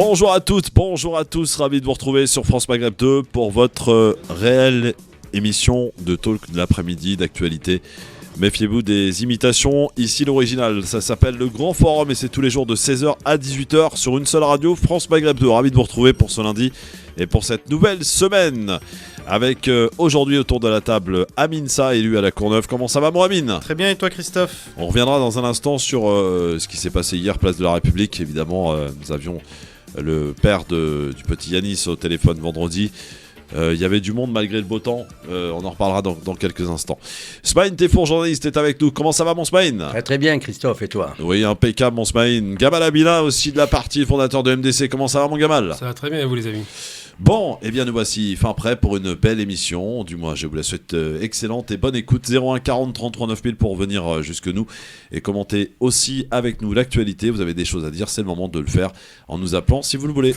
Bonjour à toutes, bonjour à tous, ravi de vous retrouver sur France Maghreb 2 pour votre réelle émission de talk de l'après-midi d'actualité. Méfiez-vous des imitations, ici l'original, ça s'appelle le Grand Forum et c'est tous les jours de 16h à 18h sur une seule radio, France Maghreb 2. Ravi de vous retrouver pour ce lundi et pour cette nouvelle semaine. Avec aujourd'hui autour de la table Amine Sa, élu à la Courneuve. Comment ça va mon Amine ? Très bien, et toi Christophe ? On reviendra dans un instant sur ce qui s'est passé hier, place de la République. Évidemment, nous avions le père du petit Yanis au téléphone vendredi. Il y avait du monde malgré le beau temps. On en reparlera dans quelques instants. Smaïn Tefour, journaliste, est avec nous. Comment ça va mon Smaïn ? Très bien Christophe, et toi ? Oui, impeccable mon Smaïn. Gamal Abila aussi de la partie, fondateur de MDC. Comment ça va mon Gamal ? Ça va très bien et vous les amis ? Bon, eh bien nous voici fin prêts pour une belle émission. Du moins, je vous la souhaite excellente et bonne écoute. 01 40 33 9000 pour venir jusque nous et commenter aussi avec nous l'actualité. Vous avez des choses à dire, c'est le moment de le faire en nous appelant si vous le voulez.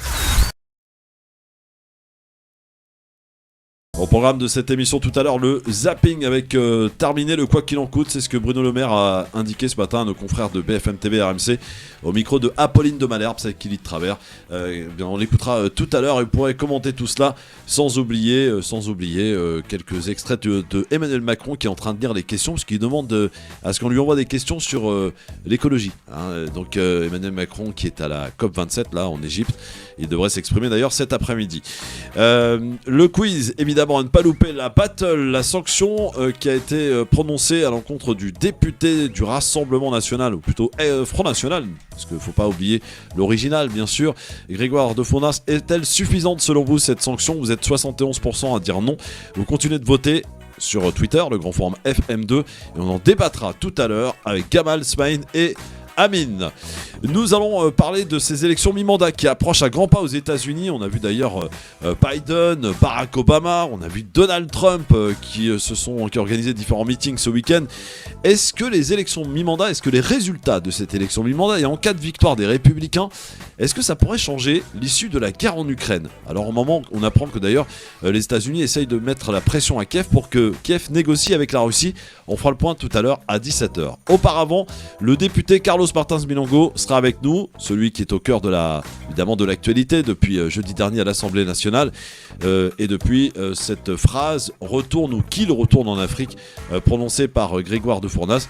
Au programme de cette émission tout à l'heure, le zapping avec terminé le quoi qu'il en coûte. C'est ce que Bruno Le Maire a indiqué ce matin à nos confrères de BFM TV RMC au micro de Apolline de Malherbe, c'est qui lit de travers. On l'écoutera tout à l'heure et vous pourrez commenter tout cela sans oublier quelques extraits de Emmanuel Macron qui est en train de lire les questions parce qu'il demande à ce qu'on lui envoie des questions sur l'écologie. Donc Emmanuel Macron qui est à la COP27 là en Égypte, il devrait s'exprimer d'ailleurs cet après-midi. Le quiz évidemment à ne pas louper, la battle, la sanction qui a été prononcée à l'encontre du député du Rassemblement National, ou plutôt Front National, parce qu'il ne faut pas oublier l'original bien sûr, Grégoire de Fournas. Est-elle suffisante selon vous cette sanction ? Vous êtes 71% à dire non. Vous continuez de voter sur Twitter, le Grand Forum FM2, et on en débattra tout à l'heure avec Gamal, Smaïn et Amine. Nous allons parler de ces élections mi-mandat qui approchent à grands pas aux États-Unis. On a vu d'ailleurs Biden, Barack Obama, on a vu Donald Trump qui ont organisé différents meetings ce week-end. Est-ce que les élections mi-mandat, est-ce que les résultats de cette élection mi-mandat et en cas de victoire des Républicains, est-ce que ça pourrait changer l'issue de la guerre en Ukraine ? Alors au moment, on apprend que d'ailleurs les États-Unis essayent de mettre la pression à Kiev pour que Kiev négocie avec la Russie. On fera le point tout à l'heure à 17h. Auparavant, le député Carlos Martins Milongo sera avec nous, celui qui est au cœur évidemment de l'actualité depuis jeudi dernier à l'Assemblée nationale et depuis cette phrase retourne ou qu'il retourne en Afrique prononcée par Grégoire de Fournas.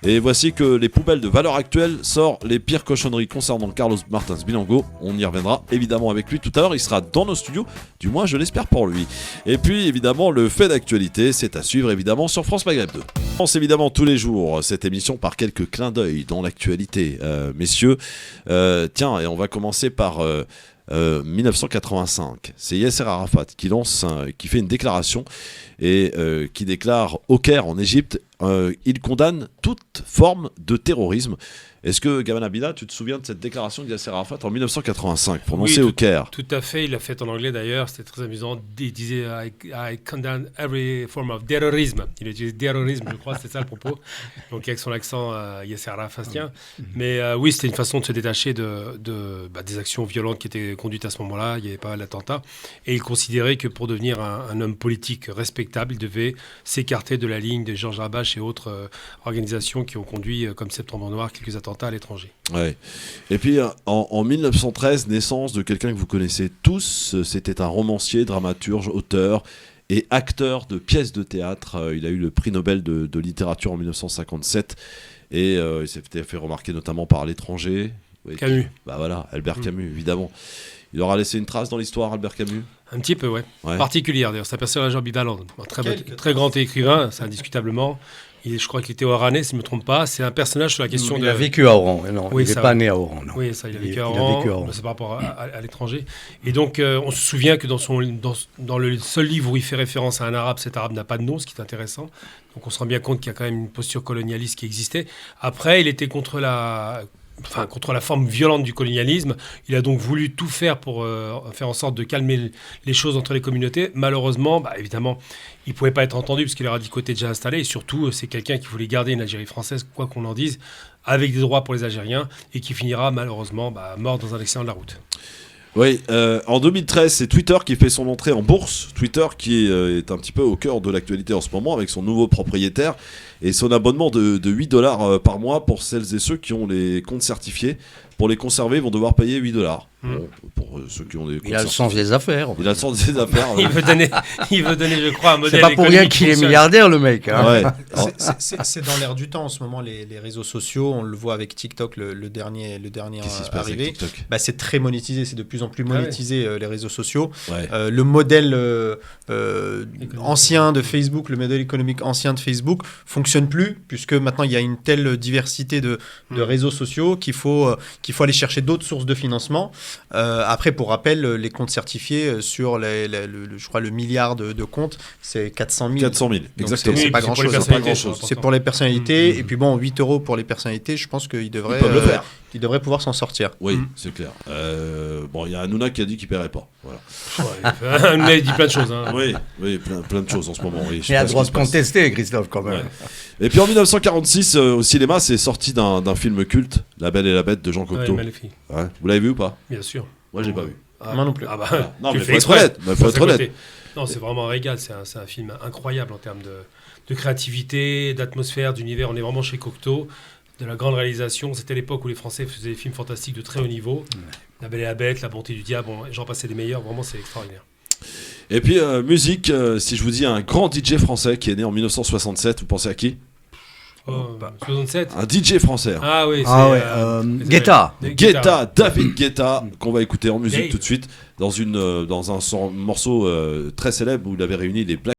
Et voici que les poubelles de valeur actuelle sort les pires cochonneries concernant Carlos Martins Milongo. On y reviendra évidemment avec lui tout à l'heure. Il sera dans nos studios, du moins je l'espère pour lui. Et puis évidemment le fait d'actualité, c'est à suivre évidemment sur France Maghreb 2. On pense évidemment tous les jours cette émission par quelques clins d'œil dans l'actualité, messieurs. Tiens, et on va commencer par 1985. C'est Yasser Arafat qui fait une déclaration et qui déclare au Caire en Égypte, il condamne toute forme de terrorisme. Est-ce que Gamal Abila, tu te souviens de cette déclaration de Yasser Arafat en 1985 prononcée au Caire ? Tout à fait, il l'a fait en anglais d'ailleurs, c'était très amusant. Il disait I condemn every form of terrorism. Il utilisait terrorisme, je crois, c'est ça le propos. Donc avec son accent Yasser Arafatien. Mais oui, c'était une façon de se détacher des actions violentes qui étaient conduites à ce moment-là. Il y avait pas mal d'attentats. Et il considérait que pour devenir un homme politique respectable, il devait s'écarter de la ligne de Georges Habash et autres organisations qui ont conduit, comme Septembre Noir, quelques attentats à l'étranger. Ouais. Et puis en 1913, naissance de quelqu'un que vous connaissez tous, c'était un romancier, dramaturge, auteur et acteur de pièces de théâtre. Il a eu le prix Nobel de littérature en 1957 et il s'était fait remarquer notamment par l'étranger. Oui, Camus. Voilà, Albert Camus, évidemment. Il aura laissé une trace dans l'histoire, Albert Camus ? Un petit peu, ouais. Particulière d'ailleurs. C'est un personnage ambivalent. Très grand écrivain, c'est indiscutablement. Je crois qu'il était oranais, si je ne me trompe pas. C'est un personnage sur la question Il a vécu à Oran. Non, oui, il n'est pas né à Oran. Non. Oui, ça, il a vécu à Oran. C'est par rapport à l'étranger. Et donc, on se souvient que dans le seul livre où il fait référence à un arabe, cet arabe n'a pas de nom, ce qui est intéressant. Donc, on se rend bien compte qu'il y a quand même une posture colonialiste qui existait. Après, il était contre la forme violente du colonialisme. Il a donc voulu tout faire pour faire en sorte de calmer les choses entre les communautés. Malheureusement, évidemment, il ne pouvait pas être entendu parce que les radicaux étaient déjà installés. Et surtout, c'est quelqu'un qui voulait garder une Algérie française, quoi qu'on en dise, avec des droits pour les Algériens et qui finira malheureusement mort dans un accident de la route. Oui, en 2013, c'est Twitter qui fait son entrée en bourse. Twitter qui est un petit peu au cœur de l'actualité en ce moment avec son nouveau propriétaire et son abonnement de $8 par mois pour celles et ceux qui ont les comptes certifiés. Pour les conserver, ils vont devoir payer 8$. Bon, pour ceux qui ont des Il a le sens des affaires. Il a le sens des affaires. Il veut donner, je crois, un modèle. C'est pas pour rien qu'il est milliardaire, le mec. Hein. Ouais. C'est dans l'air du temps en ce moment, les réseaux sociaux. On le voit avec TikTok, le dernier arrivé. C'est très monétisé, c'est de plus en plus monétisé les réseaux sociaux. Ouais. Le modèle ancien de Facebook, le modèle économique ancien de Facebook fonctionne plus, puisque maintenant il y a une telle diversité de réseaux sociaux qu'il faut aller chercher d'autres sources de financement. Après, pour rappel, les comptes certifiés sur je crois le milliard de comptes, c'est 400 000. 400 000, exactement. C'est pas grand-chose. C'est pour les personnalités. Et puis bon, 8€ pour les personnalités, je pense qu'ils devraient pouvoir s'en sortir. Oui, c'est clair. Bon, il y a Hanouna qui a dit qu'il ne paierait pas. Voilà. Hanouna, il dit plein de choses. Hein. Oui, plein de choses en ce moment. Oui, il a le droit de contester, Christophe, quand même. Ouais. Et puis en 1946, au cinéma, c'est sorti d'un film culte, La Belle et la Bête de Jean Cocteau. Ouais, vous l'avez vu ou pas ? Bien sûr. Moi, je l'ai pas vu. Moi non plus. Non, mais faut être honnête. Non, c'est vraiment un régal. C'est un film incroyable en termes de créativité, d'atmosphère, d'univers. On est vraiment chez Cocteau, de la grande réalisation. C'était l'époque où les Français faisaient des films fantastiques de très haut niveau. La Belle et la Bête, La Bonté du Diable, j'en passais des meilleurs. Vraiment, c'est extraordinaire. Et puis, musique, si je vous dis un grand DJ français qui est né en 1967, vous pensez à qui ? 67. Un DJ français. Ah oui, Guetta. David Guetta, qu'on va écouter en musique tout de suite, dans un morceau très célèbre où il avait réuni les Black.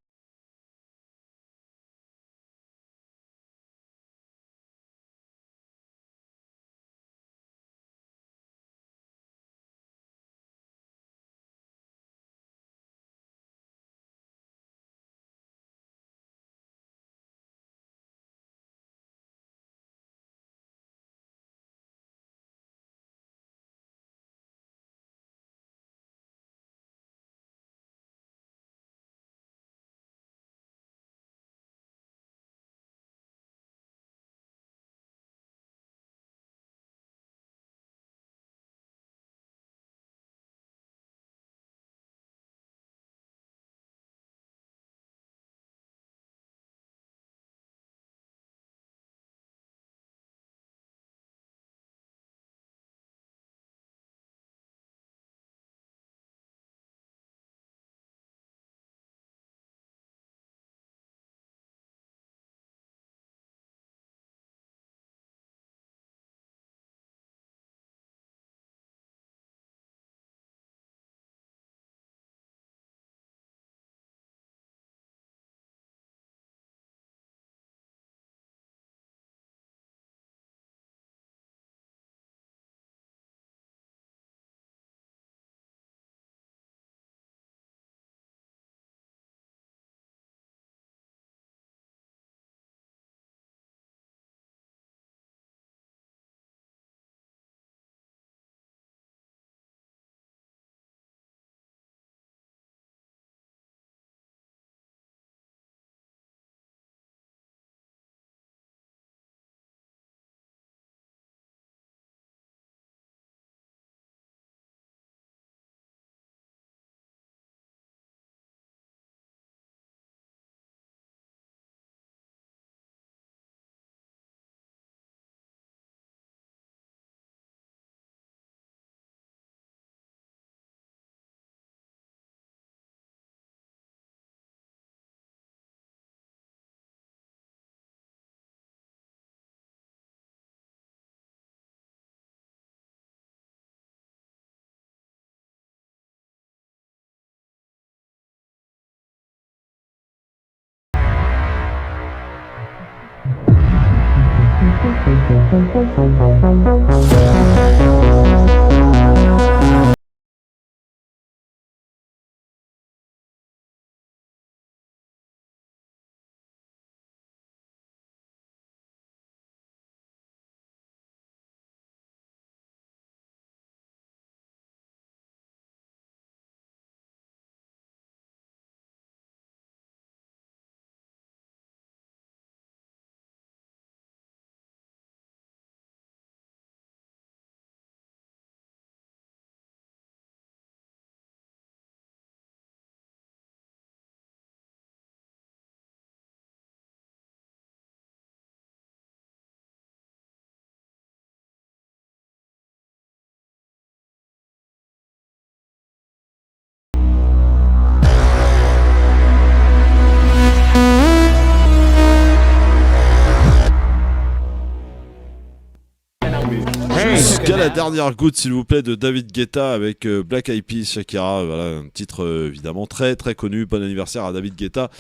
a la dernière goutte, s'il vous plaît, de David Guetta avec Black Eyed Peas, Shakira. Voilà, un titre évidemment très très connu. Bon anniversaire à David Guetta,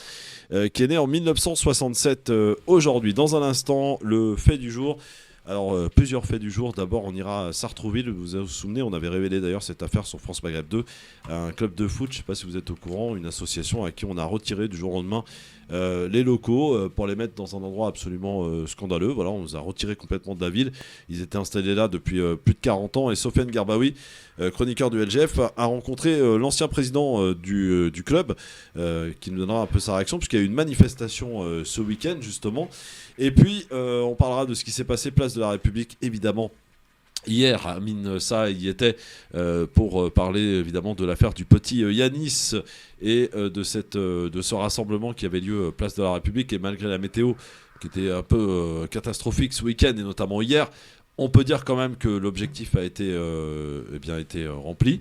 qui est né en 1967 aujourd'hui. Dans un instant, le fait du jour. Alors, plusieurs faits du jour. D'abord, on ira à Sartrouville. Vous vous souvenez, on avait révélé d'ailleurs cette affaire sur France Maghreb 2. Un club de foot, je ne sais pas si vous êtes au courant, une association à qui on a retiré du jour au lendemain les locaux pour les mettre dans un endroit absolument scandaleux. Voilà, on les a retirés complètement de la ville. Ils étaient installés là depuis plus de 40 ans. Et Sofiane Garbaoui, chroniqueur du LGF, a rencontré l'ancien président du club, qui nous donnera un peu sa réaction, puisqu'il y a eu une manifestation ce week-end, justement. Et puis, on parlera de ce qui s'est passé place de la République, évidemment. Hier, Amine Sa y était pour parler évidemment de l'affaire du petit Yanis et de ce rassemblement qui avait lieu place de la République. Et malgré la météo qui était un peu catastrophique ce week-end et notamment hier, on peut dire quand même que l'objectif a été rempli,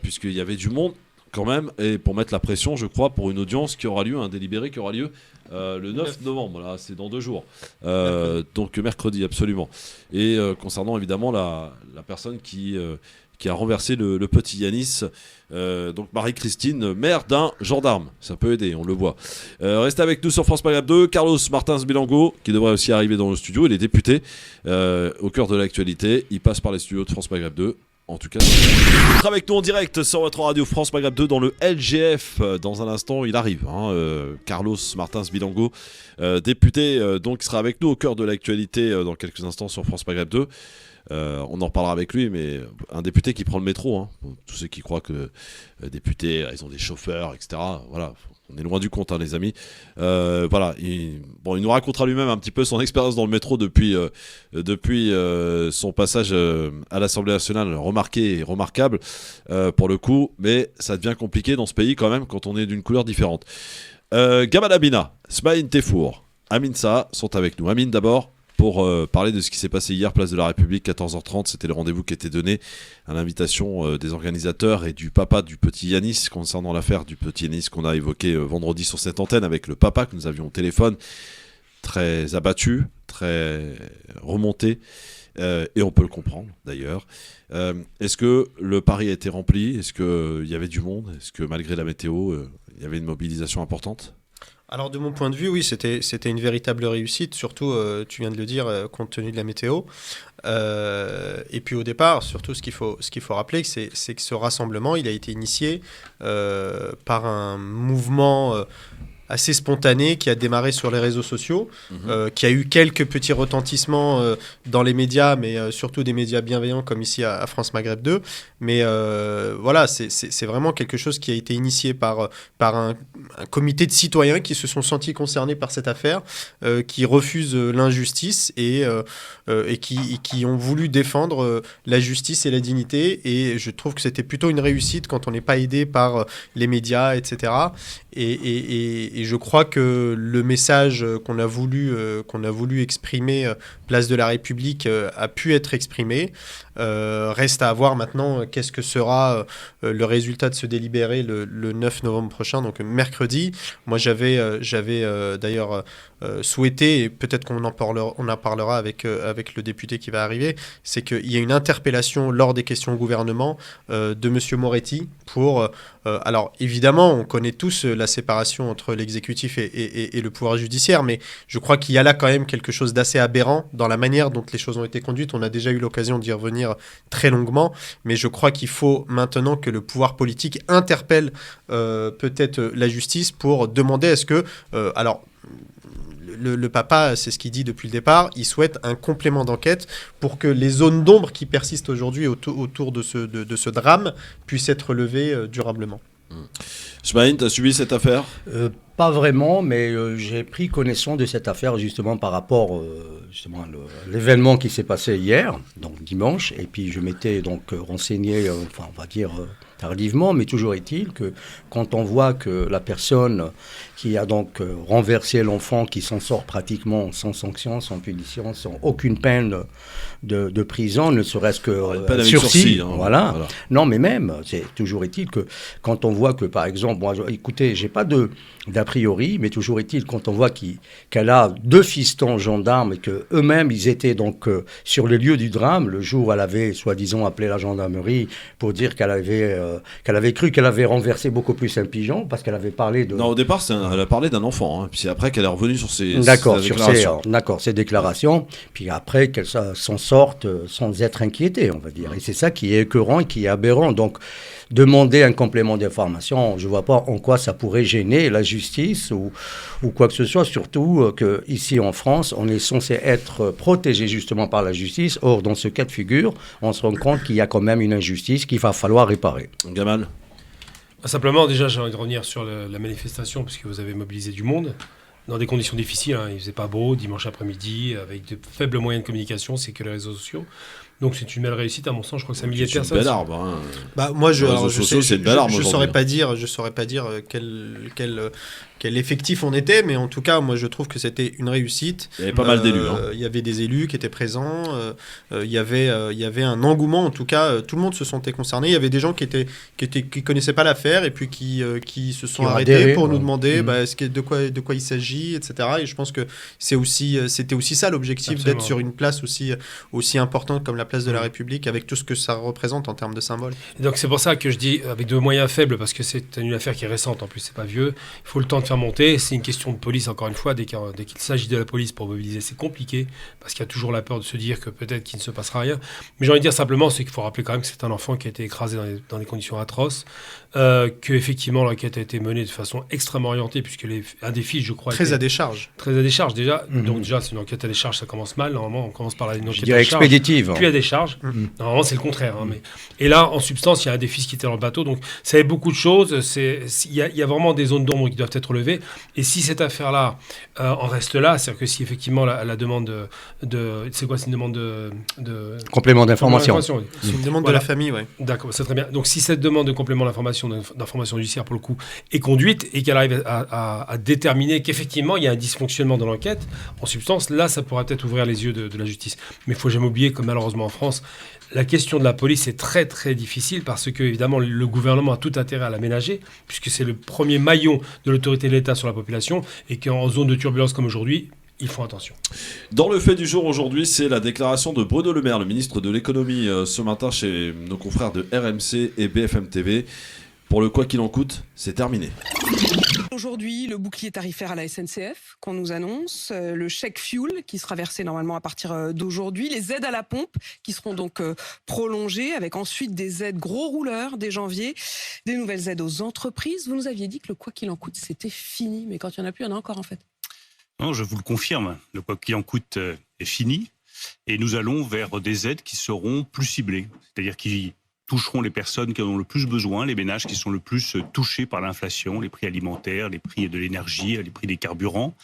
puisqu'il y avait du monde quand même, et pour mettre la pression, je crois, pour une audience qui aura lieu, un délibéré qui aura lieu le 9 novembre, là, c'est dans 2 jours. Donc mercredi, absolument. Et concernant évidemment la personne qui a renversé le petit Yanis, donc Marie-Christine, mère d'un gendarme. Ça peut aider, on le voit. Restez avec nous sur France Maghreb 2. Carlos Martins Bilango, qui devrait aussi arriver dans le studio. Il est député au cœur de l'actualité. Il passe par les studios de France Maghreb 2. En tout cas, vous avec nous en direct sur votre radio France Maghreb 2 dans le LGF. Dans un instant, il arrive. Carlos Martins Bilango, député, donc, sera avec nous au cœur de l'actualité dans quelques instants sur France Maghreb 2. On en reparlera avec lui, mais un député qui prend le métro. Tous ceux qui croient que députés, ils ont des chauffeurs, etc. Voilà. On est loin du compte, les amis. Voilà, il nous racontera lui-même un petit peu son expérience dans le métro depuis son passage à l'Assemblée nationale, remarqué et remarquable pour le coup, mais ça devient compliqué dans ce pays quand même quand on est d'une couleur différente. Gamal Abina, Smaïn Tefour, Amine Sa sont avec nous. Amine d'abord, pour parler de ce qui s'est passé hier, place de la République, 14h30. C'était le rendez-vous qui était donné à l'invitation des organisateurs et du papa du petit Yanis, concernant l'affaire du petit Yanis qu'on a évoqué vendredi sur cette antenne avec le papa que nous avions au téléphone, très abattu, très remonté, et on peut le comprendre d'ailleurs. Est-ce que le pari a été rempli? Est-ce qu'il y avait du monde? Est-ce que malgré la météo, il y avait une mobilisation importante? Alors de mon point de vue, oui, c'était une véritable réussite, surtout, tu viens de le dire, compte tenu de la météo. Et puis au départ, surtout ce qu'il faut rappeler, c'est que ce rassemblement, il a été initié par un mouvement assez spontané qui a démarré sur les réseaux sociaux, qui a eu quelques petits retentissements dans les médias, mais surtout des médias bienveillants comme ici à France Maghreb 2. Mais voilà, c'est vraiment quelque chose qui a été initié par un comité de citoyens qui se sont sentis concernés par cette affaire, qui refusent l'injustice et qui ont voulu défendre la justice et la dignité. Et je trouve que c'était plutôt une réussite quand on n'est pas aidé par les médias, etc. Et je crois que le message qu'on a voulu exprimer place de la République a pu être exprimé. Reste à voir maintenant qu'est-ce que sera le résultat de ce délibéré le 9 novembre prochain, donc mercredi. Moi, j'avais d'ailleurs souhaité, et peut-être qu'on en parlera avec le député qui va arriver, c'est qu'il y a une interpellation lors des questions au gouvernement de M. Moretti pour... alors, évidemment, on connaît tous la séparation entre l'exécutif et le pouvoir judiciaire, mais je crois qu'il y a là quand même quelque chose d'assez aberrant dans la manière dont les choses ont été conduites. On a déjà eu l'occasion d'y revenir très longuement, mais je crois qu'il faut maintenant que le pouvoir politique interpelle peut-être la justice pour demander est-ce que... alors, le papa, c'est ce qu'il dit depuis le départ, il souhaite un complément d'enquête pour que les zones d'ombre qui persistent aujourd'hui autour de ce drame puissent être levées durablement. Smaïn, tu as suivi cette affaire? Pas vraiment, mais j'ai pris connaissance de cette affaire justement par rapport justement à l'événement qui s'est passé hier, donc dimanche, et puis je m'étais donc renseigné, enfin on va dire tardivement, mais toujours est-il que quand on voit que la personne qui a donc renversé l'enfant, qui s'en sort pratiquement sans sanction, sans punition, sans aucune peine de prison, ne serait-ce que sursis, voilà. Non, mais même, c'est toujours est-il que quand on voit que, par exemple, moi, écoutez, j'ai pas a priori, mais toujours est-il, quand on voit qu'elle a 2 fistons gendarmes et qu'eux-mêmes, ils étaient donc sur le lieu du drame, le jour où elle avait, soi-disant, appelé la gendarmerie pour dire qu'elle avait cru qu'elle avait renversé beaucoup plus un pigeon, parce qu'elle avait parlé de... Non, au départ, elle a parlé d'un enfant, hein, puis c'est après qu'elle est revenue sur ses déclarations, puis après qu'elle s'en sorte sans être inquiétée, on va dire. Et c'est ça qui est écœurant et qui est aberrant. Donc, demander un complément d'information, je ne vois pas en quoi ça pourrait gêner la justice ou quoi que ce soit, surtout qu'ici en France, on est censé être protégé justement par la justice. Or, dans ce cas de figure, on se rend compte qu'il y a quand même une injustice qu'il va falloir réparer. Gamal ? Simplement, déjà, j'ai envie de revenir sur la manifestation, puisque vous avez mobilisé du monde. Dans des conditions difficiles, hein. Il ne faisait pas beau, dimanche après-midi, avec de faibles moyens de communication, c'est que les réseaux sociaux. Donc c'est une belle réussite, à mon sens. Je crois que ça milliers de personnes. C'est une belle arbre. Hein. Bah, moi, je ne saurais pas dire quel effectif on était, mais en tout cas, moi, je trouve que c'était une réussite. Il y avait pas mal d'élus. Il y avait des élus qui étaient présents. Il y avait un engouement, en tout cas. Tout le monde se sentait concerné. Il y avait des gens qui connaissaient pas l'affaire et puis qui se sont arrêtés pour nous demander de quoi il s'agit, etc. Et je pense que c'était aussi ça l'objectif. Absolument. D'être sur une place aussi importante comme la place de la République, avec tout ce que ça représente en termes de symboles. Et donc c'est pour ça que je dis avec de moyens faibles, parce que c'est une affaire qui est récente, en plus c'est pas vieux, il faut le temps de faire monter, c'est une question de police encore une fois, dès qu'il s'agit de la police pour mobiliser, c'est compliqué, parce qu'il y a toujours la peur de se dire que peut-être qu'il ne se passera rien, mais j'ai envie de dire simplement, c'est qu'il faut rappeler quand même que c'est un enfant qui a été écrasé dans des conditions atroces, qu'effectivement l'enquête a été menée de façon extrêmement orientée, puisque un des fils, je crois... Très à décharge déjà, donc déjà c'est une enquête à décharge, ça commence mal, normalement on commence par une enquête à décharge, expéditive. Puis à décharge. Normalement, c'est le contraire. Hein, et là, en substance, il y a un des fils qui était dans le bateau. Donc, ça y a beaucoup de choses. Il y a vraiment des zones d'ombre qui doivent être levées. Et si cette affaire-là en reste là, c'est-à-dire que si effectivement la demande c'est quoi, c'est une demande de complément d'information. C'est une demande de la famille, oui. D'accord, c'est très bien. Donc, si cette demande de complément d'information judiciaire, pour le coup, est conduite et qu'elle arrive à déterminer qu'effectivement, il y a un dysfonctionnement dans l'enquête, en substance, là, ça pourra peut-être ouvrir les yeux de la justice. Mais il ne faut jamais oublier que malheureusement en France, la question de la police est très très difficile parce que évidemment le gouvernement a tout intérêt à l'aménager puisque c'est le premier maillon de l'autorité de l'État sur la population et qu'en zone de turbulence comme aujourd'hui, ils font attention. Dans le fait du jour aujourd'hui, c'est la déclaration de Bruno Le Maire, le ministre de l'économie, ce matin chez nos confrères de RMC et BFM TV. Pour le quoi qu'il en coûte, c'est terminé. Aujourd'hui, le bouclier tarifaire à la SNCF qu'on nous annonce, le chèque fuel qui sera versé normalement à partir d'aujourd'hui, les aides à la pompe qui seront donc prolongées avec ensuite des aides gros rouleurs dès janvier, des nouvelles aides aux entreprises. Vous nous aviez dit que le quoi qu'il en coûte, c'était fini, mais quand il n'y en a plus, il y en a encore en fait. Non, je vous le confirme, le quoi qu'il en coûte est fini et nous allons vers des aides qui seront plus ciblées, c'est-à-dire qui toucheront les personnes qui en ont le plus besoin, les ménages qui sont le plus touchés par l'inflation, les prix alimentaires, les prix de l'énergie, les prix des carburants,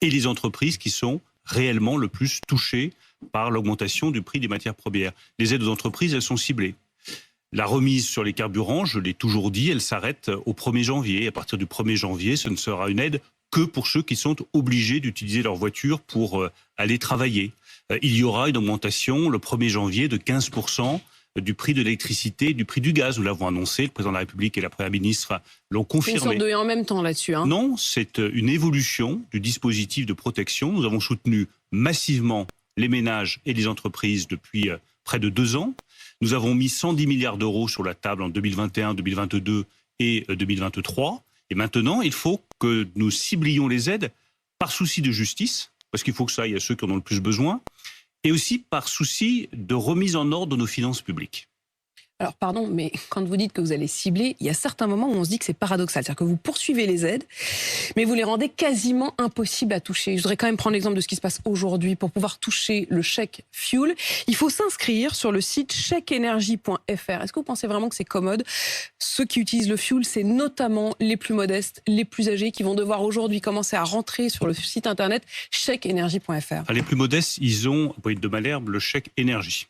et les entreprises qui sont réellement le plus touchées par l'augmentation du prix des matières premières. Les aides aux entreprises, elles sont ciblées. La remise sur les carburants, je l'ai toujours dit, elle s'arrête au 1er janvier. À partir du 1er janvier, ce ne sera une aide que pour ceux qui sont obligés d'utiliser leur voiture pour aller travailler. Il y aura une augmentation le 1er janvier de 15% du prix de l'électricité et du prix du gaz. Nous l'avons annoncé, le président de la République et la première ministre l'ont confirmé. C'est une sorte de et en même temps là-dessus. Hein. Non, c'est une évolution du dispositif de protection. Nous avons soutenu massivement les ménages et les entreprises depuis près de 2 ans. Nous avons mis 110 milliards d'euros sur la table en 2021, 2022 et 2023. Et maintenant, il faut que nous ciblions les aides par souci de justice, parce qu'il faut que ça aille à ceux qui en ont le plus besoin, et aussi par souci de remise en ordre de nos finances publiques. Alors, pardon, mais quand vous dites que vous allez cibler, il y a certains moments où on se dit que c'est paradoxal. C'est-à-dire que vous poursuivez les aides, mais vous les rendez quasiment impossibles à toucher. Je voudrais quand même prendre l'exemple de ce qui se passe aujourd'hui. Pour pouvoir toucher le chèque fuel, il faut s'inscrire sur le site chèqueenergie.fr. Est-ce que vous pensez vraiment que c'est commode ? Ceux qui utilisent le fuel, c'est notamment les plus modestes, les plus âgés, qui vont devoir aujourd'hui commencer à rentrer sur le site internet chèqueenergie.fr. Les plus modestes, ils ont, pour être de Malherbe, le chèque énergie.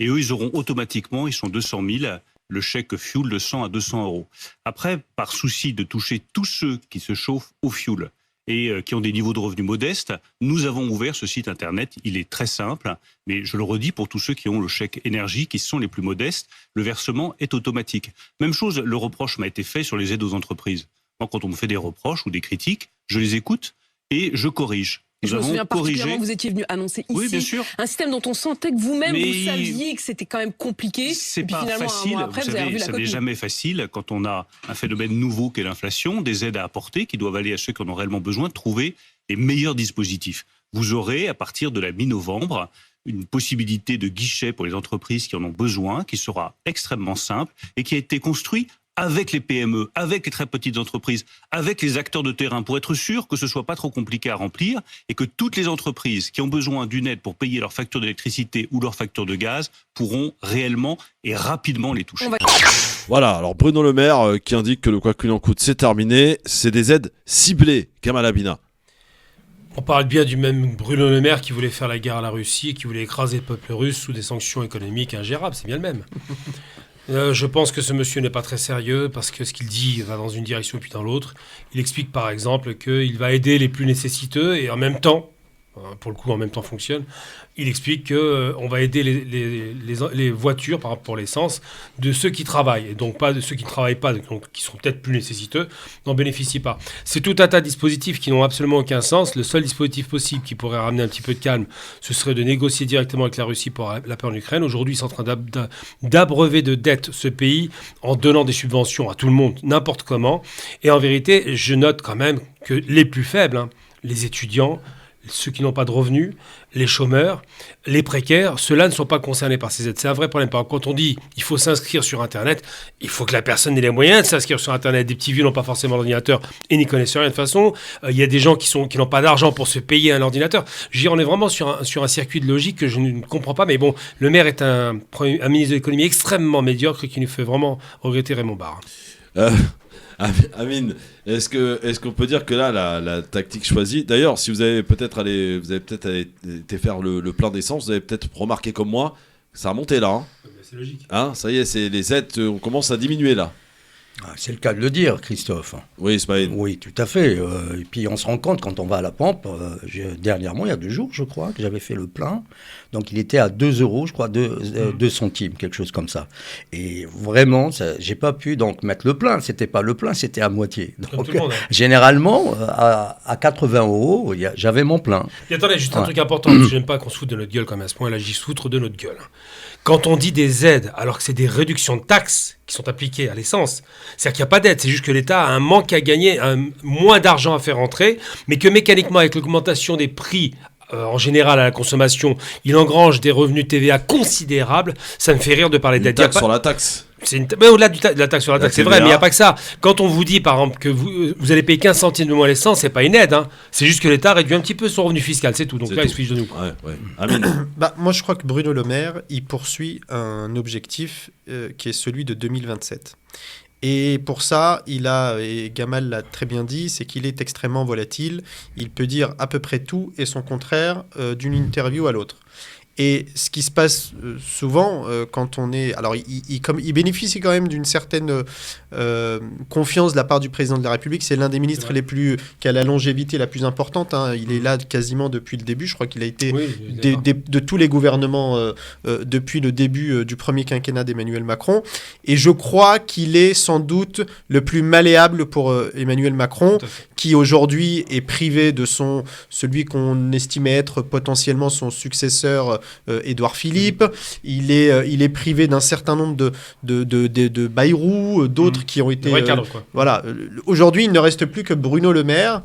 Et eux, ils auront automatiquement, ils sont 200 000, le chèque fuel de 100 à 200 euros. Après, par souci de toucher tous ceux qui se chauffent au fuel et qui ont des niveaux de revenus modestes, nous avons ouvert ce site internet. Il est très simple, mais je le redis, pour tous ceux qui ont le chèque énergie, qui sont les plus modestes, le versement est automatique. Même chose, le reproche m'a été fait sur les aides aux entreprises. Moi, quand on me fait des reproches ou des critiques, je les écoute et je corrige. Je me souviens particulièrement, vous étiez venu annoncer ici oui, bien sûr. un système dont on sentait que vous-même, vous saviez que c'était quand même compliqué. C'est et puis pas finalement, facile. un mois après, vous avez revu la ça copie. n'est jamais facile quand on a un phénomène nouveau qu'est l'inflation, des aides à apporter qui doivent aller à ceux qui en ont réellement besoin, de trouver les meilleurs dispositifs. Vous aurez, à partir de la mi-novembre, une possibilité de guichet pour les entreprises qui en ont besoin, qui sera extrêmement simple et qui a été construit avec les PME, avec les très petites entreprises, avec les acteurs de terrain, pour être sûr que ce soit pas trop compliqué à remplir et que toutes les entreprises qui ont besoin d'une aide pour payer leur facture d'électricité ou leur facture de gaz pourront réellement et rapidement les toucher. Voilà, alors Bruno Le Maire qui indique que le quoi qu'il en coûte, c'est terminé. C'est des aides ciblées, Kamal Abina. On parle bien du même Bruno Le Maire qui voulait faire la guerre à la Russie et qui voulait écraser le peuple russe sous des sanctions économiques ingérables. C'est bien le même. Je pense que ce monsieur n'est pas très sérieux parce que ce qu'il dit va dans une direction et puis dans l'autre. Il explique par exemple qu'il va aider les plus nécessiteux et en même temps, pour le coup en même temps fonctionne, il explique qu'on va aider les voitures, par rapport pour l'essence, de ceux qui travaillent et donc pas de ceux qui ne travaillent pas, donc qui sont peut-être plus nécessiteux, n'en bénéficient pas. C'est tout un tas de dispositifs qui n'ont absolument aucun sens. Le seul dispositif possible qui pourrait ramener un petit peu de calme, ce serait de négocier directement avec la Russie pour la paix en Ukraine. Aujourd'hui, ils sont en train d'abreuver de dettes ce pays en donnant des subventions à tout le monde, n'importe comment. Et en vérité, je note quand même que les plus faibles, les étudiants, ceux qui n'ont pas de revenus, les chômeurs, les précaires, ceux-là ne sont pas concernés par ces aides. C'est un vrai problème. Quand on dit il faut s'inscrire sur Internet, il faut que la personne ait les moyens de s'inscrire sur Internet. Des petits vieux n'ont pas forcément d'ordinateur et n'y connaissent rien de toute façon. Il y a des gens qui n'ont pas d'argent pour se payer un ordinateur. Je veux dire, on est vraiment sur un circuit de logique que je ne comprends pas. Mais bon, le maire est un ministre de l'économie extrêmement médiocre qui nous fait vraiment regretter Raymond Barre. Amine, est-ce qu'on peut dire que là, la tactique choisie... D'ailleurs, si vous avez peut-être été faire le plein d'essence, vous avez peut-être remarqué comme moi, ça a monté là. C'est logique. Ça y est, les aides, on commence à diminuer là. C'est le cas de le dire, Christophe. Oui, Ismaël. Oui, tout à fait. Et puis on se rend compte quand on va à la pompe, dernièrement, il y a 2 jours, je crois, que j'avais fait le plein. Donc il était à 2 euros, je crois, 2 centimes, quelque chose comme ça. Et vraiment, j'ai pas pu donc mettre le plein. C'était pas le plein, c'était à moitié. Donc généralement, à 80 euros, j'avais mon plein. Et attendez, juste un truc important, parce que j'aime pas qu'on se foute de notre gueule comme à ce point-là, j'y foutre de notre gueule. Quand on dit des aides, alors que c'est des réductions de taxes qui sont appliquées à l'essence, c'est-à-dire qu'il n'y a pas d'aide, c'est juste que l'État a un manque à gagner, moins d'argent à faire rentrer, mais que mécaniquement, avec l'augmentation des prix en général à la consommation, il engrange des revenus TVA considérables. Ça me fait rire de parler d'aide. Taxe sur la taxe. Mais au-delà de la taxe sur la taxe, c'est vrai, mais il n'y a pas que ça. Quand on vous dit, par exemple, que vous allez payer 15 centimes de moins l'essence, c'est pas une aide. C'est juste que l'État réduit un petit peu son revenu fiscal, c'est tout. Donc là, il se fiche de nous. Ouais. Amine. Moi, je crois que Bruno Le Maire, il poursuit un objectif qui est celui de 2027. Et pour ça, et Gamal l'a très bien dit, c'est qu'il est extrêmement volatile. Il peut dire à peu près tout et son contraire d'une interview à l'autre. Et ce qui se passe souvent quand on est... Alors, il bénéficie quand même d'une certaine confiance de la part du président de la République. C'est l'un des ministres qui a la longévité la plus importante. Il est là quasiment depuis le début. Je crois qu'il a été de tous les gouvernements depuis le début du premier quinquennat d'Emmanuel Macron. Et je crois qu'il est sans doute le plus malléable pour Emmanuel Macron, qui aujourd'hui est privé de celui qu'on estimait être potentiellement son successeur, Édouard Philippe. Il est privé d'un certain nombre de Bayrou, d'autres qui ont été... Voilà. Aujourd'hui, il ne reste plus que Bruno Le Maire,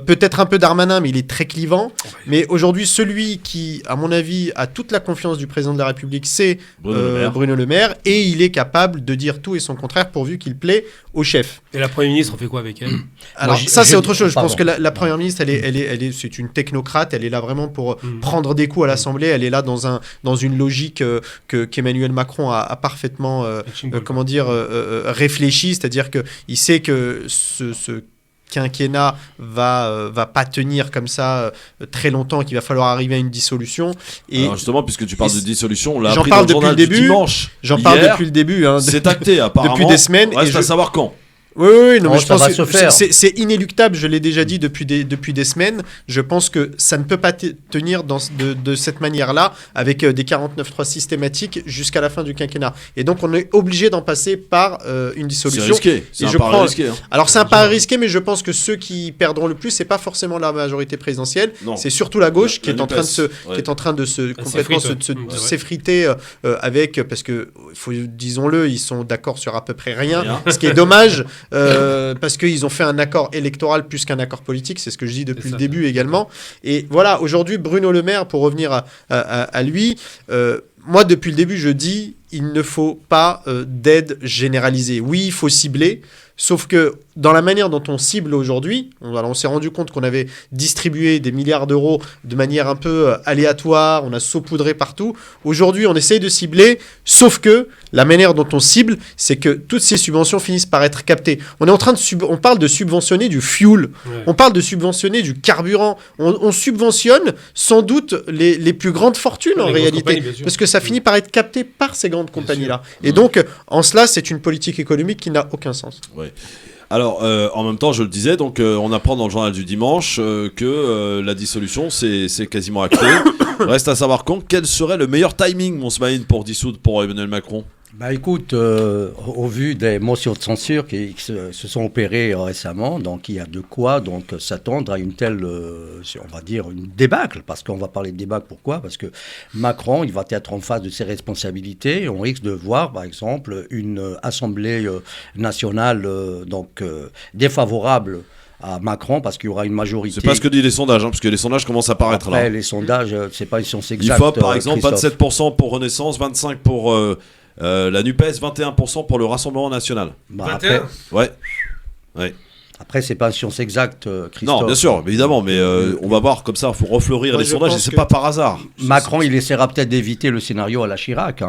peut-être un peu Darmanin, mais il est très clivant. Mais aujourd'hui, celui qui, à mon avis, a toute la confiance du président de la République, c'est Bruno Le Maire, et il est capable de dire tout et son contraire pourvu qu'il plaît au chef. Et la Première ministre, on fait quoi avec elle? Alors, c'est autre chose. Je pense que la Première ministre, c'est une technocrate. Elle est là vraiment pour prendre des coups à l'Assemblée. Elle est là dans une logique qu'Emmanuel Macron a parfaitement réfléchi. C'est-à-dire qu'il sait que ce quinquennat va pas tenir comme ça très longtemps, qu'il va falloir arriver à une dissolution. Et alors justement, puisque tu parles de dissolution, on l'a j'en appris parle dans le depuis journal le début. du dimanche. J'en parle depuis le début. C'est acté apparemment. Depuis des semaines. Reste à savoir quand. Oui, non, mais je ça pense va que se faire. c'est inéluctable, je l'ai déjà dit depuis des semaines. Je pense que ça ne peut pas tenir de cette manière-là, avec des 49.3 systématiques jusqu'à la fin du quinquennat. Et donc, on est obligé d'en passer par une dissolution. C'est risqué, c'est un pari risqué. Hein. Alors, c'est un pari risqué, mais je pense que ceux qui perdront le plus, c'est pas forcément la majorité présidentielle, c'est surtout la gauche qui est en train de se complètement s'effriter avec, parce que, disons-le, ils sont d'accord sur à peu près rien. Ce qui est dommage. Parce qu'ils ont fait un accord électoral plus qu'un accord politique, c'est ce que je dis depuis le début également. Et voilà, aujourd'hui, Bruno Le Maire, pour revenir à lui, moi, depuis le début, je dis, il ne faut pas d'aide généralisée. Oui, il faut cibler, sauf que dans la manière dont on cible aujourd'hui, on s'est rendu compte qu'on avait distribué des milliards d'euros de manière un peu aléatoire, on a saupoudré partout. Aujourd'hui, on essaye de cibler, sauf que la manière dont on cible, c'est que toutes ces subventions finissent par être captées. On parle de subventionner du fuel, on parle de subventionner du carburant, on subventionne sans doute les plus grandes fortunes en réalité, parce que ça finit par être capté par ces grandes compagnies-là. Et donc, en cela, c'est une politique économique qui n'a aucun sens. Ouais. Alors, en même temps, je le disais, donc on apprend dans le journal du dimanche que la dissolution, c'est quasiment acté. Reste à savoir quel serait le meilleur timing, mon Smaïn, pour dissoudre pour Emmanuel Macron. Bah écoute, au vu des motions de censure qui se sont opérées récemment, donc il y a de quoi donc s'attendre à une telle, on va dire, une débâcle, parce qu'on va parler de débâcle. Pourquoi ? Parce que Macron, il va être en face de ses responsabilités. On risque de voir, par exemple, une Assemblée nationale défavorable à Macron parce qu'il y aura une majorité. C'est pas ce que disent les sondages, parce que les sondages commencent à apparaître là. Les sondages, c'est pas une science exacte. Il faut, par exemple, 27% pour Renaissance, 25% pour la NUPES, 21% pour le Rassemblement National. Après, ouais. Après, c'est pas une science exacte, Christophe. Non, bien sûr, évidemment, mais on va voir comme ça, il faut refleurir les sondages, et c'est pas par hasard. Macron, il essaiera peut-être d'éviter le scénario à la Chirac.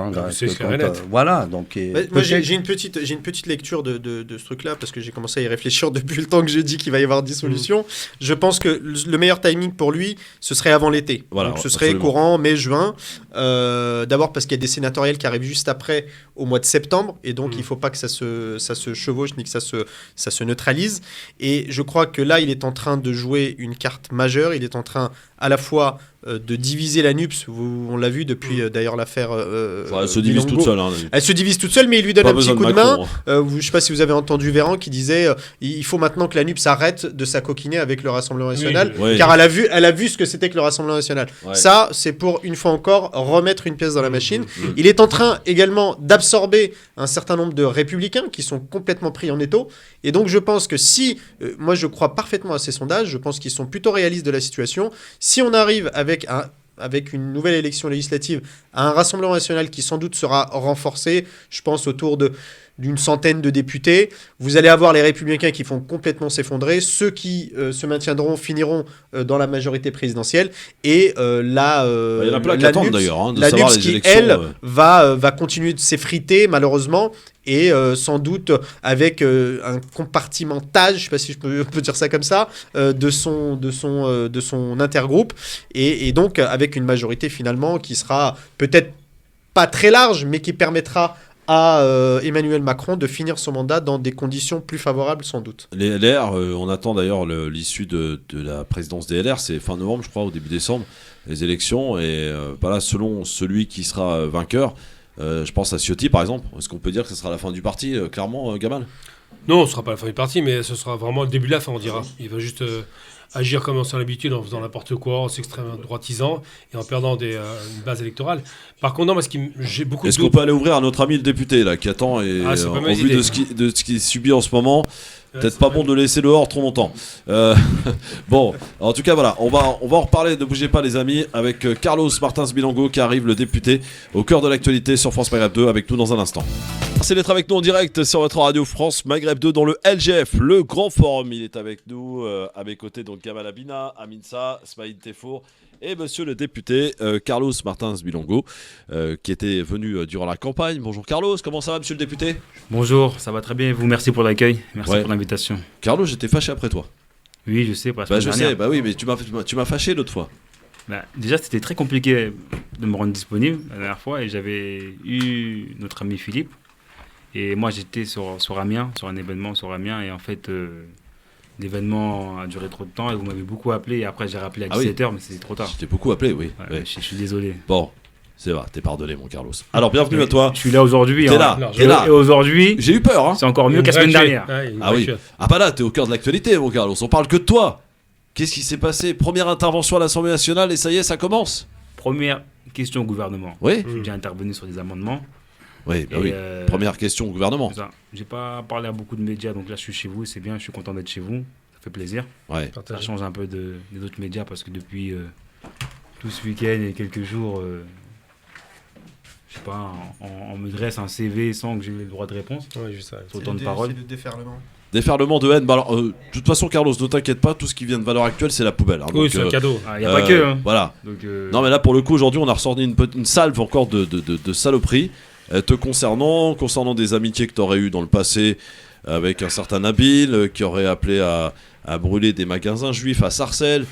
Voilà, donc... Moi, j'ai une petite lecture de ce truc-là, parce que j'ai commencé à y réfléchir depuis le temps que j'ai dit qu'il va y avoir dissolution. Je pense que le meilleur timing pour lui, ce serait avant l'été. Voilà, donc, ce serait courant mai-juin. D'abord parce qu'il y a des sénatoriales qui arrivent juste après, au mois de septembre, et donc il ne faut pas que ça se chevauche, ni que ça se neutralise. Et je crois que là, il est en train de jouer une carte majeure. Il est en train à la fois de diviser la NUPS. On l'a vu depuis d'ailleurs l'affaire. Elle se divise toute seule. Elle se divise toute seule, mais il lui donne un petit coup de main. Je ne sais pas si vous avez entendu Véran qui disait il faut maintenant que la NUPS arrête de s'acoquiner avec le Rassemblement national, car elle a vu ce que c'était que le Rassemblement national. Ouais. Ça, c'est pour une fois encore remettre une pièce dans la machine. Il est en train également d'absorber un certain nombre de républicains qui sont complètement pris en étau. Et donc je pense que si, moi je crois parfaitement à ces sondages, je pense qu'ils sont plutôt réalistes de la situation. Si on arrive avec une nouvelle élection législative à un Rassemblement national qui sans doute sera renforcé, je pense autour d'une centaine de députés, vous allez avoir les républicains qui vont complètement s'effondrer, ceux qui se maintiendront finiront dans la majorité présidentielle, et il y en a plein qui attendent d'ailleurs, la NUPS qui, elle, va continuer de s'effriter malheureusement, et sans doute avec un compartimentage, je ne sais pas si je peux dire ça comme ça, de son intergroupe, et donc avec une majorité finalement qui sera peut-être pas très large, mais qui permettra à Emmanuel Macron de finir son mandat dans des conditions plus favorables sans doute. Les LR, on attend d'ailleurs l'issue de la présidence des LR, c'est fin novembre je crois, au début décembre, les élections, et voilà, selon celui qui sera vainqueur, je pense à Ciotti par exemple, est-ce qu'on peut dire que ce sera la fin du parti, clairement, Gamal ? Non, ce ne sera pas la fin du parti, mais ce sera vraiment le début de la fin, on dira. Il va juste agir comme on s'en l'habitude, en faisant n'importe quoi, en s'extrême droitisant et en perdant une base électorale. Par contre, non, parce que j'ai beaucoup Est-ce qu'on peut aller ouvrir à notre ami le député là, qui attend, et au vu de ce qu'il subit en ce moment, peut-être pas bon de le laisser dehors trop longtemps. Bon, en tout cas voilà, on va en reparler, ne bougez pas les amis, avec Carlos Martins Bilongo qui arrive, le député, au cœur de l'actualité sur France Maghreb 2, avec nous dans un instant. Merci d'être avec nous en direct sur votre radio France Maghreb 2 dans le LGF, le grand forum. Il est avec nous, à mes côtés, donc Gamal Abina, Aminsa, Smaïd Tefour et monsieur le député Carlos Martins Bilongo, qui était venu durant la campagne. Bonjour Carlos, comment ça va monsieur le député ? Bonjour, ça va très bien et vous, merci pour l'accueil, merci pour l'invitation. Carlos, j'étais fâché après toi. Oui, je sais, pour la semaine dernière. Je sais, oui, mais tu m'as fâché l'autre fois. Déjà, c'était très compliqué de me rendre disponible la dernière fois, et j'avais eu notre ami Philippe Et moi, j'étais sur Amiens, sur un événement sur Amiens. Et en fait, l'événement a duré trop de temps et vous m'avez beaucoup appelé. Et après, j'ai rappelé à 17h, mais c'était trop tard. Je t'ai beaucoup appelé, oui. Ouais, ouais. Je suis désolé. Bon, c'est vrai, t'es pardonné, mon Carlos. Alors, bienvenue à toi. Je suis là aujourd'hui. T'es là. Et aujourd'hui, j'ai eu peur. Hein. C'est encore mieux que la semaine dernière. Ah oui. Ah bah là, t'es au cœur de l'actualité, mon Carlos. On parle que de toi. Qu'est-ce qui s'est passé? Première intervention à l'Assemblée nationale et ça y est, ça commence. Première question au gouvernement. Oui. J'ai déjà intervenu sur des amendements. Oui, bah oui. Première question au gouvernement. J'ai pas parlé à beaucoup de médias, donc là je suis chez vous, c'est bien, je suis content d'être chez vous, ça fait plaisir. Ouais. Ça change un peu des autres médias parce que depuis tout ce week-end et quelques jours, je sais pas, on me dresse un CV sans que j'ai le droit de réponse. Oui, juste ça. Sur le temps de parole. C'est le déferlement. Déferlement de haine. Bah alors, de toute façon, Carlos, ne t'inquiète pas, tout ce qui vient de valeur actuelle, c'est la poubelle. Hein, oui, c'est un cadeau. Il n'y a pas que. Hein. Voilà. Donc, non, mais là, pour le coup, aujourd'hui, on a ressorti une salve encore de saloperies te concernant des amitiés que tu aurais eues dans le passé avec un certain Nabil qui aurait appelé à brûler des magasins juifs à Sarcelles.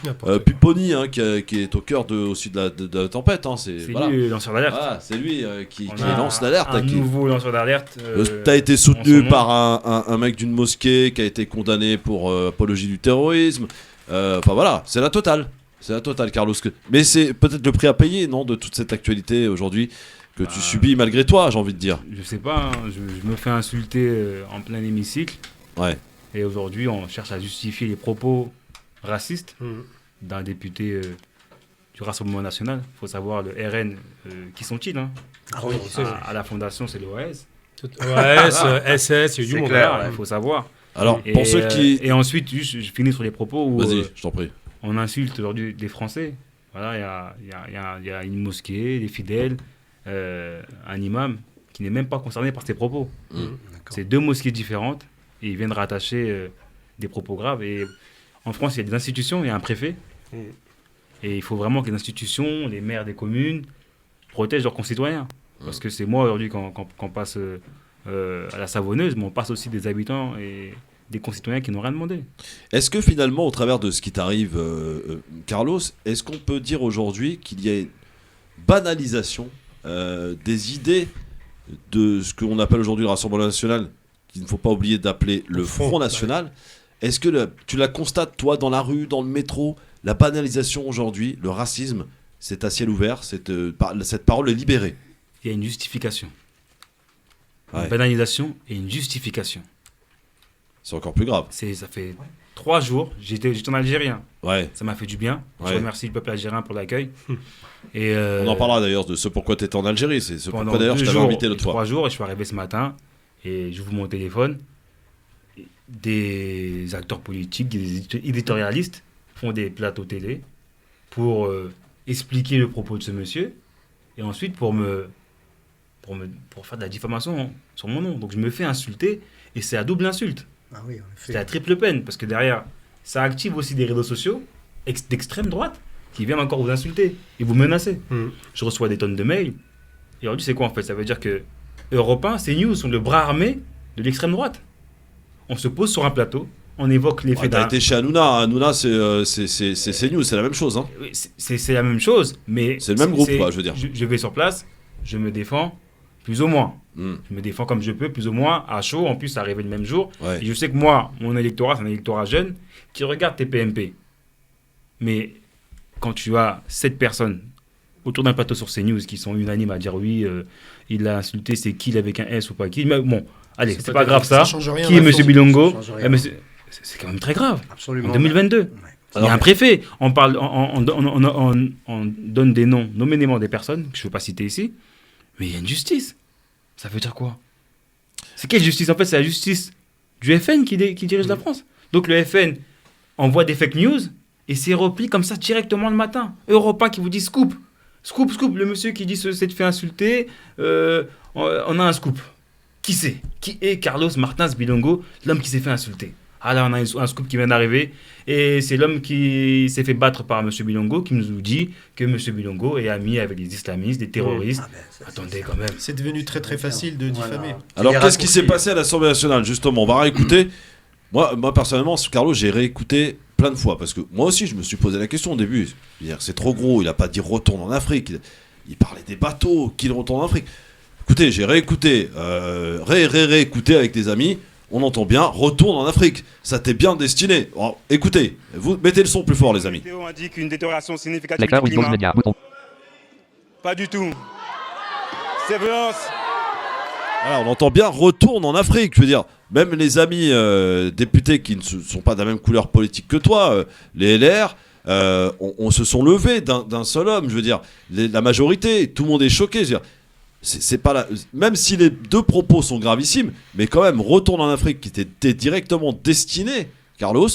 Pupponi, hein, qui est au cœur aussi de la tempête. Hein, c'est lui le lanceur d'alerte. Ah, c'est lui qui lance l'alerte. Un nouveau lanceur d'alerte. T'as été soutenu par un mec d'une mosquée qui a été condamné pour apologie du terrorisme. Enfin voilà, c'est la totale. C'est la totale, Carlos. Mais c'est peut-être le prix à payer, non, de toute cette actualité aujourd'hui que tu subis malgré toi, j'ai envie de dire. Je sais pas, hein, je me fais insulter en plein hémicycle. Ouais. Et aujourd'hui, on cherche à justifier les propos racistes d'un député du Rassemblement National. Il faut savoir, le RN, qui sont-ils hein à la fondation, c'est l'OAS. OAS, SS, il y a du monde. Il faut savoir. Alors, pour ceux qui... Et ensuite, juste, je finis sur les propos où... Vas-y, je t'en prie. On insulte aujourd'hui des Français. Voilà, il y a une mosquée, des fidèles, un imam qui n'est même pas concerné par ces propos. C'est deux mosquées différentes. Et ils viennent rattacher des propos graves. Et en France, il y a des institutions, il y a un préfet. Et il faut vraiment que les institutions, les maires des communes, protègent leurs concitoyens. Parce que c'est moi, aujourd'hui, quand on passe à la savonneuse, mais on passe aussi des habitants et des concitoyens qui n'ont rien demandé. Est-ce que finalement, au travers de ce qui t'arrive, Carlos, est-ce qu'on peut dire aujourd'hui qu'il y a une banalisation des idées de ce qu'on appelle aujourd'hui le Rassemblement National, qu'il ne faut pas oublier d'appeler le Front National. Ouais. Est-ce que tu la constates, toi, dans la rue, dans le métro, la banalisation aujourd'hui, le racisme, c'est à ciel ouvert, cette parole est libérée? Il y a une justification. Ouais. Une banalisation et une justification. C'est encore plus grave. Ça fait 3 jours, j'étais en Algérien. Ouais. Ça m'a fait du bien. Ouais. Je remercie le peuple algérien pour l'accueil. Et on en parlera d'ailleurs de ce pourquoi tu étais en Algérie. C'est ce pourquoi d'ailleurs je t'avais invité l'autre fois. 3 jours, et je suis arrivé ce matin. Et j'ouvre mon téléphone, des acteurs politiques, des éditorialistes font des plateaux télé pour expliquer le propos de ce monsieur et ensuite pour faire de la diffamation sur mon nom. Donc je me fais insulter et c'est à double insulte. Ah oui, en effet. C'est à triple peine parce que derrière, ça active aussi des réseaux sociaux d'extrême droite qui viennent encore vous insulter et vous menacer. Je reçois des tonnes de mails et aujourd'hui c'est quoi en fait? Ça veut dire que Europe 1, CNews sont le bras armé de l'extrême droite. On se pose sur un plateau, on évoque les faits. T'as été chez Hanouna. Hanouna, c'est CNews, c'est la même chose. Hein. Oui, c'est la même chose, mais... C'est le même groupe, quoi, je veux dire. Je vais sur place, je me défends, plus ou moins. Je me défends comme je peux, plus ou moins, à chaud. En plus, ça arrivait le même jour. Ouais. Et je sais que moi, mon électorat, c'est un électorat jeune qui regarde tes PMP. Mais quand tu as 7 personnes autour d'un plateau sur CNews qui sont unanimes à dire oui, il l'a insulté, c'est Kill avec un S ou pas Kill. Mais bon, allez, c'est pas grave ça. Rien, qui est Monsieur Bilongo? C'est quand même très grave. Absolument. En 2022. Ouais. Il y a un préfet. On donne des noms nommément des personnes, que je ne veux pas citer ici, mais il y a une justice. Ça veut dire quoi? C'est quelle justice? En fait, c'est la justice du FN qui dirige la France. Donc le FN envoie des fake news et c'est repris comme ça directement le matin. Europe 1 qui vous dit scoop. Scoop, le monsieur qui dit s'est fait insulter, on a un scoop. Qui c'est? Qui est Carlos Martins Bilongo, l'homme qui s'est fait insulter? Ah là, on a un scoop qui vient d'arriver, et c'est l'homme qui s'est fait battre par M. Bilongo qui nous dit que M. Bilongo est ami avec des islamistes, des terroristes. Attendez quand même. C'est devenu très très facile de diffamer. Voilà. Alors qu'est-ce qui s'est passé à l'Assemblée nationale, justement? On va réécouter. Moi personnellement, Carlos, j'ai réécouté plein de fois, parce que moi aussi je me suis posé la question au début. C'est trop gros, il a pas dit retourne en Afrique, il parlait des bateaux, qu'il retourne en Afrique. écoutez, j'ai réécouté, réécouté avec des amis. On entend bien, retourne en Afrique. Ça t'est bien destiné. Alors, écoutez, vous mettez le son plus fort, les amis. La météo indique une détérioration significative du climat. Pas du tout. C'est violence. Voilà, on entend bien, retourne en Afrique. Je veux dire, même les amis députés qui ne sont pas de la même couleur politique que toi, les LR, on se sont levés d'un seul homme. Je veux dire, la majorité, tout le monde est choqué. Je veux dire, c'est pas même si les deux propos sont gravissimes, mais quand même, retourne en Afrique qui était directement destiné, Carlos.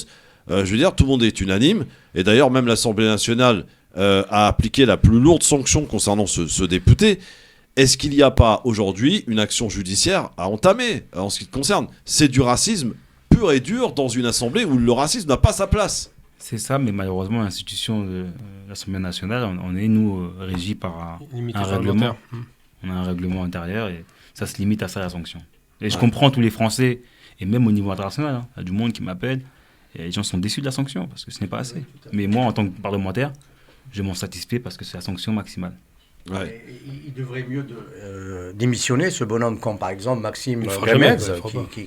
Je veux dire, tout le monde est unanime. Et d'ailleurs, même l'Assemblée nationale a appliqué la plus lourde sanction concernant ce député. Est-ce qu'il n'y a pas aujourd'hui une action judiciaire à entamer en ce qui te concerne ? C'est du racisme pur et dur dans une assemblée où le racisme n'a pas sa place. C'est ça, mais malheureusement, l'institution de l'Assemblée nationale, on est, nous, régis par un règlement. On a un règlement intérieur et ça se limite à ça, la sanction. Et je comprends tous les Français, et même au niveau international, il y a du monde qui m'appelle, et les gens sont déçus de la sanction, parce que ce n'est pas assez. Mais moi, en tant que parlementaire, je m'en satisfais parce que c'est la sanction maximale. Ouais. Il devrait mieux démissionner, ce bonhomme, comme par exemple Maxime Grémez,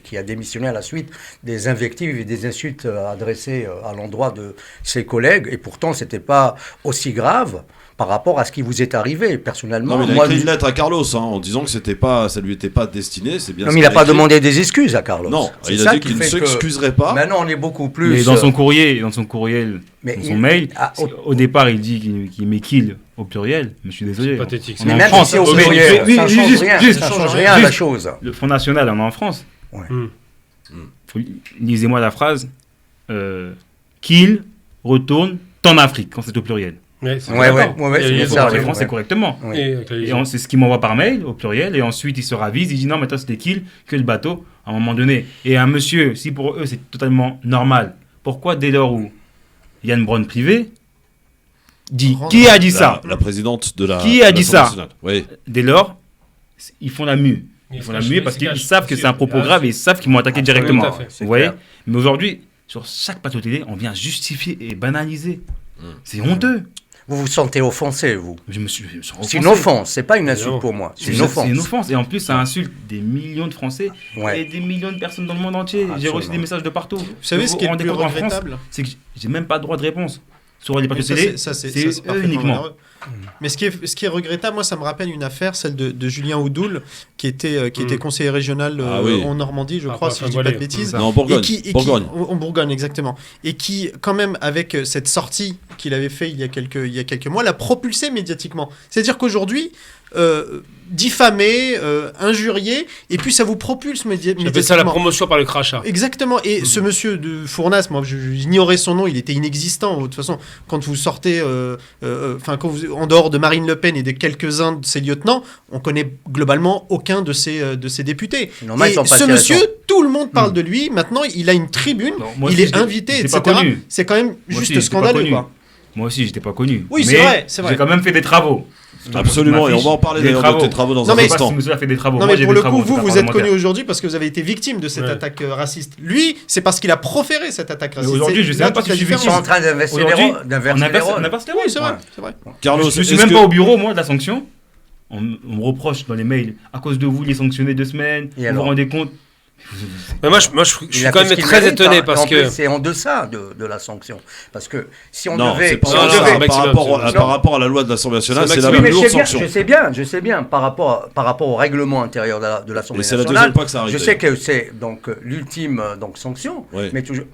qui a démissionné à la suite des invectives et des insultes adressées à l'endroit de ses collègues. Et pourtant, ce n'était pas aussi grave par rapport à ce qui vous est arrivé. Personnellement, non, mais il a écrit une lettre à Carlos en disant que ça lui était pas destiné. C'est bien. Non, mais il n'a pas demandé des excuses à Carlos. Non, il a dit qu'il ne s'excuserait pas. Maintenant, on est beaucoup plus. Mais dans son courriel, dans son mail, au départ, il dit qu'il met qu'il au pluriel. Mais je suis désolé. C'est pathétique. Mais même si c'est au pluriel, ça change rien à la chose. Le Front National, on est en France. Ouais. Lisez-moi la phrase. Qu'il retourne en Afrique, quand c'est au pluriel. Ouais, c'est ça. Les Français correctement. Ouais. Et c'est ce qu'il m'envoie par mail au pluriel. Et ensuite, il se ravise. Il dit non, mais toi, c'était qu'il que le bateau à un moment donné. Et un monsieur, si pour eux, c'est totalement normal, pourquoi dès lors où Yann Braun privé dit qui a dit ça, la présidente de la qui a dit ça, oui. Dès lors, ils font la mue. Ils font la mue parce qu'ils savent que c'est un propos grave et ils savent qu'ils m'ont attaqué directement. Vous voyez ? Mais aujourd'hui, sur chaque plateau télé, on vient justifier et banaliser. C'est honteux. Vous vous sentez offensé, vous ? Je me suis offensé. C'est une offense, c'est pas une insulte pour moi. C'est une offense. C'est une offense. Et en plus, ça insulte des millions de Français et des millions de personnes dans le monde entier. Absolument. J'ai reçu des messages de partout. Vous savez ce qui est le plus regrettable ? C'est que j'ai même pas de droit de réponse. Sur les plateaux télé, c'est eux uniquement. Mais ce qui est regrettable, moi, ça me rappelle une affaire, celle de Julien Oudoul, qui était conseiller régional en Normandie, je crois, si je dis pas de bêtises. Non, en Bourgogne. En Bourgogne, exactement. Et qui, quand même, avec cette sortie qu'il avait fait il y a quelques mois, l'a propulsé médiatiquement. C'est-à-dire qu'aujourd'hui, diffamé, injurié, et puis ça vous propulse médiatiquement. J'appelle ça la promotion par le crachat. Exactement. Et ce monsieur de Fournas, moi, j'ignorais son nom, il était inexistant. De toute façon, quand vous sortez, en dehors de Marine Le Pen et de quelques-uns de ses lieutenants, on connaît globalement aucun de ses députés. Et ce monsieur, tout le monde parle de lui. Maintenant, il a une tribune, il est invité, etc. C'est quand même juste scandaleux, quoi. Moi aussi, j'étais pas connu. Oui, c'est vrai. J'ai quand même fait des travaux. Absolument, et on va en parler d'ailleurs de tes travaux dans un instant. Fait des travaux. Non, mais pour le coup, vous êtes connu aujourd'hui parce que vous avez été victime de cette attaque raciste. Lui, c'est parce qu'il a proféré cette attaque raciste. Aujourd'hui, je sais même pas si je suis victime. Ils sont en train d'inverser les rôles. On inverse les rôles. Oui, c'est vrai. Carlos, je suis même pas au bureau, moi, de la sanction. On me reproche dans les mails, à cause de vous, il est sanctionné 2 semaines. Vous vous rendez compte ? Mais moi, je suis quand même très étonné parce que c'est en deçà de la sanction. Parce que si on non, devait, par rapport à la loi de l'Assemblée nationale, c'est la même lourde sanction. Je sais bien, par rapport au règlement intérieur de l'Assemblée nationale. C'est la deuxième fois que ça arrive. Je sais que c'est donc l'ultime sanction,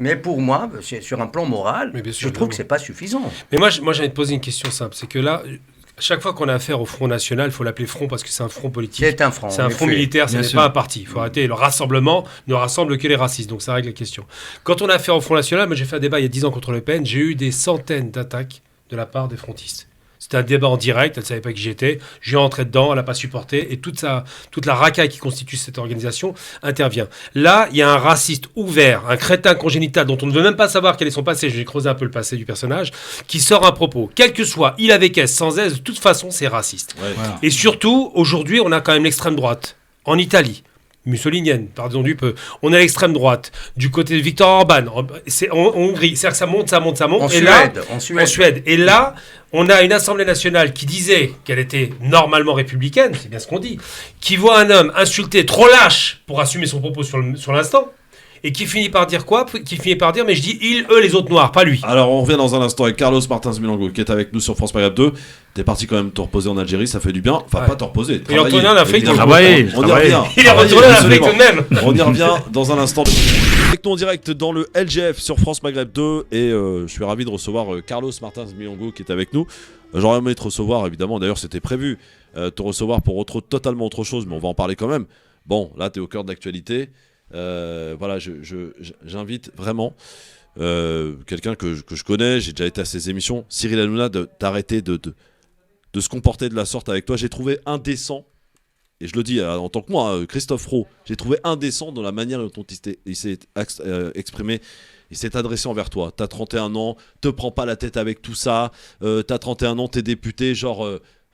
mais pour moi, sur un plan moral, je trouve que c'est pas suffisant. Mais moi, j'ai envie de poser une question simple, c'est que là. Chaque fois qu'on a affaire au Front National, il faut l'appeler Front parce que c'est un front politique. C'est un front. C'est un front militaire, ce n'est pas un parti. Il faut arrêter. Le rassemblement ne rassemble que les racistes. Donc ça règle la question. Quand on a affaire au Front National, moi j'ai fait un débat il y a 10 ans contre Le Pen, j'ai eu des centaines d'attaques de la part des frontistes. C'était un débat en direct, elle ne savait pas qui j'étais. Je suis rentré dedans, elle n'a pas supporté. Et toute la racaille qui constitue cette organisation intervient. Là, il y a un raciste ouvert, un crétin congénital dont on ne veut même pas savoir quel est son passé. J'ai creusé un peu le passé du personnage, qui sort un propos. Quel que soit, il avec S, sans S, de toute façon, c'est raciste. Ouais. Voilà. Et surtout, aujourd'hui, on a quand même l'extrême droite. En Italie, mussolinienne, pardon du peu. On est à l'extrême droite, du côté de Viktor Orban, c'est en Hongrie, c'est-à-dire que ça monte. En Suède. Et là, on a une Assemblée nationale qui disait qu'elle était normalement républicaine, c'est bien ce qu'on dit, qui voit un homme insulté, trop lâche pour assumer son propos sur l'instant, et qui finit par dire quoi ? Qui finit par dire, mais je dis ils, eux, les autres noirs, pas lui. Alors, on revient dans un instant avec Carlos Martins Milongo, qui est avec nous sur France Maghreb 2. T'es parti quand même te reposer en Algérie, ça fait du bien. Enfin, pas te reposer. Il est retourné en Afrique. On y revient. Il est retourné en Afrique tout de même. On y revient dans un instant. Avec nous en direct dans le LGF sur France Maghreb 2. Et je suis ravi de recevoir Carlos Martins Milongo qui est avec nous. J'aurais aimé te recevoir, évidemment. D'ailleurs, c'était prévu te recevoir pour totalement autre chose, mais on va en parler quand même. Bon, là, t'es au cœur de l'actualité. Voilà, j'invite vraiment quelqu'un que je connais, j'ai déjà été à ses émissions, Cyril Hanouna, d'arrêter de se comporter de la sorte avec toi. J'ai trouvé indécent, et je le dis en tant que moi, Christophe Roux, j'ai trouvé indécent dans la manière dont il s'est exprimé. Il s'est adressé envers toi. T'as 31 ans, te prends pas la tête avec tout ça. T'as 31 ans, t'es député,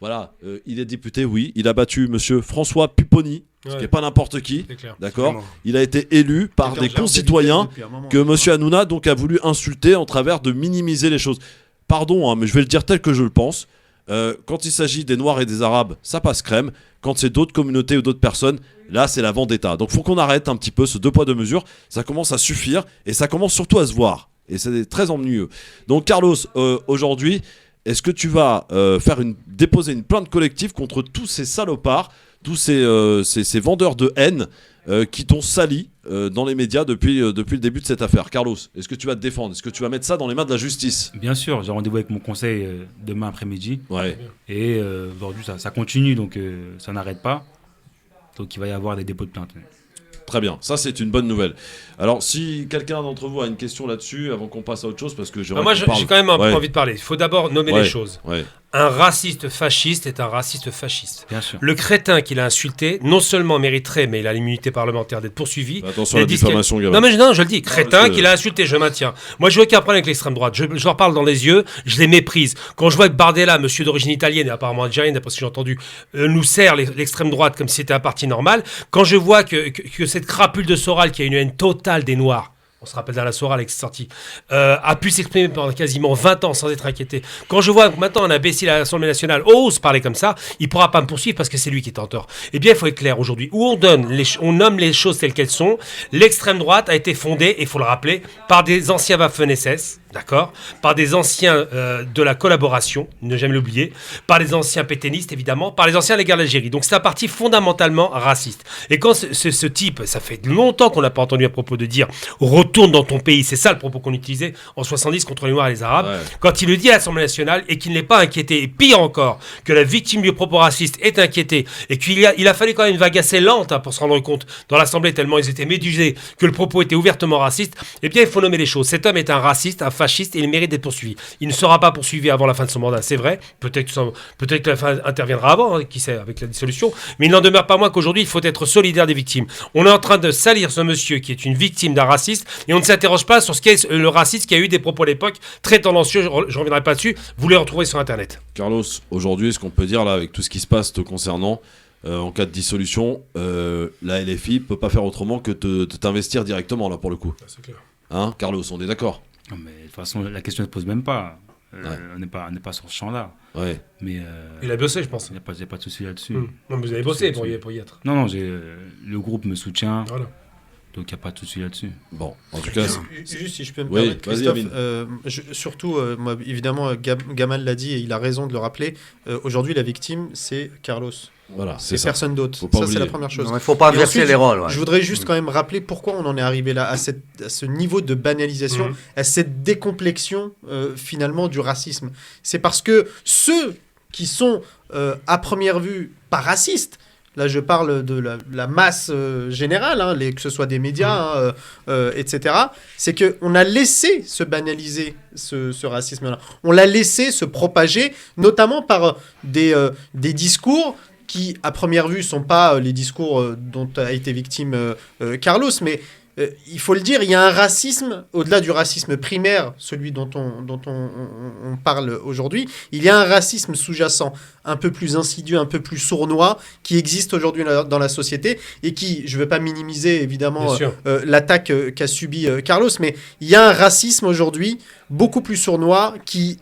voilà, il est député, oui. Il a battu monsieur François Pupponi, ce qui n'est pas n'importe qui. D'accord. Il a été élu par des concitoyens que monsieur Hanouna donc a voulu insulter en travers de minimiser les choses. Pardon, hein, mais je vais le dire tel que je le pense. Quand il s'agit des Noirs et des Arabes, ça passe crème. Quand c'est d'autres communautés ou d'autres personnes, là c'est la vendetta. Donc faut qu'on arrête un petit peu ce 2 poids 2 mesures. Ça commence à suffire et ça commence surtout à se voir. Et c'est très ennuyeux. Donc Carlos, aujourd'hui, est-ce que tu vas déposer une plainte collective contre tous ces salopards, tous ces vendeurs de haine qui t'ont sali dans les médias depuis le début de cette affaire? Carlos, est-ce que tu vas te défendre? Est-ce que tu vas mettre ça dans les mains de la justice? Bien sûr, j'ai rendez-vous avec mon conseil demain après-midi. Ouais. Et aujourd'hui, ça continue, donc ça n'arrête pas. Donc il va y avoir des dépôts de plainte. Très bien, ça c'est une bonne nouvelle. Alors si quelqu'un d'entre vous a une question là-dessus, avant qu'on passe à autre chose, parce que moi j'ai quand même envie de parler. Il faut d'abord nommer les choses. Ouais. Un raciste fasciste est un raciste fasciste. Bien sûr. Le crétin qu'il a insulté, non seulement mériterait, mais il a l'immunité parlementaire d'être poursuivi. Attention à la diffamation, Gabriel. Non, mais je le dis, crétin qu'il a insulté, je maintiens. Moi, je veux aucun problème avec l'extrême droite. Je leur parle dans les yeux, je les méprise. Quand je vois que Bardella, monsieur d'origine italienne et apparemment algérienne, d'après ce que j'ai entendu, nous sert l'extrême droite comme si c'était un parti normal. Quand je vois que cette crapule de Soral qui a une haine totale des Noirs, on se rappelle d'Alain Soral qui est sorti, a pu s'exprimer pendant quasiment 20 ans sans être inquiété. Quand je vois que maintenant un imbécile à l'Assemblée nationale ose parler comme ça, il ne pourra pas me poursuivre parce que c'est lui qui est en tort. Eh bien, il faut être clair aujourd'hui. Où on nomme les choses telles qu'elles sont. L'extrême droite a été fondée, et il faut le rappeler, par des anciens Waffen-SS, d'accord, par des anciens de la collaboration, ne jamais l'oublier, par les anciens pétainistes, évidemment, par les anciens de la guerre d'Algérie. Donc c'est un parti fondamentalement raciste. Et quand ce type, ça fait longtemps qu'on n'a pas entendu à propos de dire retourne dans ton pays, c'est ça le propos qu'on utilisait en 70 contre les Noirs et les Arabes, quand il le dit à l'Assemblée nationale et qu'il n'est pas inquiété, et pire encore, que la victime du propos raciste est inquiétée, et qu'il a fallu quand même une vague assez lente pour se rendre compte dans l'Assemblée tellement ils étaient médusés que le propos était ouvertement raciste, eh bien il faut nommer les choses. Cet homme est un raciste, un fasciste, et il mérite d'être poursuivi. Il ne sera pas poursuivi avant la fin de son mandat, c'est vrai, peut-être que la fin interviendra avant, hein, qui sait, avec la dissolution, mais il n'en demeure pas moins qu'aujourd'hui il faut être solidaire des victimes. On est en train de salir ce monsieur qui est une victime d'un raciste, et on ne s'interroge pas sur ce qu'est le raciste qui a eu des propos à l'époque très tendancieux, je ne reviendrai pas dessus, vous les retrouvez sur internet. Carlos, aujourd'hui, est-ce qu'on peut dire là, avec tout ce qui se passe te concernant, en cas de dissolution, la LFI peut pas faire autrement que de t'investir directement là pour le coup? C'est clair. Hein, Carlos, on est d'accord? Non, mais de toute façon, la question ne se pose même pas. On n'est pas sur ce champ-là. Ouais. Mais il a bossé, je pense. Il n'y a pas de souci là-dessus. Non, mais vous avez bossé pour y être. Non, le groupe me soutient. Voilà. Donc il n'y a pas de souci là-dessus. Bon, en tout cas... Juste si je peux me permettre, Christophe, surtout, moi, évidemment, Gamal l'a dit et il a raison de le rappeler, aujourd'hui la victime c'est Carlos. Voilà, c'est ça. Personne d'autre. Ça, c'est la première chose. Il ne faut pas inverser les rôles. Ouais. Je voudrais juste quand même rappeler pourquoi on en est arrivé là, à ce niveau de banalisation, à cette décomplexion finalement du racisme. C'est parce que ceux qui sont à première vue pas racistes, là je parle de la masse générale, hein, que ce soit des médias, etc., c'est qu'on a laissé se banaliser ce racisme-là. On l'a laissé se propager, notamment par des discours qui, à première vue, ne sont pas les discours dont a été victime Carlos, mais il faut le dire, il y a un racisme, au-delà du racisme primaire, celui dont on parle aujourd'hui, il y a un racisme sous-jacent, un peu plus insidieux, un peu plus sournois, qui existe aujourd'hui dans la société, et qui, je ne veux pas minimiser évidemment l'attaque qu'a subie Carlos, mais il y a un racisme aujourd'hui beaucoup plus sournois qui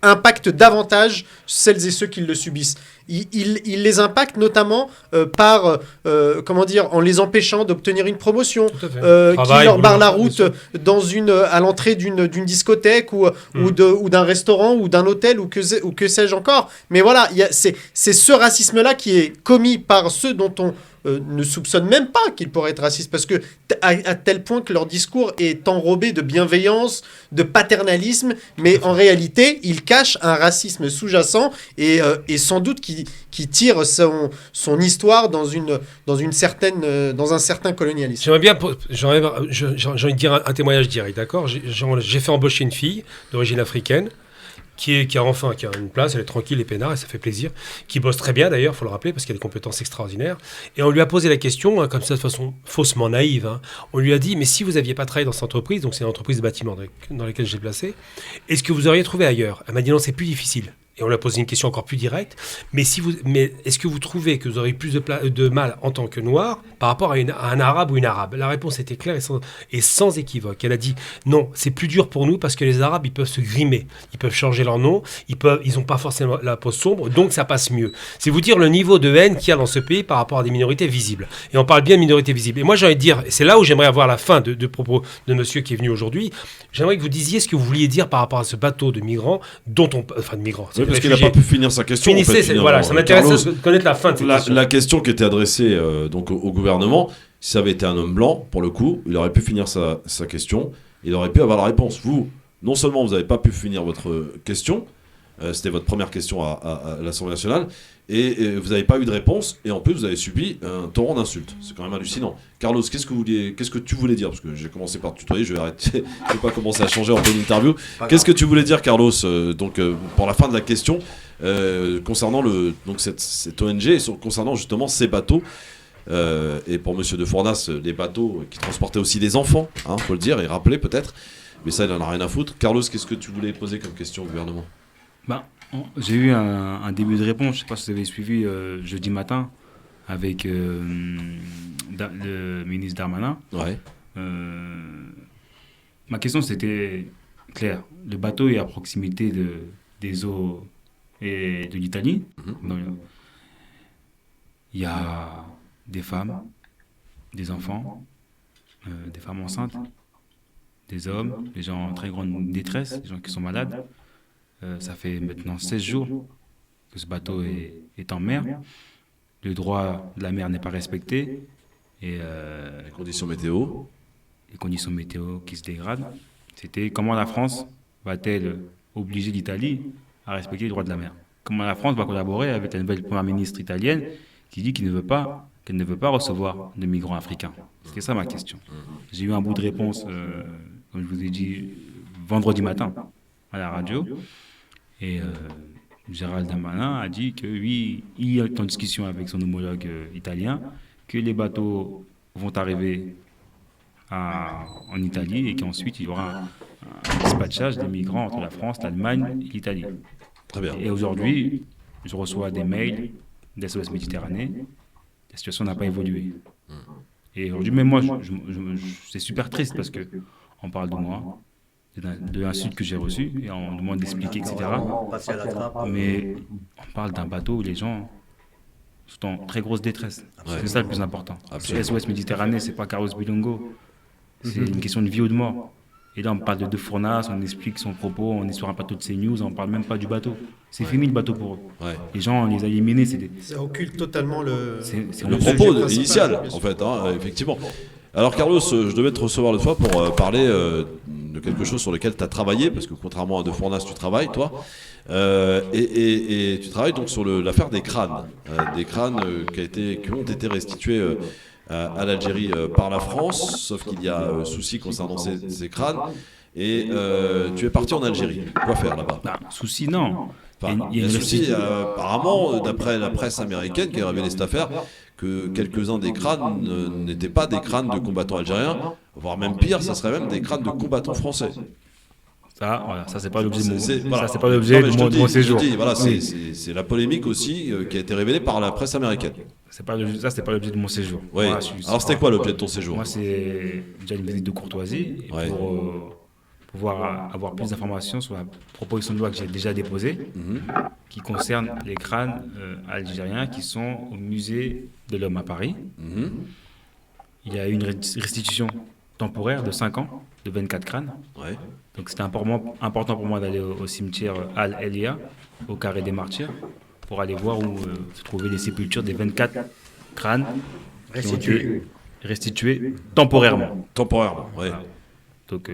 impacte davantage celles et ceux qui le subissent. Il les impacte notamment en les empêchant d'obtenir une promotion, qui leur barre la route à l'entrée d'une discothèque ou d'un restaurant ou d'un hôtel ou que sais-je encore. Mais voilà, c'est ce racisme-là qui est commis par ceux dont on ne soupçonne même pas qu'ils pourraient être racistes, parce que à tel point que leur discours est enrobé de bienveillance, de paternalisme, mais en réalité, ils cachent un racisme sous-jacent et sans doute qui tire son histoire dans un certain colonialisme. J'ai envie de dire un témoignage direct, d'accord ? J'ai fait embaucher une fille d'origine africaine qui a une place, elle est tranquille et peinard, et ça fait plaisir, qui bosse très bien d'ailleurs, il faut le rappeler, parce qu'elle a des compétences extraordinaires. Et on lui a posé la question, comme ça de façon faussement naïve, on lui a dit, mais si vous n'aviez pas travaillé dans cette entreprise, donc c'est une entreprise de bâtiment dans laquelle j'ai placé, est-ce que vous auriez trouvé ailleurs ? Elle m'a dit non, c'est plus difficile. Et on lui a posé une question encore plus directe, mais est-ce que vous trouvez que vous aurez plus de mal en tant que noir par rapport à un arabe ou une arabe ? La réponse était claire et sans équivoque. Elle a dit non, c'est plus dur pour nous parce que les arabes, ils peuvent se grimer, ils peuvent changer leur nom, ils n'ont pas forcément la peau sombre, donc ça passe mieux. C'est vous dire le niveau de haine qu'il y a dans ce pays par rapport à des minorités visibles. Et on parle bien de minorités visibles. Et moi, j'ai envie de dire, et c'est là où j'aimerais avoir la fin de propos de monsieur qui est venu aujourd'hui, j'aimerais que vous disiez ce que vous vouliez dire par rapport à ce bateau de migrants de migrants. Parce qu'il n'a pas pu finir sa question. Finissez, ça m'intéresse de connaître la fin de cette question. La question qui était adressée donc au gouvernement, si ça avait été un homme blanc, pour le coup, il aurait pu finir sa question, il aurait pu avoir la réponse. Vous, non seulement vous n'avez pas pu finir votre question, c'était votre première question à l'Assemblée nationale, et vous n'avez pas eu de réponse, et en plus vous avez subi un torrent d'insultes. C'est quand même hallucinant. Carlos, qu'est-ce que tu voulais dire ? Parce que j'ai commencé par te tutoyer, je vais arrêter, je ne vais pas commencer à changer en pleine interview. Qu'est-ce que tu voulais dire, Carlos, pour la fin de la question, concernant cette ONG, et concernant justement ces bateaux, et pour Monsieur de Fournas, les bateaux qui transportaient aussi des enfants, faut le dire, et rappeler peut-être, mais ça il n'en a rien à foutre. Carlos, qu'est-ce que tu voulais poser comme question au gouvernement ? J'ai eu un début de réponse, je ne sais pas si vous avez suivi jeudi matin avec le ministre Darmanin. Ouais. Ma question c'était claire. Le bateau est à proximité des eaux et de l'Italie. Il y a des femmes, des enfants, des femmes enceintes, des hommes, des gens en très grande détresse, des gens qui sont malades. Ça fait maintenant 16 jours que ce bateau est en mer. Le droit de la mer n'est pas respecté. Et les conditions météo. Les conditions météo qui se dégradent. C'était comment la France va-t-elle obliger l'Italie à respecter les droits de la mer ? Comment la France va collaborer avec la nouvelle première ministre italienne qui dit qu'elle ne veut pas recevoir de migrants africains ? C'était ça ma question. J'ai eu un bout de réponse, comme je vous ai dit, vendredi matin à la radio. Et Gérald Darmanin a dit que oui, il est en discussion avec son homologue italien, que les bateaux vont arriver en Italie et qu'ensuite il y aura un dispatchage des migrants entre la France, l'Allemagne et l'Italie. Très bien. Et aujourd'hui, je reçois des mails d'SOS Méditerranée. La situation n'a pas évolué. Et aujourd'hui, même moi, c'est super triste parce qu'on parle de moi, de l'insulte que j'ai reçue, et on me demande d'expliquer, etc. Mais on parle d'un bateau où les gens sont en très grosse détresse. C'est ça le plus important. SOS Méditerranée, c'est pas Carlos Bilongo. C'est une question de vie ou de mort. Et là, on parle de Fournas, on explique son propos, on est sur un plateau de CNews, on parle même pas du bateau. C'est fini le bateau pour eux. Ouais. Les gens, on les a éliminés. Ça occulte totalement le propos initial, en fait, effectivement. Alors Carlos, je devais te recevoir l'autre fois pour parler de quelque chose sur lequel tu as travaillé, parce que contrairement à De Fournas, tu travailles, toi. Et tu travailles donc sur l'affaire des crânes qui ont été restitués à l'Algérie par la France, sauf qu'il y a souci concernant ces crânes. Et tu es parti en Algérie. Quoi faire là-bas ? Souci, non. Il y a souci, apparemment, d'après la presse américaine qui a révélé cette affaire, que quelques-uns des crânes n'étaient pas des crânes de combattants algériens, voire même pire, ça serait même des crânes de combattants français. Ça c'est pas l'objet voilà. c'est pas l'objet de mon séjour. C'est la polémique aussi qui a été révélée par la presse américaine. C'est pas l'objet de mon séjour. Oui. Alors c'était quoi l'objet de ton séjour? Moi c'est déjà une visite de courtoisie pour pouvoir avoir plus d'informations sur la proposition de loi que j'ai déjà déposée, qui concerne les crânes algériens qui sont au musée de l'homme à Paris. Il y a eu une restitution temporaire de 5 ans de 24 crânes. Ouais. Donc c'était important pour moi d'aller au cimetière Al-Elia, au Carré des Martyrs, pour aller voir où se trouvaient les sépultures des 24 crânes qui ont été restitués temporairement. Temporairement, oui. Voilà. Donc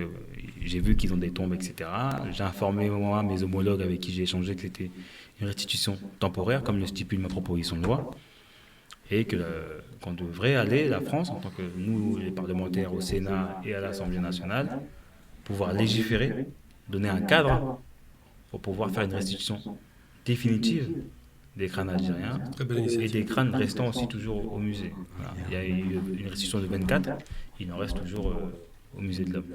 j'ai vu qu'ils ont des tombes, etc. J'ai informé moi, mes homologues avec qui j'ai échangé que c'était une restitution temporaire, comme le stipule ma proposition de loi, et qu'on devrait aller, la France, en tant que nous, les parlementaires au Sénat et à l'Assemblée nationale, pouvoir légiférer, donner un cadre pour pouvoir faire une restitution définitive des crânes algériens et des crânes restant aussi toujours au musée. Voilà. Il y a eu une restitution de 24, il en reste toujours au musée de l'homme.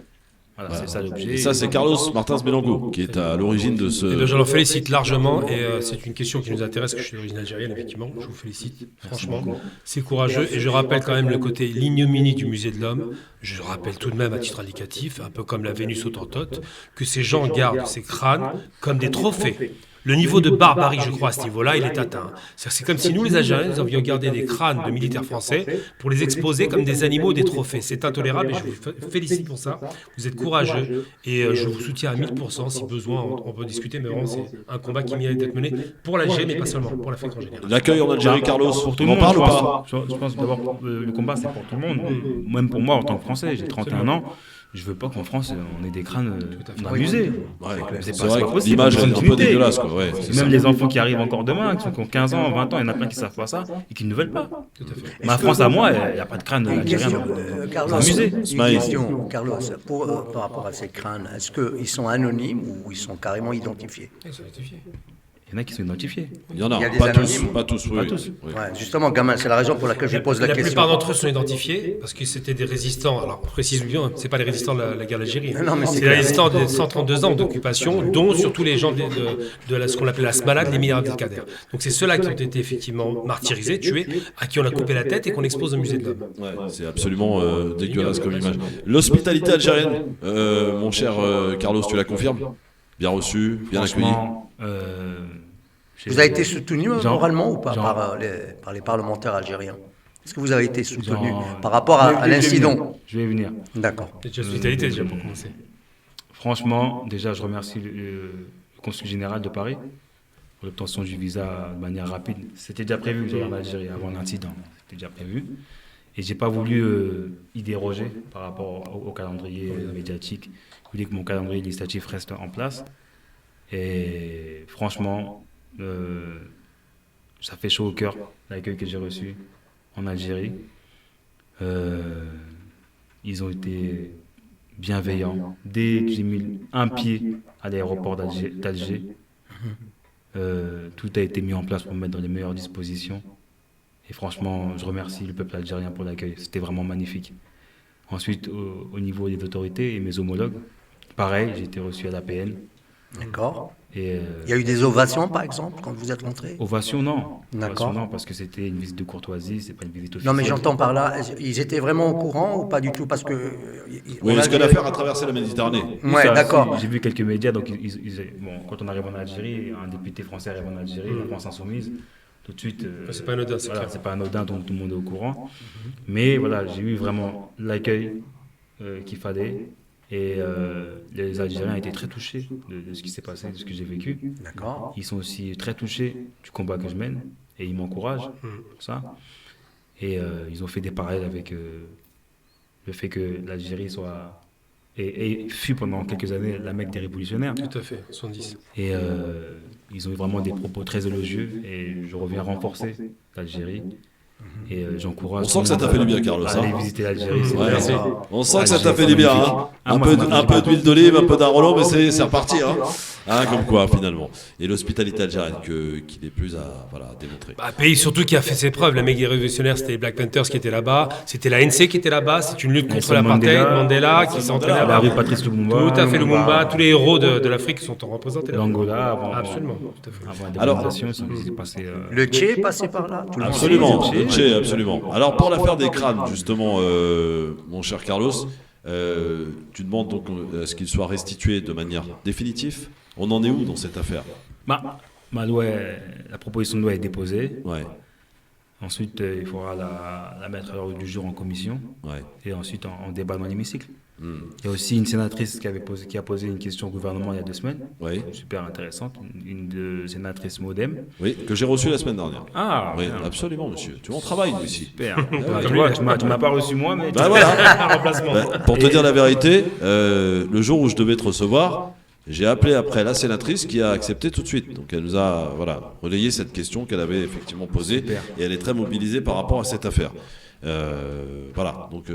Voilà, c'est ça l'objet. Et ça, c'est Carlos Martins Belango qui est à l'origine de ce... Je l'en félicite largement et c'est une question qui nous intéresse, que je suis d'origine algérienne, effectivement. Je vous félicite, franchement. C'est courageux et je rappelle quand même le côté l'ignominie du musée de l'homme. Je rappelle tout de même à titre indicatif, un peu comme la Vénus Autantote, que ces gens gardent ces crânes comme des trophées. Le niveau de barbarie, je crois, à ce niveau-là, il est atteint. C'est comme si nous, les Algériens, nous avions gardé des crânes de militaires français pour les exposer comme des animaux, des trophées. C'est intolérable et je vous félicite pour ça. Vous êtes courageux et je vous soutiens à 1000%. Si besoin, on peut discuter, mais vraiment, c'est un combat qui mérite d'être mené pour l'Algérie, mais pas seulement, pour l'Afrique en général. L'accueil en Algérie, Carlos, pour tout on le en monde, parle ou pas? Je pense d'abord, le combat, c'est pour tout le monde. Même pour moi, en tant que Français, j'ai 31 ans. Je veux pas qu'en France, on ait des crânes dans le musée. C'est vrai que l'image est un peu dégueulasse. Ouais, même les enfants qui arrivent encore demain, qui ont 15 ans, 20 ans, il y en a plein qui ne savent pas ça et qui ne veulent pas. Ma France à moi, il n'y a pas de crâne algérien dans le musée. Une question, Carlos, par rapport à ces crânes, est-ce qu'ils sont anonymes ou ils sont carrément identifiés? Il y en a qui sont identifiés. Il y en a, des pas anonymes. tous. Oui. Ouais, justement, gamin, c'est la raison pour laquelle je pose la question. La plupart d'entre eux sont identifiés parce que c'était des résistants. Alors, précise bien, c'est pas les résistants de la guerre d'Algérie. C'est les résistants des 132 ans d'occupation, dont surtout les gens de ce qu'on appelait la Smalade, les milliards Abdelkader. Donc, c'est ceux-là qui ont été effectivement martyrisés, tués, à qui on a coupé la tête et qu'on expose au musée de l'homme. Ouais, c'est absolument dégueulasse comme image. L'hospitalité algérienne, mon cher Carlos, tu la confirmes? Bien reçu, bien accueilli. Vous avez été soutenu moralement ou pas par les parlementaires algériens? Est-ce que vous avez été soutenu par rapport à l'incident? Je vais venir. D'accord. L'hospitalité déjà pour commencer. Franchement, déjà, je remercie le consul général de Paris pour l'obtention du visa de manière rapide. C'était déjà prévu que j'aille en Algérie avant l'incident. C'était déjà prévu. Et je n'ai pas voulu y déroger par rapport au calendrier médiatique. Je voulais que mon calendrier législatif reste en place. Et franchement, ça fait chaud au cœur, l'accueil que j'ai reçu en Algérie. Ils ont été bienveillants. Dès que j'ai mis un pied à l'aéroport d'Alger, tout a été mis en place pour me mettre dans les meilleures dispositions. Et franchement, je remercie le peuple algérien pour l'accueil. C'était vraiment magnifique. Ensuite, au niveau des autorités et mes homologues, pareil, j'ai été reçu à l'APN. D'accord. Il y a eu des ovations, par exemple, quand vous êtes rentré? Ovation, non. D'accord. Ovation, non, parce que c'était une visite de courtoisie, c'est pas une visite officielle. Non, mais j'entends par là, ils étaient vraiment au courant ou pas du tout? Parce que... Oui, est-ce que l'affaire a traversé la Méditerranée? Ouais, d'accord. J'ai vu quelques médias, donc quand on arrive en Algérie, un député français arrive en Algérie, la France insoumise, tout de suite... c'est pas anodin, c'est clair. C'est pas anodin, donc tout le monde est au courant. Mais voilà, j'ai eu vraiment l'accueil qu'il fallait. Et les Algériens étaient très touchés de ce qui s'est passé, de ce que j'ai vécu. D'accord. Ils sont aussi très touchés du combat que je mène et ils m'encouragent pour ça. Et ils ont fait des parallèles avec le fait que l'Algérie soit et fut pendant quelques années la Mecque des révolutionnaires. Tout à fait, 70. Et ils ont eu vraiment des propos très élogieux et je reviens renforcer l'Algérie. Et j'encourage. On sent que ça t'a fait du bien, Carlos. Aller visiter l'Algérie. On sent que ça t'a fait du bien. Un peu d'huile d'olive, un peu d'un Roland, mais c'est reparti. Comme quoi, finalement. Et l'hospitalité algérienne qu'il n'est plus à démontrer. Pays surtout qui a fait ses preuves. La méga révolutionnaire, c'était les Black Panthers qui étaient là-bas. C'était l'ANC qui était là-bas. C'est une lutte contre l'apartheid. Mandela qui s'entraînait là-bas. La rue Patrice Lumumba. Tout à fait, Lumumba. Tous les héros de l'Afrique sont représentés là. L'Angola. Absolument. Tout à fait. Avant la déportation, le Tché est passé par là. Absolument. Le Tché, absolument. Alors, pour l'affaire des crânes, justement, mon cher Carlos, tu demandes donc à ce qu'il soit restitué de manière définitive. On en est où dans cette affaire? La proposition de loi est déposée. Ouais. Ensuite, il faudra la mettre à l'ordre du jour en commission. Ouais. Et ensuite, en débat dans l'hémicycle. Il y a aussi une sénatrice qui a posé une question au gouvernement il y a 2 semaines. Oui. Super intéressante. Une sénatrice Modem. Oui, que j'ai reçue la semaine dernière. Oui, bien. absolument, monsieur. Tu vois, on travaille, nous, ici. Super. Tu vois, tu m'as pas reçu moi, mais voilà. remplacement. Pour te dire la vérité, le jour où je devais te recevoir, j'ai appelé après la sénatrice qui a accepté tout de suite. Donc elle nous a relayé cette question qu'elle avait effectivement posée. Super. Et elle est très mobilisée par rapport à cette affaire. Donc,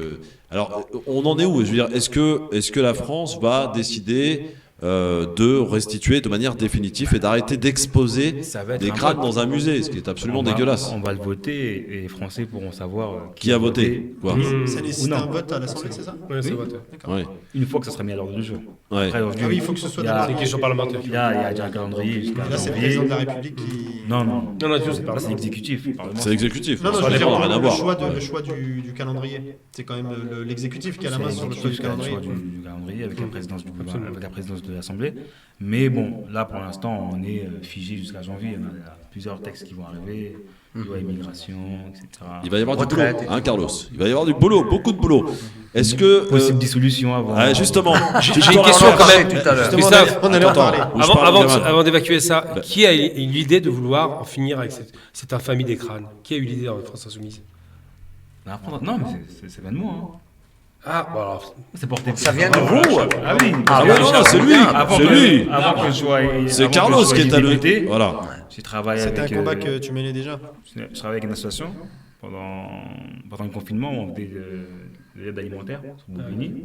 alors, on en est où? Je veux dire, est-ce que la France va décider de restituer de manière définitive et d'arrêter d'exposer des crânes dans un musée, ce qui est absolument dégueulasse? On va le voter et les Français pourront savoir qui a voté. Quoi. Ça nécessite un vote à l'Assemblée, c'est ça? Oui, c'est voté. Ouais. Une fois que ça sera mis à l'ordre du jour. Ouais. Après, oui, il faut que ce soit c'est une question parlementaire. Il y a déjà un calendrier jusqu'à là, c'est le président de la République qui... Non, c'est l'exécutif. C'est l'exécutif. Non, ça n'a rien à voir. Le choix du calendrier. C'est quand même l'exécutif qui a la main sur le choix du calendrier. Le choix du calendrier avec la présidence de l'Assemblée. Mais bon, là pour l'instant, on est figé jusqu'à janvier. On a plusieurs textes qui vont arriver, loi immigration, etc. Il va y avoir du boulot, Carlos. Il va y avoir du boulot, beaucoup de boulot. Est-ce que possible dissolution avant? Justement, j'ai une question quand même. Tout à l'heure. On allait en parler. Avant d'évacuer ça, qui a eu l'idée de vouloir en finir avec cette infamie des crânes? Qui a eu l'idée en France Insoumise? Non, mais c'est pas de moi. C'est porté. Ça vient de vous? Ah oui. Non, c'est lui. Avant que je sois. C'est Carlos qui est à l'UT. Voilà. J'ai travaillé avec. C'était un combat que tu menais déjà. Je travaillais avec une association pendant le confinement. On faisait de l'aide alimentaire sur Bobigny.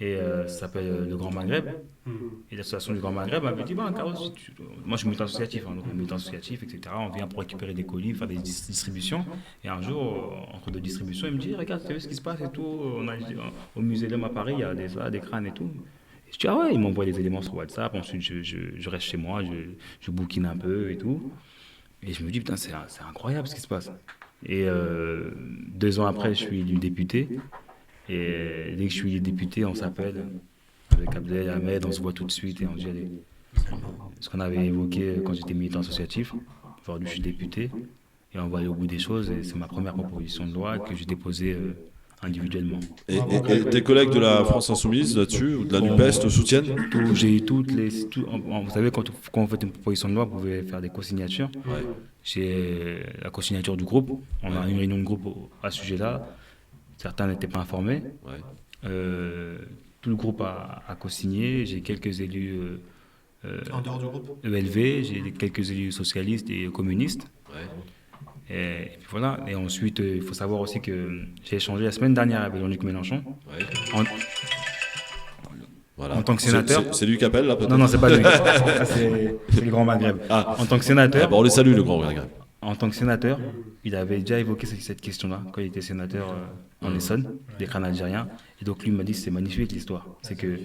Et ça s'appelle le Grand Maghreb. Et l'association du Grand Maghreb m'avait dit Carlos, moi je suis militant associatif, etc. On vient pour récupérer des colis, faire des distributions. Et un jour, entre deux distributions, il me dit regarde, tu sais ce qui se passe et tout. Au musée à Paris, il y a des crânes et tout. Et je dis ah ouais, il m'envoie des éléments sur WhatsApp. Ensuite, je reste chez moi, je bouquine un peu et tout. Et je me dis putain, c'est incroyable ce qui se passe. Et 2 ans après, je suis élu député. Et dès que je suis député, on s'appelle avec Abdel Ahmed, on se voit tout de suite et on dit allez. Ce qu'on avait évoqué quand j'étais militant associatif. Aujourd'hui, je suis député et on va aller au bout des choses. Et c'est ma première proposition de loi que j'ai déposée individuellement. Et tes collègues de la France Insoumise là-dessus, ou de la NUPES, te soutiennent? J'ai vous savez, quand on fait une proposition de loi, vous pouvez faire des co-signatures. Ouais. J'ai la co-signature du groupe. On a une réunion de groupe à ce sujet-là. Certains n'étaient pas informés. Ouais. Tout le groupe a co-signé. J'ai quelques élus en dehors du groupe ELV, j'ai quelques élus socialistes et communistes. Ouais. Et puis voilà. Et ensuite, il faut savoir aussi que j'ai échangé la semaine dernière avec Jean-Luc Mélenchon. Ouais. Voilà. En tant que sénateur. C'est lui qui appelle là peut-être? Non, c'est pas lui. C'est le Grand Maghreb. En tant que sénateur. On les salue, le Grand Maghreb. En tant que sénateur, il avait déjà évoqué cette question-là quand il était sénateur en Essonne, des crânes algériens. Et donc lui m'a dit c'est magnifique l'histoire. C'est que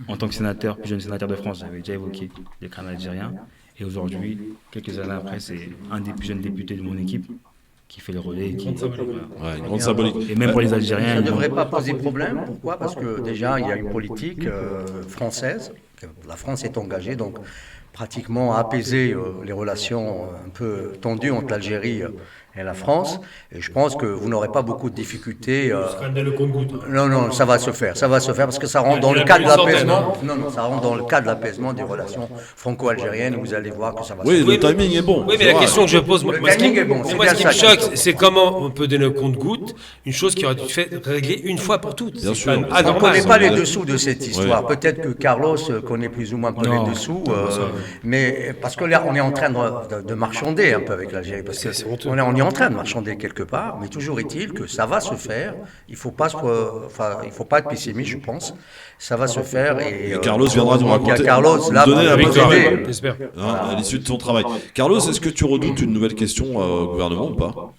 en tant que sénateur, plus jeune sénateur de France, j'avais déjà évoqué les crânes algériens. Et aujourd'hui, quelques années après, c'est un des plus jeunes députés de mon équipe qui fait le relais. Une grande symbolique. Et même pour les Algériens. Ça ne devrait pas poser problème. Pourquoi? Parce que déjà, il y a une politique française. La France est engagée, donc pratiquement à apaiser les relations un peu tendues entre l'Algérie et la France. Et je pense que vous n'aurez pas beaucoup de difficultés. Non, ça va se faire. Ça va se faire parce que ça rentre dans le cadre de l'apaisement. Non, ça rentre dans le cadre de l'apaisement des relations franco-algériennes. Vous allez voir que ça va se faire. Oui, le timing est bon. Oui, mais la question que je pose, le timing est bon. Moi, ce qui me choque, c'est comment on peut donner au compte-gouttes une chose qui aurait dû être réglée une fois pour toutes. Bien sûr. On ne connaît pas les dessous de cette histoire. Ouais. Peut-être que Carlos, connaît plus ou moins peu les dessous. Mais parce que là, on est en train de marchander un peu avec l'Algérie. Parce qu'on est en train de marchander quelque part, mais toujours est-il que ça va se faire. Il faut pas être pessimiste, je pense. Ça va se faire. Et Carlos viendra nous raconter. Carlos, là, donner la victoire, bonne idée. j'espère. À l'issue de son travail. Carlos, est-ce que tu redoutes une nouvelle question au gouvernement ou pas?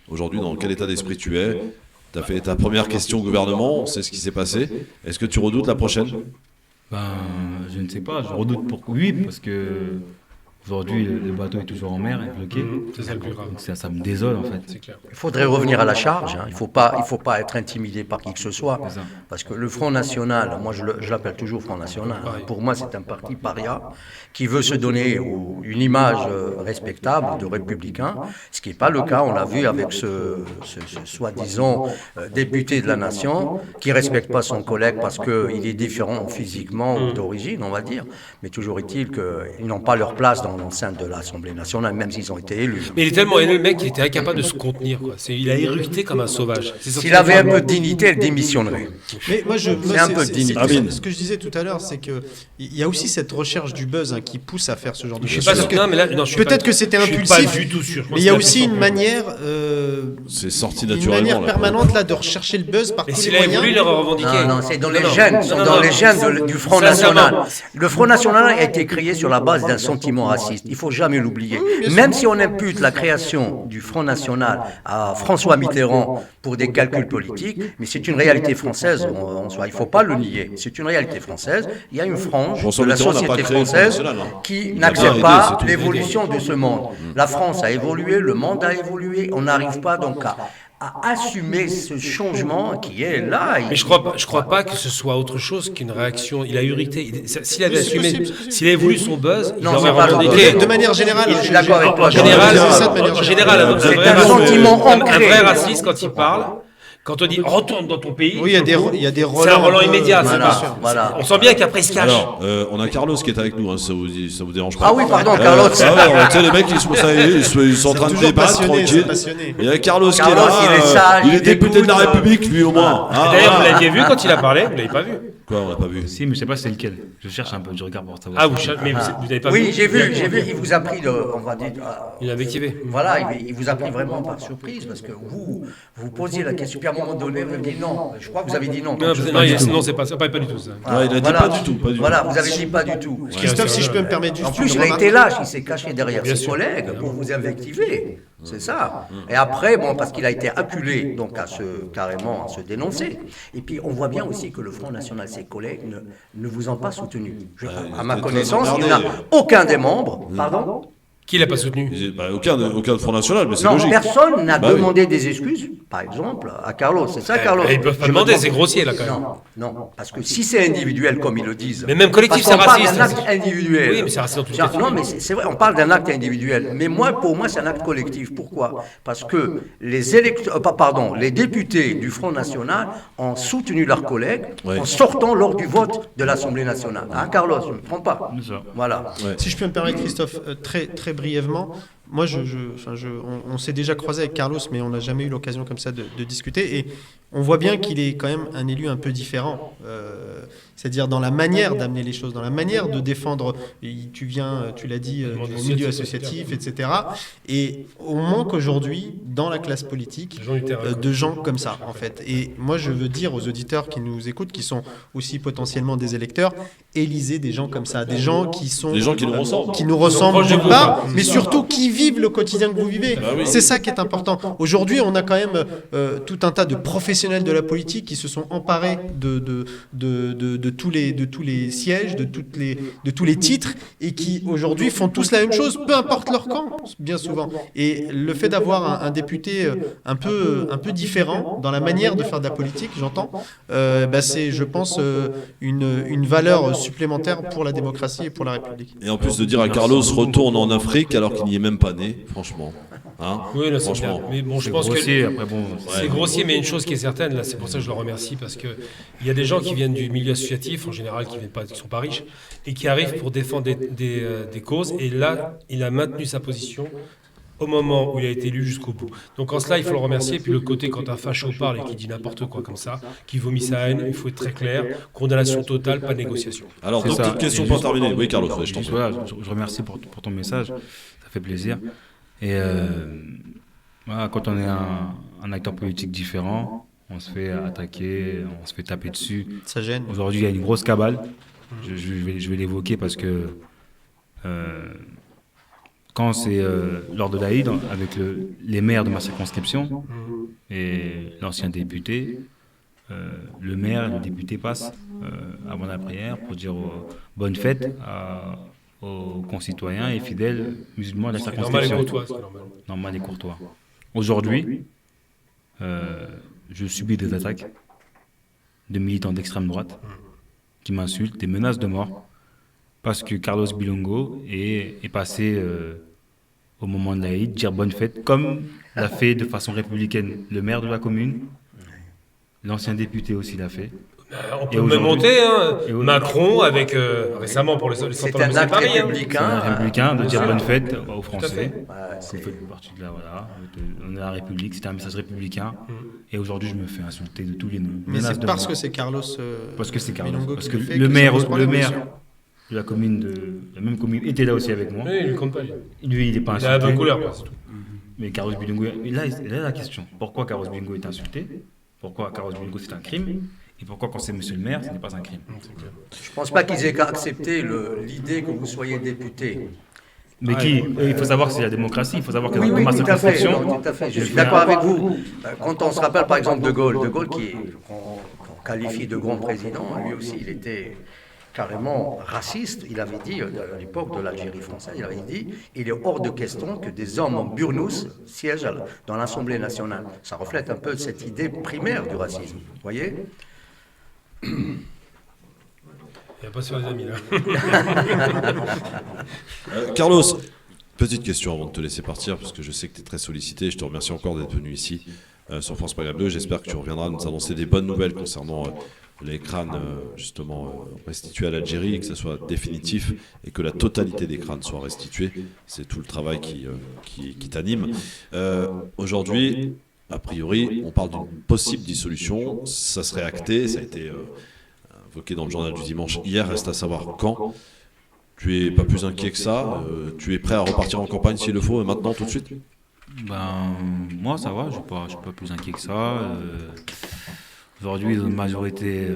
Aujourd'hui, dans quel état d'esprit tu es? Tu as fait ta première question au gouvernement, on sait ce qui s'est passé. Est-ce que tu redoutes la prochaine? Je ne sais pas, je redoute oui, parce que aujourd'hui le bateau est toujours en mer, est bloqué. C'est ça le plus grave. Donc ça me désole en fait. C'est clair. Il faudrait revenir à la charge. Il faut pas être intimidé par qui que ce soit. Parce que le Front National, moi je l'appelle toujours Front National. Pour moi, c'est un parti paria qui veut se donner une image respectable de républicain, ce qui n'est pas le cas. On l'a vu avec ce soi-disant député de la nation qui ne respecte pas son collègue parce qu'il est différent physiquement ou d'origine, on va dire. Mais toujours est-il qu'ils n'ont pas leur place dans l'enceinte de l'Assemblée nationale, même s'ils ont été élus. Mais il est tellement haineux, le mec, qu'il était incapable de se contenir. Il a éructé comme un sauvage. S'il avait un peu de dignité, il démissionnerait. Mais moi, c'est un peu de dignité. Ce que je disais tout à l'heure, c'est qu'il y a aussi cette recherche du buzz qui pousse à faire ce genre de choses. Peut-être que c'était impulsif, je suis pas du tout sûr. Mais il y a aussi une manière, c'est sorti naturellement, une manière permanente là de rechercher le buzz par tous les moyens. Et s'il avait voulu, il l'aurait revendiqué. Non, c'est dans les gènes, du Front National. Le Front National a été créé sur la base d'un sentiment raciste. Il faut jamais l'oublier. Même si on impute la création du Front National à François Mitterrand pour des calculs politiques, mais c'est une réalité française. Il ne faut pas le nier. C'est une réalité française. Il y a une frange de la société française qui n'accepte pas l'évolution de ce monde. La France a évolué, le monde a évolué. On n'arrive pas donc à assumer ce changement qui est là. Mais je crois pas que ce soit autre chose qu'une réaction. Il a irrité. S'il avait assumé, s'il avait voulu son buzz, il aurait revendiqué. De manière générale, je suis d'accord avec toi. En général, c'est un sentiment ancré. Un vrai raciste, quand il parle, quand on dit retourne dans ton pays, oui, il y a des relents. C'est un relent immédiat. Voilà. On sent bien qu'après il se cache. Alors, on a Carlos qui est avec nous, ça vous dérange pas? Ah oui, pardon, Carlos. Tu sais, les mecs, ils sont en train de débattre tranquille. Il y a Carlos qui est là. Il est sage, il est député de la République, lui au moins. D'ailleurs, vous l'aviez vu quand il a parlé? Vous l'avez pas vu? Quoi, on l'a pas vu? Si, mais je sais pas c'est lequel. Je cherche un peu, je regarde pour savoir. Ah, mais vous n'avez pas vu? Oui, j'ai vu. Il vous a pris on va dire. Il a activé. Voilà, il vous a pris vraiment par surprise parce que vous posiez la question. Puis à un moment donné, vous avez dit non. Je crois que vous avez dit non. Non, c'est pas du tout ça. Il a dit pas du tout. Voilà, vous avez dit pas du tout. Christophe, si je peux me permettre juste. En plus, il a été lâche, il s'est caché derrière ses collègues pour vous invectiver. C'est ça. Et après, parce qu'il a été acculé donc carrément à se dénoncer. Et puis on voit bien aussi que le Front National, ses collègues, ne vous ont pas soutenu. À ma connaissance, il n'y en a aucun des membres. Pardon ? Qui l'a pas soutenu? Aucun Front National, mais c'est logique. Personne n'a demandé des excuses, par exemple, à Carlos. C'est ça, Carlos? Ils peuvent pas demander, c'est grossier là quand même. Non, parce que si c'est individuel, comme ils le disent. Mais même collectif, c'est raciste. On parle d'un acte individuel. Oui, mais c'est raciste dans tout cas. Non, mais c'est vrai, on parle d'un acte individuel. Mais pour moi, c'est un acte collectif. Pourquoi? Parce que les députés du Front National ont soutenu leurs collègues en sortant lors du vote de l'Assemblée nationale. Hein, Carlos, je ne me trompe pas. Voilà. Si je peux me permettre, Christophe, très brièvement, moi, on s'est déjà croisé avec Carlos, mais on n'a jamais eu l'occasion comme ça de discuter. Et on voit bien qu'il est quand même un élu un peu différent. C'est-à-dire dans la manière d'amener les choses, dans la manière de défendre. Tu l'as dit, au milieu associatif, etc. Et on manque aujourd'hui, dans la classe politique, de gens comme ça, en fait. Et moi, je veux dire aux auditeurs qui nous écoutent, qui sont aussi potentiellement des électeurs, élisez des gens comme ça, des gens qui sont... Des gens qui nous ressemblent. Qui nous ressemblent d'une part, mais surtout qui vivent le quotidien que vous vivez. C'est ça qui est important. Aujourd'hui, on a quand même tout un tas de professionnels de la politique qui se sont emparés de tous les sièges, de tous les titres, et qui aujourd'hui font tous la même chose, peu importe leur camp, bien souvent. Et le fait d'avoir un député un peu différent dans la manière de faire de la politique, j'entends, c'est, je pense, une valeur supplémentaire pour la démocratie et pour la République. Et en plus de dire à Carlos retourne en Afrique alors qu'il n'y est même pas né, franchement. Oui, là, c'est bien. Mais bon, je pense que après, c'est grossier, mais une chose qui est certaine, là, c'est pour ça que je le remercie, parce que il y a des gens qui viennent du milieu associatif, en général, qui sont pas riches, et qui arrivent pour défendre des causes. Et là, il a maintenu sa position au moment où il a été élu jusqu'au bout. Donc en cela, il faut le remercier. Et puis l'autre côté, quand un facho parle et qui dit n'importe quoi comme ça, qui vomit sa haine, il faut être très clair. Condamnation totale, pas de négociation. Alors, deux petites questions pour terminer. Oui, Carlos, je t'en prie. Voilà, je remercie pour ton message. Ça fait plaisir. Et voilà, quand on est un acteur politique différent, on se fait attaquer, on se fait taper dessus. Ça gêne. Aujourd'hui, il y a une grosse cabale. Je vais l'évoquer parce que quand c'est lors de l'Aïd, avec les maires de ma circonscription et l'ancien député, le maire et le député passent avant la prière pour dire bonne fête aux concitoyens et fidèles musulmans de la circonscription. Normal et courtois, c'est normal. Normal et courtois. Aujourd'hui, je subis des attaques de militants d'extrême droite qui m'insultent, des menaces de mort, parce que Carlos Bilongo est passé au moment de l'Aïd, dire bonne fête, comme l'a fait de façon républicaine le maire de la commune, l'ancien député aussi l'a fait. On peut même monter, hein. Macron, avec récemment pour les 100 ans de Paris. C'est un républicain de dire bonne fête aux Français. Vous faites partie de là, voilà. On est la République, c'était un message républicain. Et aujourd'hui, je me fais insulter de tous les noms. Mais c'est parce que c'est Carlos. Parce que c'est Carlos. Milongo parce qui que le fait le que maire ça pose problème. de la commune de la même commune était là aussi avec moi. Oui, il ne compte pas. Lui, il n'est pas Il insulté. a la bonne couleur, c'est tout. Mais Carlos Bilongo, là la question. Pourquoi Carlos Bilongo est insulté? Pourquoi Carlos Bilongo c'est un crime? Et pourquoi quand c'est monsieur le maire, ce n'est pas un crime? Je ne pense pas qu'ils aient accepté l'idée que vous soyez député. Mais il faut savoir que c'est la démocratie, il faut savoir que Oui, dans oui, ma tout à fait, circonscription... non, tout à fait. Je suis d'accord avec vous. Quand on se rappelle par exemple de Gaulle qu'on qualifie de grand président, lui aussi il était carrément raciste. Il avait dit, à l'époque de l'Algérie française, il avait dit, il est hors de question que des hommes en burnous siègent dans l'Assemblée nationale. Ça reflète un peu cette idée primaire du racisme, vous voyez? Il n'y a pas sur les amis là. Carlos, petite question avant de te laisser partir, parce que je sais que tu es très sollicité. Je te remercie encore d'être venu ici sur France Maghreb 2. J'espère que tu reviendras nous annoncer des bonnes nouvelles concernant les crânes justement restitués à l'Algérie, et que ce soit définitif et que la totalité des crânes soit restituée. C'est tout le travail qui t'anime. Aujourd'hui, a priori, on parle d'une possible dissolution. Ça serait acté, ça a été invoqué dans le journal du dimanche hier. Reste à savoir quand. Tu es pas plus inquiet que ça? Tu es prêt à repartir en campagne s'il le faut, maintenant, tout de suite? Moi, ça va, je suis pas plus inquiet que ça. Aujourd'hui, ils ont une majorité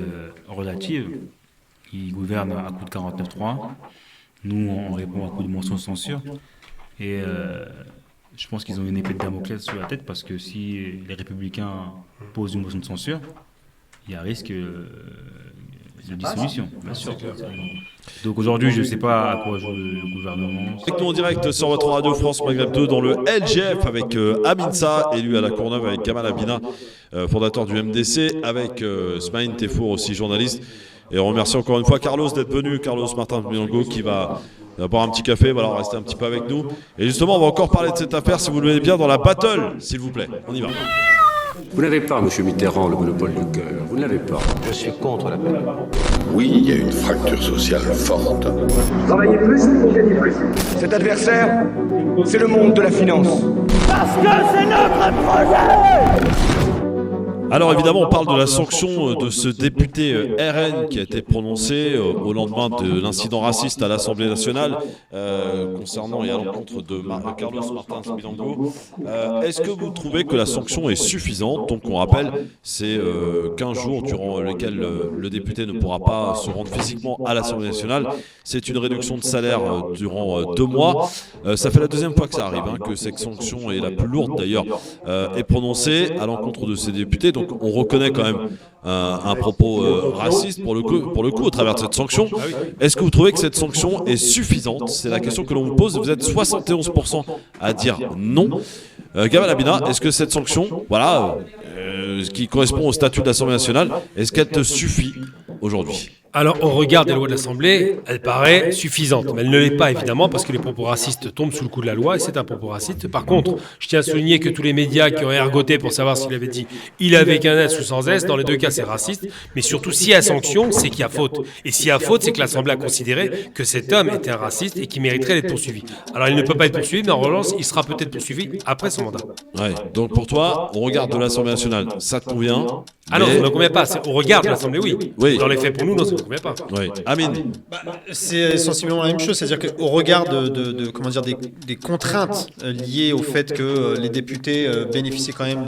relative. Ils gouvernent à coup de 49-3. Nous, on répond à coup de motion de censure. Et je pense qu'ils ont une épée de Damoclès sur la tête, parce que si les Républicains posent une motion de censure, il y a un risque de dissolution, bien sûr. Donc aujourd'hui, je ne sais pas à quoi joue le gouvernement. Avec nous en direct sur votre radio France Maghreb 2 dans le LGF avec Aminsa, élu à la Courneuve, avec Gamal Abina, fondateur du MDC, avec Smaïn Tefour, aussi journaliste. Et on remercie encore une fois Carlos d'être venu, Carlos Martin Bilongo, qui va boire un petit café, voilà, rester un petit peu avec nous. Et justement, on va encore parler de cette affaire, si vous le voulez bien, dans la battle, s'il vous plaît. On y va. Vous n'avez pas, M. Mitterrand, le monopole du cœur. Vous ne l'avez pas. Je suis contre la paix. Oui, il y a une fracture sociale forte. Travaillez plus pour gagner plus. Cet adversaire, c'est le monde de la finance. Parce que c'est notre projet! Alors évidemment, on parle de la sanction de ce député RN qui a été prononcé au lendemain de l'incident raciste à l'Assemblée nationale concernant et à l'encontre de Carlos Martin Bilongo. Est-ce que vous trouvez que la sanction est suffisante? Donc on rappelle, c'est 15 jours durant lesquels le député ne pourra pas se rendre physiquement à l'Assemblée nationale. C'est une réduction de salaire durant 2 mois. Ça fait la deuxième fois que ça arrive, que cette sanction, est la plus lourde d'ailleurs, est prononcée à l'encontre de ces députés. Donc on reconnaît quand même un propos raciste pour le coup au travers de cette sanction. Est-ce que vous trouvez que cette sanction est suffisante? C'est la question que l'on vous pose. Vous êtes 71% à dire non. Gamal Abina, est-ce que cette sanction, qui correspond au statut de l'Assemblée nationale, est-ce qu'elle te suffit aujourd'hui? Alors, au regard des lois de l'Assemblée, elle paraît suffisante. Mais elle ne l'est pas, évidemment, parce que les propos racistes tombent sous le coup de la loi, et c'est un propos raciste. Par contre, je tiens à souligner que tous les médias qui ont ergoté pour savoir s'il avait dit « il avait qu'un S » ou sans S, dans les deux cas, c'est raciste. Mais surtout, s'il y a sanction, c'est qu'il y a faute. Et s'il y a faute, c'est que l'Assemblée a considéré que cet homme était un raciste et qu'il mériterait d'être poursuivi. Alors, il ne peut pas être poursuivi, mais en revanche, il sera peut-être poursuivi après son mandat. Ouais. Donc, pour toi, au regard de l'Assemblée nationale, ça te convient? Ah non, ça ne me convient pas. Au regard de l'Assemblée, oui. Dans les faits, pour nous, non, ça ne me convient pas. Oui. Amine. C'est sensiblement la même chose, c'est-à-dire qu'au regard comment dire, des contraintes liées au fait que les députés bénéficient quand même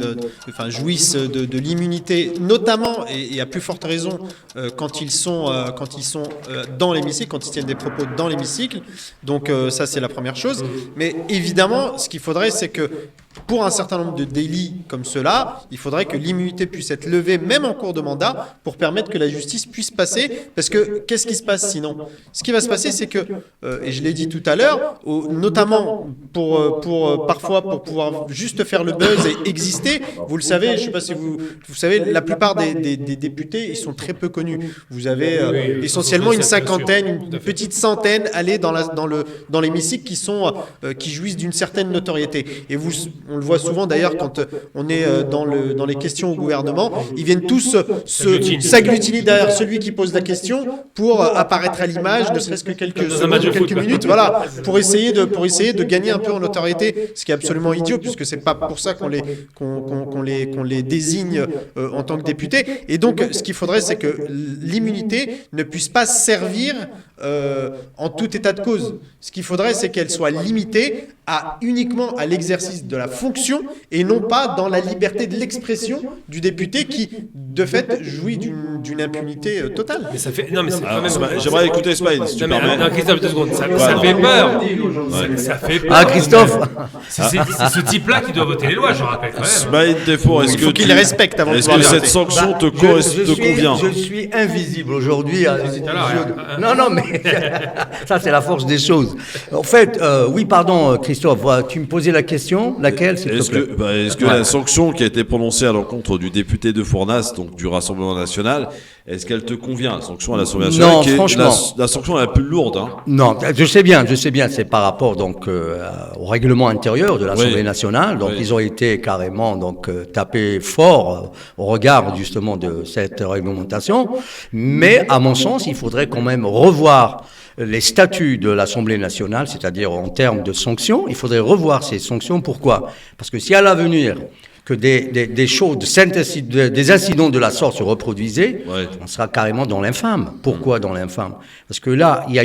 jouissent de l'immunité, notamment et à plus forte raison quand ils sont dans l'hémicycle, quand ils tiennent des propos dans l'hémicycle. Donc ça, c'est la première chose. Mais évidemment, ce qu'il faudrait, c'est que pour un certain nombre de délits comme ceux-là, il faudrait que l'immunité puisse être levée, même en cours de mandat, pour permettre que la justice puisse passer. Parce que qu'est-ce qui se passe sinon? Ce qui va se passer, c'est que, et je l'ai dit tout à l'heure, notamment parfois pour pouvoir juste faire le buzz et exister, vous le savez, je ne sais pas si vous savez, la plupart des députés, ils sont très peu connus. Vous avez essentiellement une cinquantaine, une petite centaine allés dans l'hémicycle qui jouissent d'une certaine notoriété. Et on le voit souvent d'ailleurs quand on est dans les questions au gouvernement, ils viennent tous s'agglutiner derrière celui qui pose la question pour apparaître à l'image, ne serait-ce que quelques minutes, voilà, pour essayer de gagner un peu en notoriété, ce qui est absolument idiot puisque c'est pas pour ça qu'on les désigne en tant que députés. Et donc, ce qu'il faudrait, c'est que l'immunité ne puisse pas servir en tout état de cause. Ce qu'il faudrait, c'est qu'elle soit limitée uniquement à l'exercice de la fonction et non pas dans la liberté de l'expression du député qui, de fait, jouit d'une impunité totale. Mais ça fait... Non, mais c'est quand même... J'aimerais écouter Spine, si tu permets. Non, Christophe, 2 secondes. Ça fait peur. Ça fait peur. Ah, Christophe. C'est ce type-là qui doit voter les lois, je rappelle quand même. Spine, Défaut, est-ce que qu'il les respecte avant de pouvoir cette sanction te convient? Je suis invisible aujourd'hui. Non, mais ça, c'est la force des choses. En fait, oui, pardon, Christophe, tu me posais la question, laquelle, s'il te plaît? Est-ce que la sanction qui a été prononcée à l'encontre du député de Fournas, donc du Rassemblement national, est-ce qu'elle te convient, la sanction à l'Assemblée nationale? Non, franchement. La sanction la plus lourde. Hein. Non, je sais bien, c'est par rapport donc au règlement intérieur de l'Assemblée nationale. Donc ils ont été carrément tapés fort au regard justement de cette réglementation. Mais à mon sens, il faudrait quand même revoir les statuts de l'Assemblée nationale, c'est-à-dire en termes de sanctions. Il faudrait revoir ces sanctions. Pourquoi? Parce que si à l'avenir que des choses, des incidents de la sorte se reproduisaient, on sera carrément dans l'infâme. Pourquoi dans l'infâme? Parce que là, il y a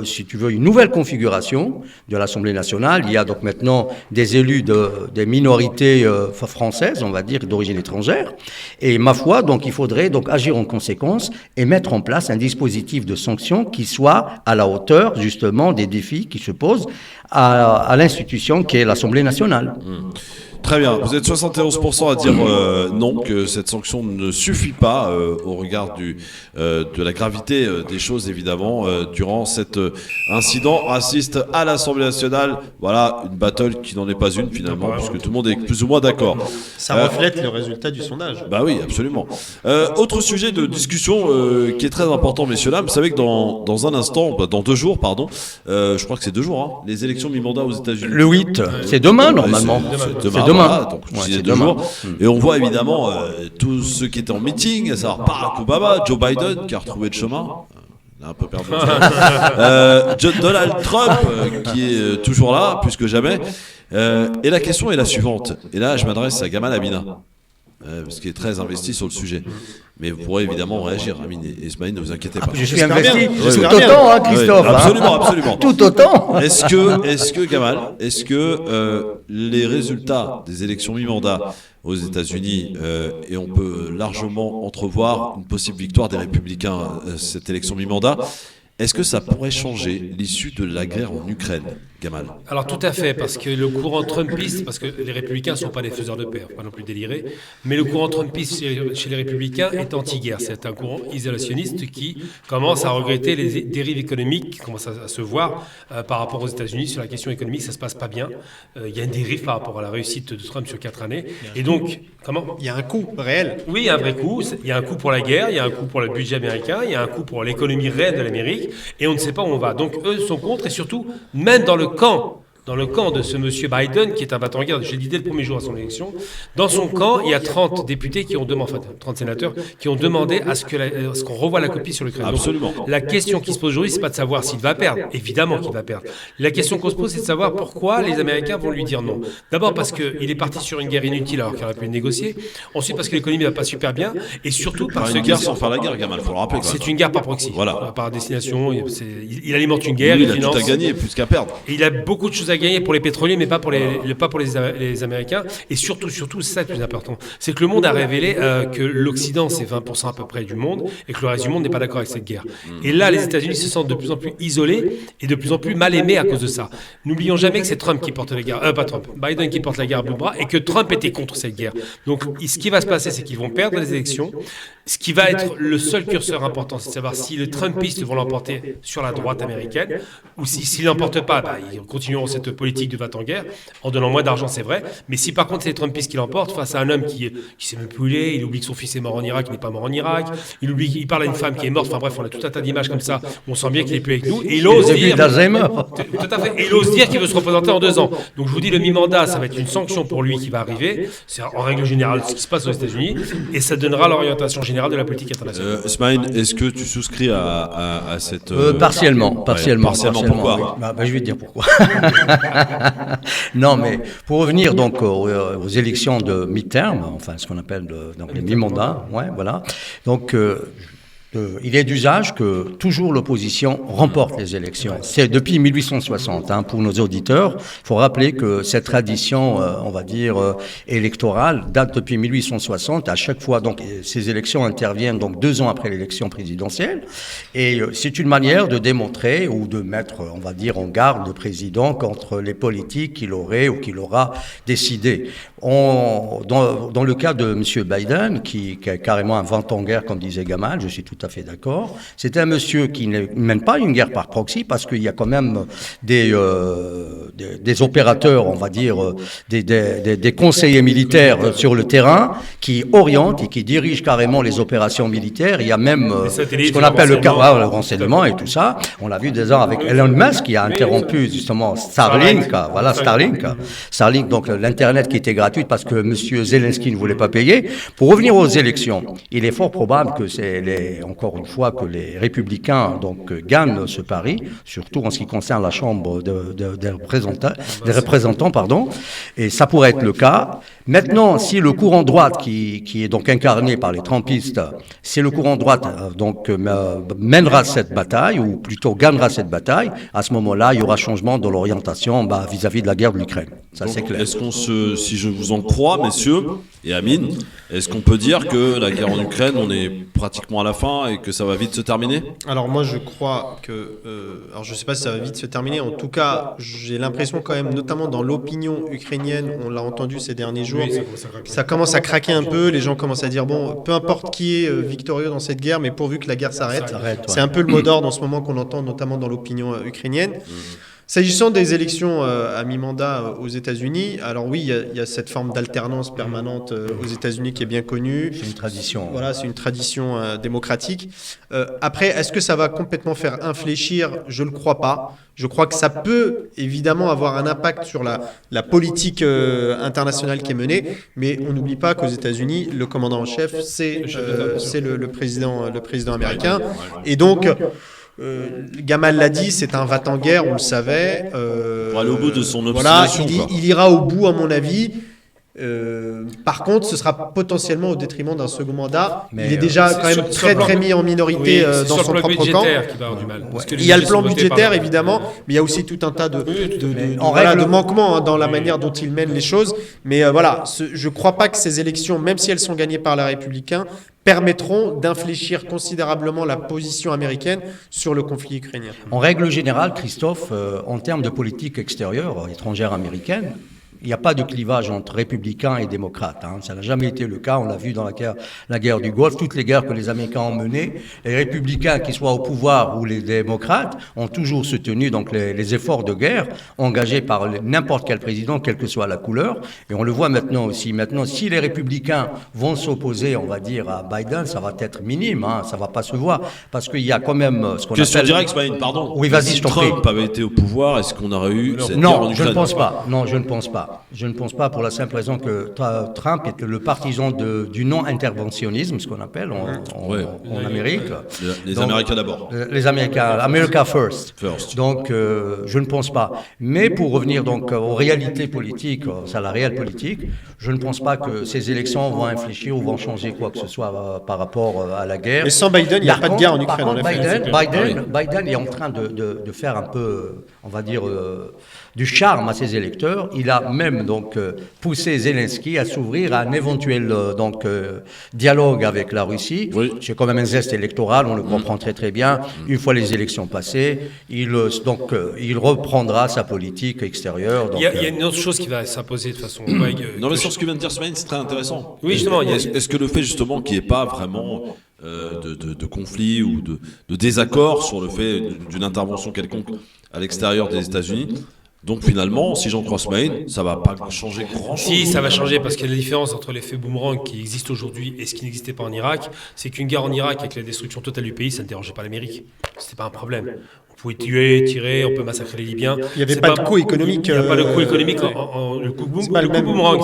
si tu veux, une nouvelle configuration de l'Assemblée nationale. Il y a donc maintenant des élus des minorités françaises, on va dire, d'origine étrangère. Et ma foi, donc, il faudrait donc agir en conséquence et mettre en place un dispositif de sanction qui soit à la hauteur, justement, des défis qui se posent à l'institution qui est l'Assemblée nationale. Très bien, vous êtes 71% à dire non, que cette sanction ne suffit pas au regard de la gravité des choses, évidemment, durant cet incident raciste à l'Assemblée nationale. Voilà, une battle qui n'en est pas une finalement, puisque tout le monde est plus ou moins d'accord. Ça reflète le résultat du sondage. Bah oui, absolument. Autre sujet de discussion qui est très important, messieurs, dames, vous savez que dans un instant, dans 2 jours, pardon, je crois que c'est 2 jours, hein, les élections mi-mandat aux États-Unis. Le 8, c'est demain normalement. C'est demain. Voilà, donc c'est 2 jours. Et on voit évidemment tous ceux qui étaient en meeting, à savoir Barack Obama, Joe Biden qui a retrouvé le chemin. Un peu perdu. Donald Trump qui est toujours là, plus que jamais. Et la question est la suivante. Et là, je m'adresse à Gamal Amina, parce qu'il est très investi sur le sujet. Mais vous pourrez évidemment réagir, Amine et Ismaïl, ne vous inquiétez pas. Je suis investi tout autant, hein, Christophe. Absolument. Tout autant. Est-ce que Gamal, les résultats des élections mi-mandat aux États-Unis, et on peut largement entrevoir une possible victoire des Républicains cette élection mi-mandat, est-ce que ça pourrait changer l'issue de la guerre en Ukraine ? Gamal. Alors tout à fait, parce que le courant trumpiste, parce que les républicains ne sont pas des faiseurs de paix, faut pas non plus délirer, mais le courant trumpiste chez les républicains est anti-guerre. C'est un courant isolationniste qui commence à regretter les dérives économiques qui commencent à se voir par rapport aux États-Unis. Sur la question économique, ça se passe pas bien. Il y a une dérive par rapport à la réussite de Trump sur 4 années. Et donc, comment ? Il y a un coût réel. Oui, il y a un vrai coût. Il y a un coût pour la guerre, il y a un coût pour le budget américain, il y a un coût pour l'économie réelle de l'Amérique, et on ne sait pas où on va. Donc eux sont contre, et surtout, même dans le camp de ce monsieur Biden, qui est un battant en guerre, j'ai dit dès le premier jour à son élection, dans son camp, il y a 30 députés qui ont demandé, 30 sénateurs, qui ont demandé à ce qu'on revoie la copie sur l'Ukraine. Absolument. Donc, la question qui se pose aujourd'hui, c'est pas de savoir s'il va perdre. Évidemment qu'il va perdre. La question qu'on se pose, c'est de savoir pourquoi les Américains vont lui dire non. D'abord parce qu'il est parti sur une guerre inutile alors qu'il aurait pu négocier. Ensuite parce que l'économie va pas super bien. Et surtout parce que... Une guerre sans faire la guerre, Gamal, il faut le rappeler. C'est une guerre par proxy. Voilà. Par destination. Il alimente une guerre, il finance. Il a tout à gagner, plus qu'à perdre. Et il a beaucoup de choses à gagner pour les pétroliers, mais pas pour les Américains. Et surtout, c'est ça le plus important. C'est que le monde a révélé que l'Occident, c'est 20% à peu près du monde, et que le reste du monde n'est pas d'accord avec cette guerre. Et là, les États-Unis se sentent de plus en plus isolés et de plus en plus mal aimés à cause de ça. N'oublions jamais que c'est Trump qui porte la guerre, pas Trump, Biden qui porte la guerre à bout de bras, et que Trump était contre cette guerre. Donc, ce qui va se passer, c'est qu'ils vont perdre les élections. Ce qui va être le seul curseur important, c'est de savoir si les Trumpistes vont l'emporter sur la droite américaine, ou s'ils l'emportent pas, ils continueront cette politique de va-t-en-guerre, en donnant moins d'argent, c'est vrai. Mais si par contre c'est les Trumpistes qui l'emportent, face à un homme qui sait même plus où il est, il oublie que son fils est mort en Irak, il n'est pas mort en Irak, il parle à une femme qui est morte, enfin bref, on a tout un tas d'images comme ça, on sent bien qu'il n'est plus avec nous, et il ose dire... Tout à fait, et il ose dire qu'il veut se représenter en 2 ans. Donc je vous dis, le mi-mandat, ça va être une sanction pour lui qui va arriver, c'est en règle générale ce qui se passe aux États-Unis, et ça donnera l'orientation générale de la politique internationale. Ismaël, est-ce que tu souscris à cette... Partiellement. Pourquoi Je vais te dire pourquoi. Non, mais pour revenir donc aux élections de mi-terme, enfin ce qu'on appelle donc les mi-mandats, ouais, voilà. Donc il est d'usage que toujours l'opposition remporte les élections. C'est depuis 1860. Pour nos auditeurs, il faut rappeler que cette tradition, on va dire, électorale, date depuis 1860. À chaque fois, donc, ces élections interviennent donc 2 ans après l'élection présidentielle. Et c'est une manière de démontrer ou de mettre, on va dire, en garde le président contre les politiques qu'il aurait ou qu'il aura décidé. Dans le cas de M. Biden, qui est carrément un vent-en-guerre, comme disait Gamal, je suis tout à fait d'accord. C'est un monsieur qui ne mène pas une guerre par proxy, parce qu'il y a quand même des opérateurs, on va dire, des conseillers militaires sur le terrain qui orientent et qui dirigent carrément les opérations militaires. Il y a même ce qu'on appelle le renseignement et tout ça. On l'a vu déjà avec Elon Musk qui a interrompu justement Starlink. Voilà, Starlink, donc l'Internet qui était gratuit parce que M. Zelensky ne voulait pas payer. Pour revenir aux élections, il est fort probable que encore une fois, que les républicains donc gagnent ce pari, surtout en ce qui concerne la Chambre des représentants, pardon, et ça pourrait être le cas. Maintenant, si le courant droite qui est donc incarné par les Trumpistes, si le courant droite donc mènera cette bataille, ou plutôt gagnera cette bataille, à ce moment-là, il y aura changement de l'orientation vis-à-vis de la guerre de l'Ukraine. Ça, c'est clair. Est-ce si je vous en crois, messieurs et Amine, est-ce qu'on peut dire que la guerre en Ukraine, on est pratiquement à la fin et que ça va vite se terminer ? Alors moi, je crois que... alors je ne sais pas si ça va vite se terminer. En tout cas, j'ai l'impression quand même, notamment dans l'opinion ukrainienne, on l'a entendu ces derniers jours, ça commence à craquer un peu. Les gens commencent à dire, bon, peu importe qui est victorieux dans cette guerre, mais pourvu que la guerre s'arrête. C'est un peu le mot d'ordre en ce moment qu'on entend, notamment dans l'opinion ukrainienne. S'agissant des élections à mi-mandat aux États-Unis, alors oui, il y a cette forme d'alternance permanente aux États-Unis qui est bien connue. C'est une tradition. Voilà, c'est une tradition démocratique. Après, est-ce que ça va complètement faire infléchir ? Je ne le crois pas. Je crois que ça peut évidemment avoir un impact sur la politique internationale qui est menée, mais on n'oublie pas qu'aux États-Unis, le commandant en chef, c'est le président américain. Et donc... Gamal l'a dit, c'est un va-t-en-guerre, on le savait. Pour aller au bout de son obstination. Voilà, il ira au bout, à mon avis. Par contre, ce sera potentiellement au détriment d'un second mandat. Mais il est déjà quand même très mis en minorité dans son propre camp. Il y a le plan budgétaire, évidemment, mais il y a aussi tout un tas de manquements dans la manière dont il mène les choses. Mais voilà, je ne crois pas que ces élections, même si elles sont gagnées par les Républicains, permettront d'infléchir considérablement la position américaine sur le conflit ukrainien. En règle générale, Christophe, en termes de politique extérieure, étrangère américaine, il n'y a pas de clivage entre républicains et démocrates. Hein. Ça n'a jamais été le cas. On l'a vu dans la guerre du Golfe. Toutes les guerres que les Américains ont menées, les républicains, qu'ils soient au pouvoir ou les démocrates, ont toujours soutenu donc, les efforts de guerre engagés par n'importe quel président, quelle que soit la couleur. Et on le voit maintenant aussi. Maintenant, si les républicains vont s'opposer, on va dire, à Biden, ça va être minime. Hein. Ça ne va pas se voir. Parce qu'il y a quand même ce qu'on Question appelle... directe, Smaïn, pardon. Oui, vas-y, si je t'en prie. Trump avait été au pouvoir, est-ce qu'on aurait eu cette guerre en Non, Ukraine ? je ne pense pas. Non, je ne pense pas. Je ne pense pas pour la simple raison que Trump est le partisan du non-interventionnisme, ce qu'on appelle en Amérique. Les Américains d'abord. Les Américains, America first. Donc, je ne pense pas. Mais pour revenir donc aux réalités politiques, à la réelle politique, je ne pense pas que ces élections vont infléchir ou vont changer quoi que ce soit par rapport à la guerre. Mais sans Biden, il n'y a pas de guerre en Ukraine. Biden est en train de faire un peu, on va dire, du charme à ses électeurs. Il a même donc poussé Zelensky à s'ouvrir à un éventuel dialogue avec la Russie. Oui. C'est quand même un geste électoral, on le comprend très très bien. Une fois les élections passées, il reprendra sa politique extérieure. Donc, il y a une autre chose qui va s'imposer de façon vague. Non mais sur ce que vient de dire Smaïn, c'est très intéressant. Oui, justement. Est-ce que le fait justement qu'il n'y ait pas vraiment de conflit ou de désaccord sur le fait d'une intervention quelconque à l'extérieur des États-Unis, donc finalement, si j'en crois Smaïn, ça va pas changer grand-chose. Si, ça va changer parce que la différence entre l'effet boomerang qui existe aujourd'hui et ce qui n'existait pas en Irak, c'est qu'une guerre en Irak avec la destruction totale du pays, ça ne dérangeait pas l'Amérique. C'était pas un problème. On pouvait tuer, tirer, on peut massacrer les Libyens. Il n'y avait pas de coût économique. Il n'y a pas de coût économique. Le coup boomerang,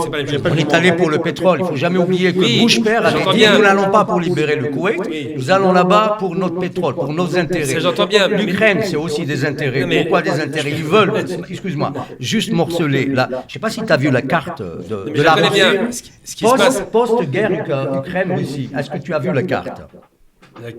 c'est pas la même chose. On est allé pour le pétrole. Il ne faut jamais oublier que Bush père avait dit nous n'allons pas pour libérer le Koweït, nous allons là-bas pour notre pétrole, pour nos intérêts. J'entends bien. L'Ukraine, c'est aussi des intérêts. Pourquoi des intérêts? Ils veulent, excuse-moi, juste morceler. Je ne sais pas si tu as vu la carte de la Russie. Post-guerre Ukraine-Russie. Est-ce que tu as vu la carte? La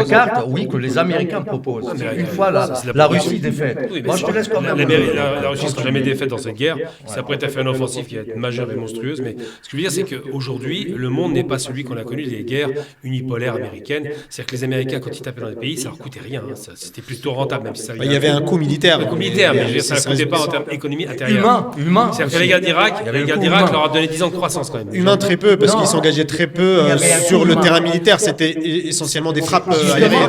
carte, oui, que les Américains proposent. Une fois la Russie défaite. Oui, moi, je te laisse quand même. La Russie ne sera jamais défaite dans cette guerre. Ça pourrait être fait une offensive qui va être majeure et monstrueuse. Mais ce que je veux dire, c'est qu'aujourd'hui, le monde n'est pas celui qu'on a connu, les guerres unipolaires américaines. C'est-à-dire que les Américains, quand ils tapaient dans les pays, ça ne leur coûtait rien. C'était plutôt rentable, même si ça. Il y avait un coût militaire. Un coût militaire, mais ça ne coûtait pas en termes d'économie intérieure. Humain. C'est-à-dire que les gars d'Irak leur a donné 10 ans de croissance quand même. Humain très peu, parce qu'ils s'engageaient très peu sur le terrain militaire. C'était essentiellement des frappes.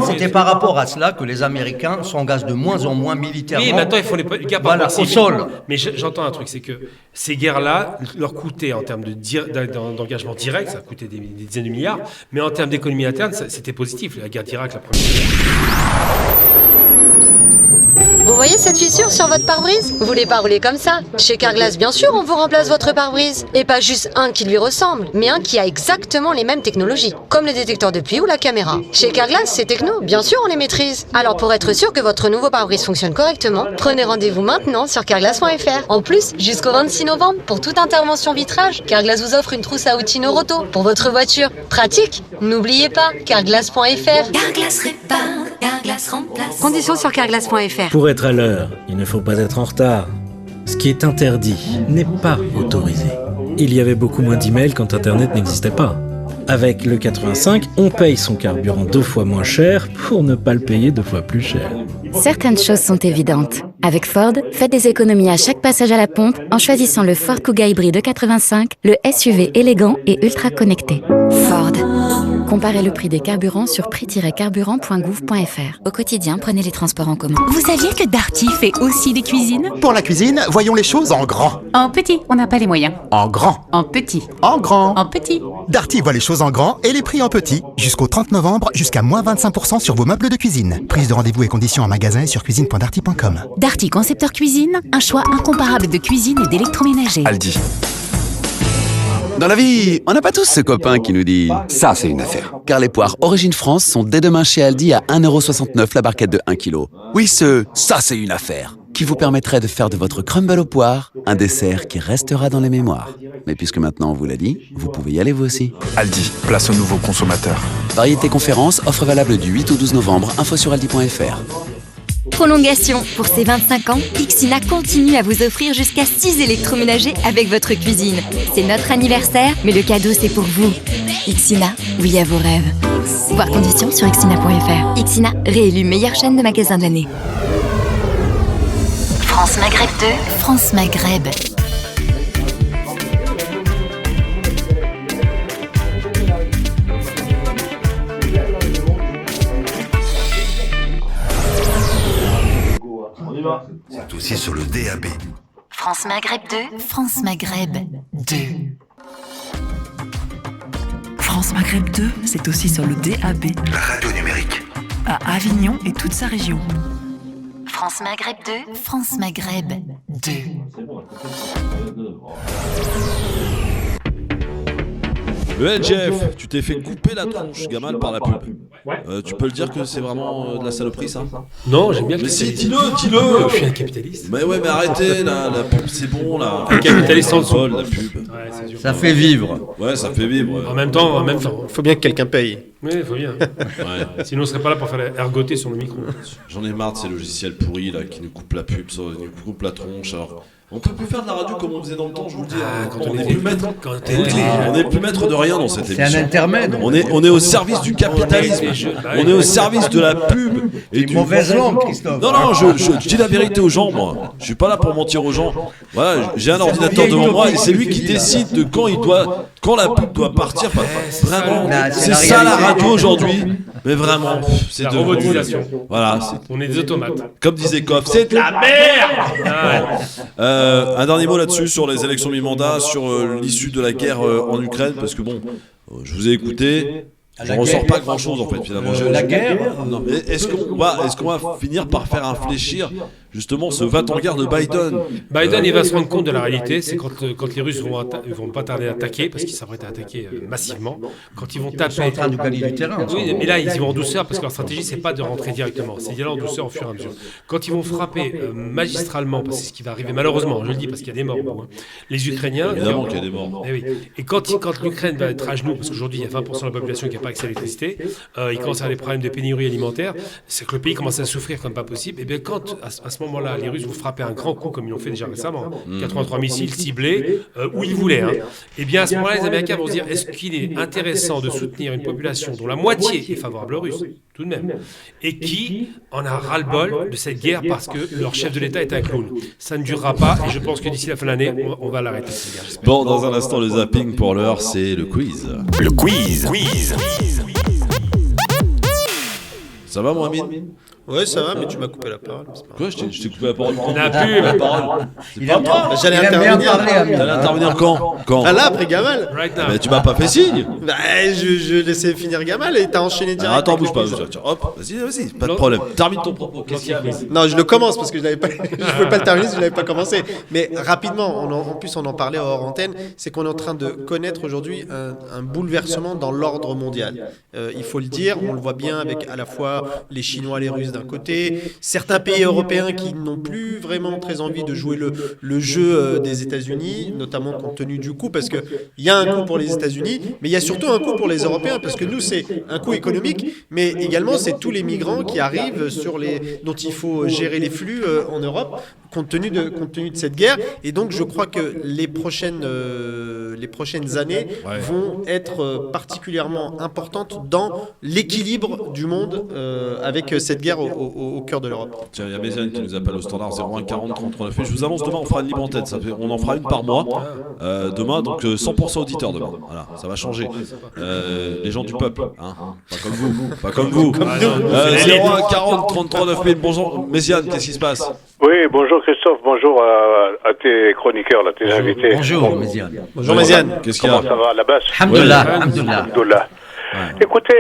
C'était par rapport à cela que les Américains s'engagent de moins en moins militairement. Oui, maintenant ils font les guerres par au sol. Mais j'entends un truc, c'est que ces guerres-là leur coûtaient en termes d'engagement direct, ça coûtait des dizaines de milliards, mais en termes d'économie interne, c'était positif. La guerre d'Irak, la première. Vous voyez cette fissure sur votre pare-brise? Vous voulez pas rouler comme ça? Chez Carglass, bien sûr, on vous remplace votre pare-brise. Et pas juste un qui lui ressemble, mais un qui a exactement les mêmes technologies, comme le détecteur de pluie ou la caméra. Chez Carglass, ces technos, bien sûr, on les maîtrise. Alors pour être sûr que votre nouveau pare-brise fonctionne correctement, prenez rendez-vous maintenant sur carglass.fr. En plus, jusqu'au 26 novembre, pour toute intervention vitrage, Carglass vous offre une trousse à outils Noroto pour votre voiture. Pratique? N'oubliez pas, carglass.fr. Carglass répare, Carglass remplace. Conditions sur carglass.fr. Pour être à l'heure, il ne faut pas être en retard. Ce qui est interdit n'est pas autorisé. Il y avait beaucoup moins d'emails quand Internet n'existait pas. Avec le 85, on paye son carburant 2 fois moins cher pour ne pas le payer 2 fois plus cher. Certaines choses sont évidentes. Avec Ford, faites des économies à chaque passage à la pompe en choisissant le Ford Kuga hybride 85, le SUV élégant et ultra connecté. Ford. Comparez le prix des carburants sur prix-carburant.gouv.fr. Au quotidien, prenez les transports en commun. Vous saviez que Darty fait aussi des cuisines? Pour la cuisine, voyons les choses en grand. En petit, on n'a pas les moyens. En grand. En petit. En grand. En petit. Darty voit les choses en grand et les prix en petit. Jusqu'au 30 novembre, jusqu'à moins 25% sur vos meubles de cuisine. Prise de rendez-vous et conditions en magasin et sur cuisine.darty.com. Darty Concepteur Cuisine, un choix incomparable de cuisine et d'électroménager. Aldi. Dans la vie, on n'a pas tous ce copain qui nous dit « ça, c'est une affaire ». Car les poires Origine France sont dès demain chez Aldi à 1,69€ la barquette de 1 kg. Oui, ça, c'est une affaire. qui vous permettrait de faire de votre crumble aux poires un dessert qui restera dans les mémoires. Mais puisque maintenant on vous l'a dit, vous pouvez y aller vous aussi. Aldi, place aux nouveaux consommateurs. Variété conférence, offre valable du 8 au 12 novembre, info sur aldi.fr. Prolongation. Pour ses 25 ans, Ixina continue à vous offrir jusqu'à 6 électroménagers avec votre cuisine. C'est notre anniversaire, mais le cadeau c'est pour vous. Ixina, oui à vos rêves. Voir conditions sur ixina.fr. Ixina, réélue meilleure chaîne de magasins de l'année. France Maghreb 2, France Maghreb. C'est aussi sur le DAB. France Maghreb 2, France Maghreb 2. France Maghreb 2, c'est aussi sur le DAB. La radio numérique. À Avignon et toute sa région. France Maghreb 2, France Maghreb 2. Le LGF, tu t'es fait couper la tronche, Gamal, par la pub. Tu peux le dire que c'est vraiment de la saloperie, ça? Non, j'aime bien le capitalisme. Mais si, dis-le. Je suis un capitaliste. Mais ouais, mais arrêtez, là, la pub, c'est bon, là. Un capitaliste en dessous. La pub. Ouais, c'est dur. Ça fait vivre. Ouais, ça fait vivre. En même temps. Faut bien que quelqu'un paye. Oui, il faut bien. Ouais. Sinon, on serait pas là pour faire ergoter sur le micro. J'en ai marre de ces logiciels pourris, là, qui nous coupent la pub, qui nous coupent la tronche, alors... On peut plus faire de la radio comme on faisait dans le temps, je vous le dis. Quand on n'est plus maître. On n'est plus maître de rien dans cette émission. C'est un intermède. On est au service du capitalisme. On est au service de la pub et du mauvaise langue, Christophe. Non, je dis la vérité aux gens, moi. Je suis pas là pour mentir aux gens. Voilà, j'ai un ordinateur devant moi et c'est lui qui décide de quand la pub doit partir. Vraiment, c'est ça la radio aujourd'hui. Mais vraiment, c'est la de robotisation. Voilà, on est des automates. Comme disait Koff, c'est de la merde. Un dernier mot là-dessus sur les élections mi-mandat, sur l'issue de la guerre en Ukraine, parce que bon, je vous ai écouté. Je ne ressors pas grand-chose en fait finalement. La guerre non, mais est-ce qu'on va finir par faire infléchir justement ce va-t-en-guerre de Biden? Biden, il va se rendre compte de la réalité, c'est quand les Russes vont pas tarder à attaquer, parce qu'ils s'apprêtent à attaquer massivement, quand ils vont taper... Ils sont en train de gagner du terrain. Oui, mais là, ils y vont en douceur, parce que leur stratégie, c'est pas de rentrer directement, c'est d'y aller en douceur au fur et à mesure. Quand ils vont frapper magistralement, parce que c'est ce qui va arriver malheureusement, je le dis parce qu'il y a des morts, les Ukrainiens... Évidemment qu'il y a des morts. Eh oui. Et quand l'Ukraine va être à genoux, parce qu'aujourd'hui, il y a 20% de la population qui n'a pas accès à l'électricité, il commence à avoir des problèmes de pénurie alimentaire, c'est que le pays commence à souffrir comme pas possible, et bien quand, à ce moment-là, les Russes vont frapper un grand coup, comme ils l'ont fait déjà récemment, 83 missiles ciblés, où ils voulaient, et bien à ce moment-là, les Américains vont se dire, est-ce qu'il est intéressant de soutenir une population dont la moitié est favorable aux Russes, tout de même, et qui en a ras-le-bol de cette guerre parce que leur chef de l'État est un clown. Ça ne durera pas, et je pense que d'ici la fin de l'année, on va l'arrêter. Bon, dans un instant, le zapping pour l'heure, c'est le quiz. Le quiz. Ça va, mon ami? Ouais, ça va, mais tu m'as coupé la parole. Quoi, je t'ai coupé la parole? On n'a plus la parole. J'allais intervenir. T'allais intervenir quand? Ah là, après Gamal. Mais tu m'as pas fait signe. Bah, je laissais finir Gamal et t'as enchaîné direct. Attends, bouge pas. Hop, vas-y, pas de problème. Termine ton propos. Qu'est-ce qu'il y a? Non, je le commence parce que je pouvais pas le terminer si je l'avais pas commencé. Mais rapidement, en plus on en parlait hors antenne, c'est qu'on est en train de connaître aujourd'hui un bouleversement dans l'ordre mondial. Il faut le dire, on le voit bien avec à la fois les Chinois, les Russes d'un côté, certains pays européens qui n'ont plus vraiment très envie de jouer le jeu des États-Unis, notamment compte tenu du coût, parce qu'il y a un coût pour les États-Unis, mais il y a surtout un coût pour les Européens, parce que nous, c'est un coût économique, mais également, c'est tous les migrants qui arrivent dont il faut gérer les flux en Europe, compte tenu de cette guerre. Et donc, je crois que les prochaines années vont être particulièrement importantes dans l'équilibre du monde avec cette guerre au cœur de l'Europe. Tiens, il y a Méziane qui nous appelle au standard 01 40 39. Je vous annonce, demain, on fera une libre antenne. On en fera une par mois. Demain, donc 100% auditeurs demain. Voilà, ça va changer. Les gens du peuple, hein. Pas comme vous. 01 40 39 000. Bonjour, Méziane, qu'est-ce qui se passe? Oui, bonjour Christophe, bonjour à tes chroniqueurs, là, tes invités. Bonjour Méziane. Bonjour Méziane. Qu'est-ce qu'il y a? Comment ça va, la basse? Alhamdoulilah. Ouais. Écoutez,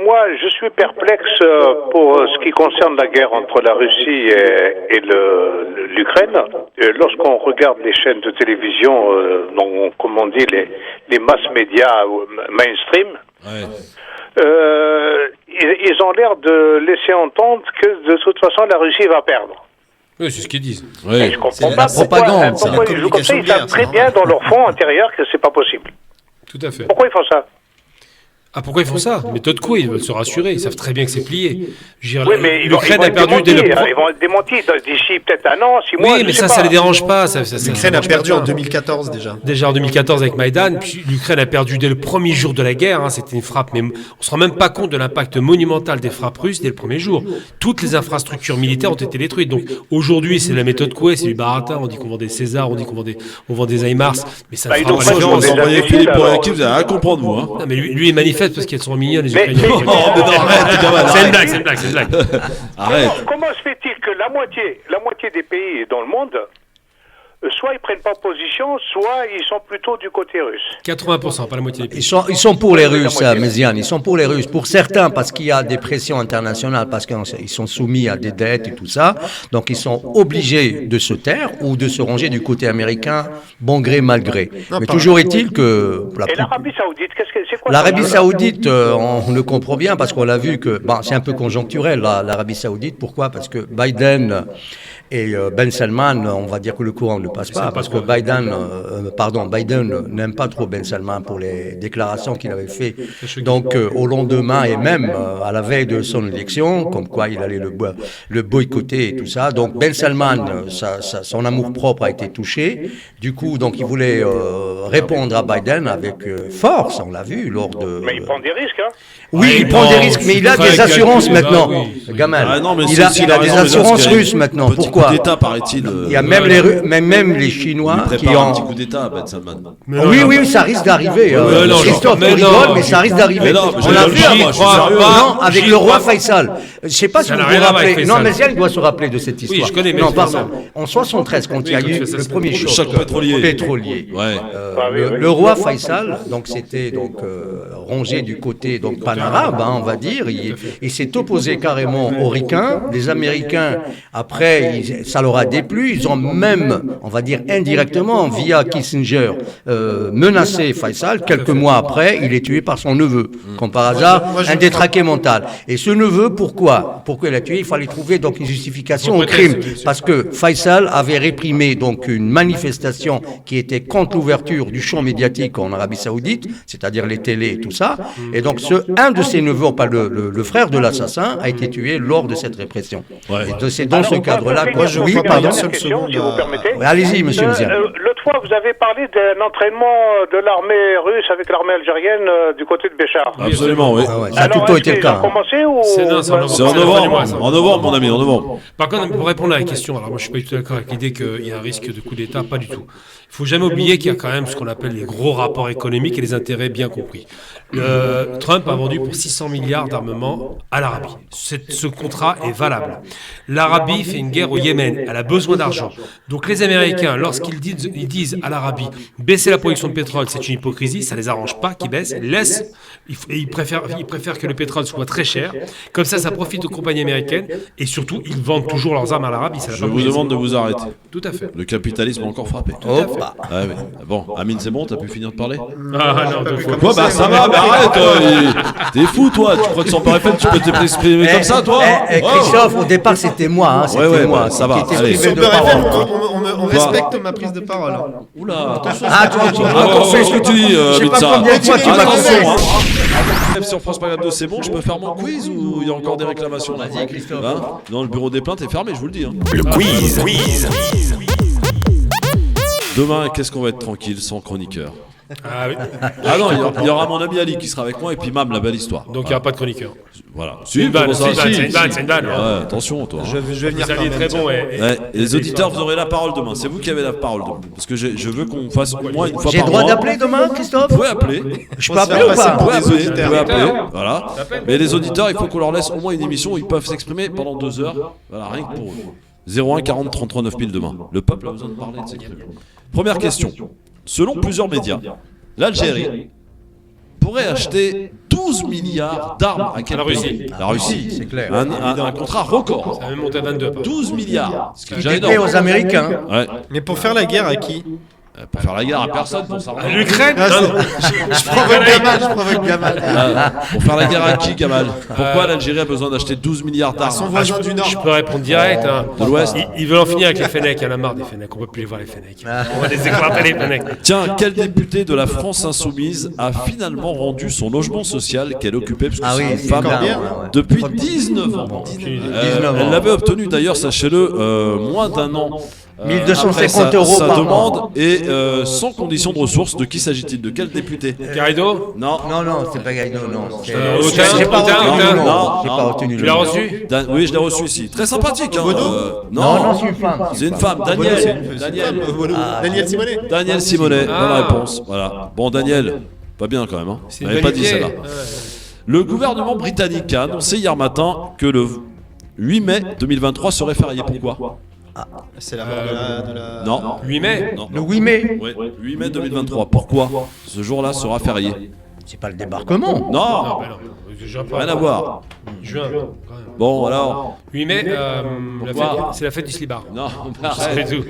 moi, je suis perplexe pour ce qui concerne la guerre entre la Russie et l'Ukraine. Lorsqu'on regarde les chaînes de télévision, comme on dit, les masses médias mainstream, ils ont l'air de laisser entendre que de toute façon la Russie va perdre. Oui, c'est ce qu'ils disent. Oui. Et je comprends C'est pas la propagande, pourquoi ils jouent comme ça. Ils savent très bien dans leur fond intérieur que c'est pas possible. Tout à fait. Pourquoi ils font ça? Ah, pourquoi ils font ça? Méthode quoi? Ils veulent se rassurer, ils savent très bien que c'est plié. Oui, mais l'Ukraine a perdu dès le ils vont être démentis d'ici peut-être un an, 6 mois. Oui, mais ça les dérange pas. L'Ukraine a perdu en 2014 déjà. Déjà en 2014 avec Maïdan, puis l'Ukraine a perdu dès le premier jour de la guerre. Hein, c'était une frappe, mais on se rend même pas compte de l'impact monumental des frappes russes dès le premier jour. Toutes les infrastructures militaires ont été détruites. Donc aujourd'hui, c'est la méthode Coué, c'est du baratin. On dit qu'on vend des Césars, on dit on vend des HIMARS, mais ça ne fera pas la différence. Vous envoyez Philippe Poirier, vous allez rien comprendre, vous. Hein. Non, mais lui, il manifeste parce qu'elles sont mignonnes. Mais non, arrête, c'est une blague. Arrête. Comment se fait-il que la moitié des pays dans le monde, soit ils prennent pas position, soit ils sont plutôt du côté russe? 80%, pas la moitié des pays. Ils sont pour les Russes, Méziane. Ils sont pour les Russes. Pour certains, parce qu'il y a des pressions internationales, parce qu'ils sont soumis à des dettes et tout ça. Donc, ils sont obligés de se taire ou de se ranger du côté américain, bon gré, mal gré. Mais toujours est-il que... Et l'Arabie Saoudite, c'est quoi? L'Arabie Saoudite, on le comprend bien parce qu'on l'a vu que... Bon, c'est un peu conjoncturel, l'Arabie Saoudite. Pourquoi? Parce que Biden... Et Ben Salman, on va dire que le courant ne passe pas, parce que Biden n'aime pas trop Ben Salman pour les déclarations qu'il avait fait. Donc au lendemain et même à la veille de son élection, comme quoi il allait le boycotter et tout ça. Donc Ben Salman, son amour-propre a été touché. Du coup, donc il voulait répondre à Biden avec force, on l'a vu lors de... Mais il prend des risques, hein? Oui, il prend des risques, mais il a des assurances maintenant. Gamal, il a des assurances russes maintenant. Pourquoi? Coup d'État, paraît-il. Il y a même les Chinois qui ont... un petit coup d'État, Ben Salman. Oui, ça risque d'arriver. Christophe rigole, mais ça risque d'arriver. On l'a vu avec le roi Faisal. Je ne sais pas si vous vous rappelez. Non, mais elle doit se rappeler de cette histoire. Oui, je connais. Non, pardon. En 73, quand il y a eu le premier choc pétrolier, le roi Faisal, donc c'était rangé du côté pan-arabe, on va dire. Il s'est opposé carrément aux Ricains. Les Américains, après, ça leur a déplu. Ils ont même, on va dire indirectement, via Kissinger, menacé Faisal. Quelques mois après, il est tué par son neveu. Comme par hasard, un détraqué mental. Et ce neveu, pourquoi il l'a tué? Il fallait trouver donc une justification au crime. Parce que Faisal avait réprimé donc une manifestation qui était contre l'ouverture du champ médiatique en Arabie Saoudite, c'est-à-dire les télés et tout ça. Et donc, un de ses neveux, pas le frère de l'assassin, a été tué lors de cette répression. Et c'est dans ce cadre-là. Oui, pardon. Si vous permettez. Allez-y, monsieur Méziane. L'autre fois, vous avez parlé d'un entraînement de l'armée russe avec l'armée algérienne du côté de Béchar. Absolument, oui. Ça a plutôt été le cas. Commencé ou... C'est en novembre. En novembre, mon ami, en novembre. Par contre, pour répondre à la question, alors moi je suis pas du tout d'accord avec l'idée qu'il y a un risque de coup d'État, pas du tout. Il faut jamais oublier qu'il y a quand même ce qu'on appelle les gros rapports économiques et les intérêts bien compris. Trump a vendu pour 600 milliards d'armements à l'Arabie. Ce contrat est valable. L'Arabie fait une guerre au Yémen, elle a besoin d'argent. Donc les Américains, lorsqu'ils disent à l'Arabie baisser la production de pétrole, c'est une hypocrisie, ça les arrange pas qu'ils baissent, ils préfèrent que le pétrole soit très cher. Comme ça profite aux compagnies américaines et surtout ils vendent toujours leurs armes à l'Arabie. Je vous demande de vous arrêter. Tout à fait. Le capitalisme a encore frappé. Bon, Amine, c'est bon, t'as pu finir de parler? Ah non, deux fois. Quoi, bah ça va, mais arrête. T'es fou, toi. Tu crois que sans parler tu peux t'exprimer comme ça, toi? Christophe, au départ, c'était moi. C'était moi ça va. On respecte ma prise de parole. Oula. Attention ce que tu dis, je sais pas combien de fois tu m'as conseillé. Sur France Pagade 2, c'est bon, je peux faire mon quiz ou il y a encore des réclamations? Vas-y, Christophe. Non, le bureau des plaintes est fermé, je vous le dis. Le quiz. Demain, qu'est-ce qu'on va être tranquille sans chroniqueur? Ah oui. Ah non, il y aura mon ami Ali qui sera avec moi et puis Mam, la belle histoire. Donc il n'y aura pas de chroniqueur. Voilà. C'est une vanne, c'est une vanne. Ouais, attention, toi. Je vais venir faire très bon. Les auditeurs, vous aurez la parole demain. C'est vous qui avez la parole demain. Parce que je veux qu'on fasse au moins une fois par mois. J'ai le droit d'appeler demain, Christophe? Vous pouvez appeler. Je peux appeler ou pas? Vous pouvez appeler. Voilà. Mais les auditeurs, il faut qu'on leur laisse au moins une émission où ils peuvent s'exprimer pendant 2 heures. Voilà, rien que pour eux. 01 40 33 9000 demain. Le peuple a besoin de parler, de s'exprimer. Première question. Selon plusieurs médias, l'Algérie pourrait acheter 12 milliards d'armes à quel pays? La Russie. C'est clair. Un contrat record. Ça va même monter à 22. 12 milliards. Ce qui est déjà énorme. Aux Américains. Ouais. Mais pour faire la guerre à qui? Pour faire la guerre à personne, pour ça. L'Ukraine. Je provoque Gamal. Pour faire la guerre à qui, Gamal? Pourquoi l'Algérie a besoin d'acheter 12 milliards d'armes? Son voisin du Nord. Je peux répondre direct. De l'Ouest. Ils veulent en finir avec les Fennecs. Il y en a marre des Fennecs. On ne peut plus les voir, les Fennecs. On va les éclater, les Fennecs. Tiens, quel député de la France insoumise a finalement rendu son logement social qu'elle occupait, parce que c'est une femme, depuis 19 ans. Elle l'avait obtenu d'ailleurs, sachez-le, moins d'un an. 1250 € sa par demande an. et sans condition de ressources. De qui s'agit-il? De quel député? Garrido? Non. Non, c'est pas Garrido, non. J'ai pas retenu. Tu l'as reçu? Oui, je l'ai reçu ici. Très sympathique. Non, c'est une femme. C'est une femme. Daniel Simonet. Daniel Simonet, bonne réponse. Voilà. Bon, Daniel, pas bien quand même. Hein. On n'avait pas dit celle-là. Le gouvernement britannique a annoncé hier matin que le 8 mai 2023 serait férié. Pourquoi? C'est la mort de la... Non. 8 mai non. Le 8 mai. Oui, 8 mai 2023. Pourquoi ce jour-là sera férié? C'est pas le débarquement. Non. Rien à voir. Juin. Bon, alors. 8 mai, c'est la fête du Slibar. Non, c'est tout.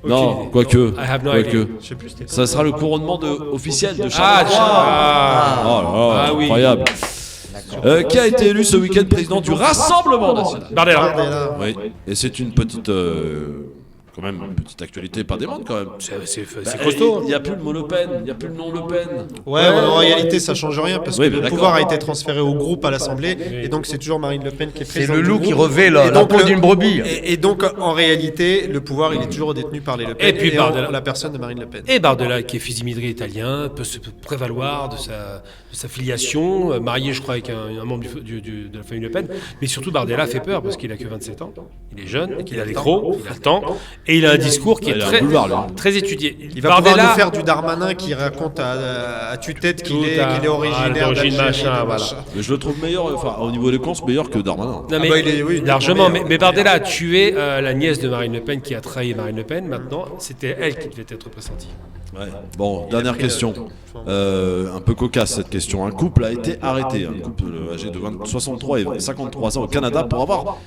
Non, quoique. Je sais plus. Ça sera le couronnement officiel de Charles III. Oui. Incroyable. Qui a été élu ce week-end président du Rassemblement national? Bardella. Oui, et c'est une petite... quand même, une petite actualité, pas démente quand même. C'est costaud. Il n'y a plus le mot Le Pen, il n'y a plus le nom Le Pen. Ouais, en réalité, ça change rien parce que le pouvoir a été transféré au groupe à l'Assemblée et donc c'est toujours Marine Le Pen qui est présidente. C'est le loup du qui groupe. revêt la peau d'une brebis. Et donc, en réalité, le pouvoir, il est toujours détenu par les Le Pen et puis la personne de Marine Le Pen. Et Bardella, qui est fusimidré italien, peut se prévaloir de sa filiation, marié, je crois, avec un membre de la famille Le Pen. Mais surtout, Bardella fait peur parce qu'il a que 27 ans. Il est jeune, qu'il a les crocs, il a le temps, et il a un discours qui est très étudié. Il va pouvoir nous faire du Darmanin qui raconte à tue-tête qu'il est originaire d'Algérie. Mais je le trouve meilleur, enfin au niveau éloquence, meilleur que Darmanin. Non, mais largement. Mais Bardella a tué la nièce de Marine Le Pen qui a trahi Marine Le Pen. Maintenant, c'était elle qui devait être pressentie. Ouais. Bon, dernière question. Un peu cocasse cette question. Un couple a été arrêté, un couple âgé de 63 et 53 ans au Canada pour avoir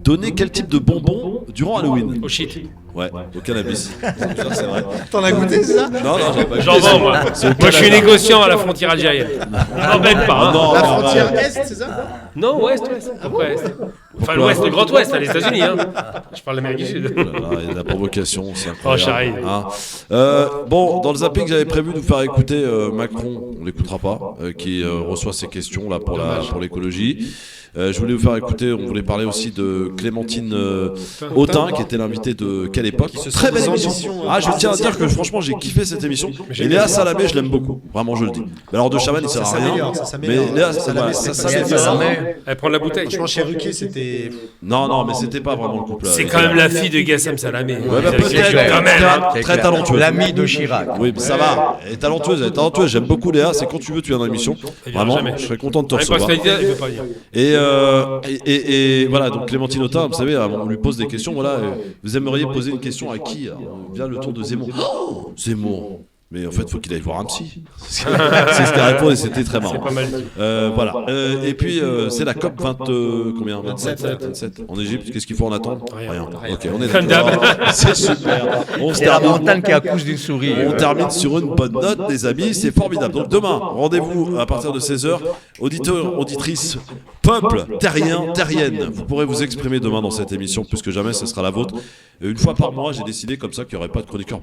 donné quel type de bonbons durant Halloween? Au shit. Ouais, au cannabis. C'est vrai. T'en as goûté ça? Non, j'ai pas goûté. J'en vends, moi. Moi, je suis négociant à la frontière algérienne. N'embête pas. Non, la frontière Est, c'est ça? Non, Ouest. Après Est. Enfin, l'Ouest, le Grand Ouest, à les États-Unis. Je parle d'Amérique du Sud. Il y a de la provocation, c'est incroyable. Bon, dans le zapping, j'avais prévu de vous faire écouter Macron, on l'écoutera pas, qui reçoit ces questions là pour l'écologie. Je voulais vous faire écouter, on voulait parler aussi de Clémentine Autain, qui était l'invitée de Quelle Époque. Très belle émission. Je tiens à dire que franchement, j'ai kiffé cette émission. Et Léa Salamé, je l'aime beaucoup. Vraiment, je le dis. Alors, de Chavannes, il sert à rien. Mais Léa Salamé, ça s'améliore. Elle prend la bouteille. Franchement, chez Ruquier, c'était. Non, mais c'était pas vraiment le couple. C'est quand même la fille de Gassem Salamé. Ouais, peut-être. Très talentueuse. L'ami de Chirac. Oui, mais ça va. Elle est talentueuse. J'aime beaucoup Léa. C'est quand tu veux, tu viens dans l'émission. Vraiment, je serais content de te recevoir. Et voilà, donc Clémentine Autain, vous savez, on lui pose des questions. Voilà, vous aimeriez poser une question à qui? Vient le tour de Zemmour. Zemmour. Mais en fait, il faut qu'il aille voir un psy. C'est ce qu'elle répond et c'était très marrant. C'est pas mal dit. Voilà. Et puis, c'est la COP 27 en Égypte. Qu'est-ce qu'il faut en attendre? Rien. Ok, on est d'accord. C'est super. C'est la montagne qui accouche d'une souris. On termine sur une bonne note, les amis. C'est formidable. Donc, demain, rendez-vous à partir de 16h. Auditeurs, auditrices, peuple, terrien, terrienne. Vous pourrez vous exprimer demain dans cette émission. Plus que jamais, ce sera la vôtre. Une fois par mois, j'ai décidé comme ça qu'il n'y aurait pas de chroniqueur.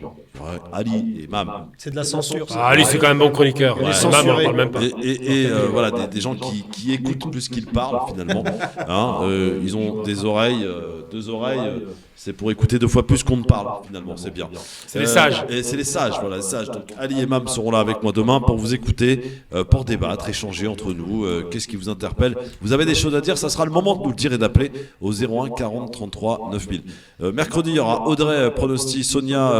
Ali et Mam. C'est de la censure. Ali, c'est quand même bon chroniqueur. Ouais. Mam, on parle même pas. Et voilà, des gens qui écoutent plus qu'ils parlent finalement. Ils ont des oreilles, deux oreilles. C'est pour écouter 2 fois plus qu'on ne parle, finalement, c'est bien. C'est les sages. Et c'est les sages, voilà, les sages. Donc Ali et Mam seront là avec moi demain pour vous écouter, pour débattre, échanger entre nous. Qu'est-ce qui vous interpelle? Vous avez des choses à dire, ça sera le moment de nous le dire et d'appeler au 01 40 33 9000. Mercredi, il y aura Audrey Pronosti, Sonia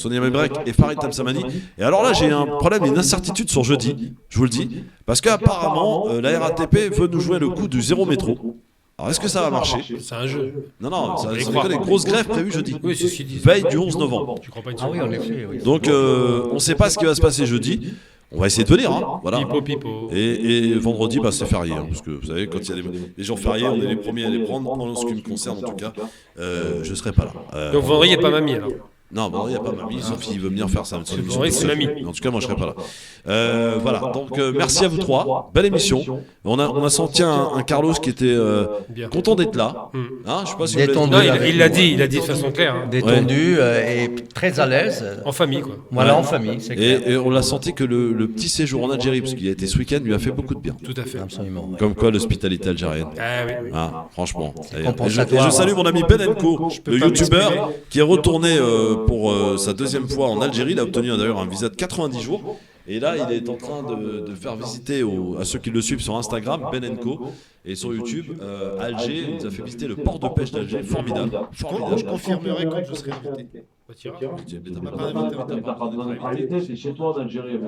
Mebrek et Farid Tamsamani. Et alors là, j'ai un problème, une incertitude sur jeudi, je vous le dis, parce qu'apparemment, la RATP veut nous jouer le coup du 0 métro. Alors, est-ce que ça va marcher? C'est un jeu. Non, ça va des grosses grèves prévues jeudi. Oui, c'est ce qu'ils disent. Veille du 11 novembre. Tu crois pas une Ah oui, en effet. Oui. Donc, on ne sait pas ce qui va se passer jeudi. On va essayer de venir, voilà. Pipo. Et vendredi, c'est férié, parce que vous savez, quand il y a les jours fériés, on est les premiers à les prendre. En ce qui me concerne, en tout cas, je ne serai pas là. Donc vendredi, il n'y a pas mamie alors? Non, bon, il n'y a pas Mamie, sauf s'il veut venir faire ça. Oui, c'est Mamie. En tout cas, moi, je ne serai pas là. Voilà, donc merci à vous trois. Belle émission. On a senti un Carlos qui était content d'être là. Hein, je sais pas si détendu. Il l'a dit de façon claire. Hein. Détendu et très à l'aise. En famille, quoi. Voilà, en famille, c'est clair. Et on l'a senti que le petit séjour en Algérie, parce qu'il a été ce week-end, lui a fait beaucoup de bien. Tout à fait. Absolument. Comme quoi, l'hospitalité algérienne. Ah, oui. Ah, franchement. Et compensatoire. je salue mon ami Ben&Co, le youtubeur, qui est retourné pour sa deuxième fois en Algérie. Il a obtenu d'ailleurs un visa de 90 jours. Et là, il est en train de faire visiter à ceux qui le suivent sur Instagram, Ben&Co, et sur YouTube, Alger. Il nous a fait visiter le port de pêche d'Alger. Formidable. Je confirmerai quand je serai invité. T'as pas invité, c'est chez toi en Algérie.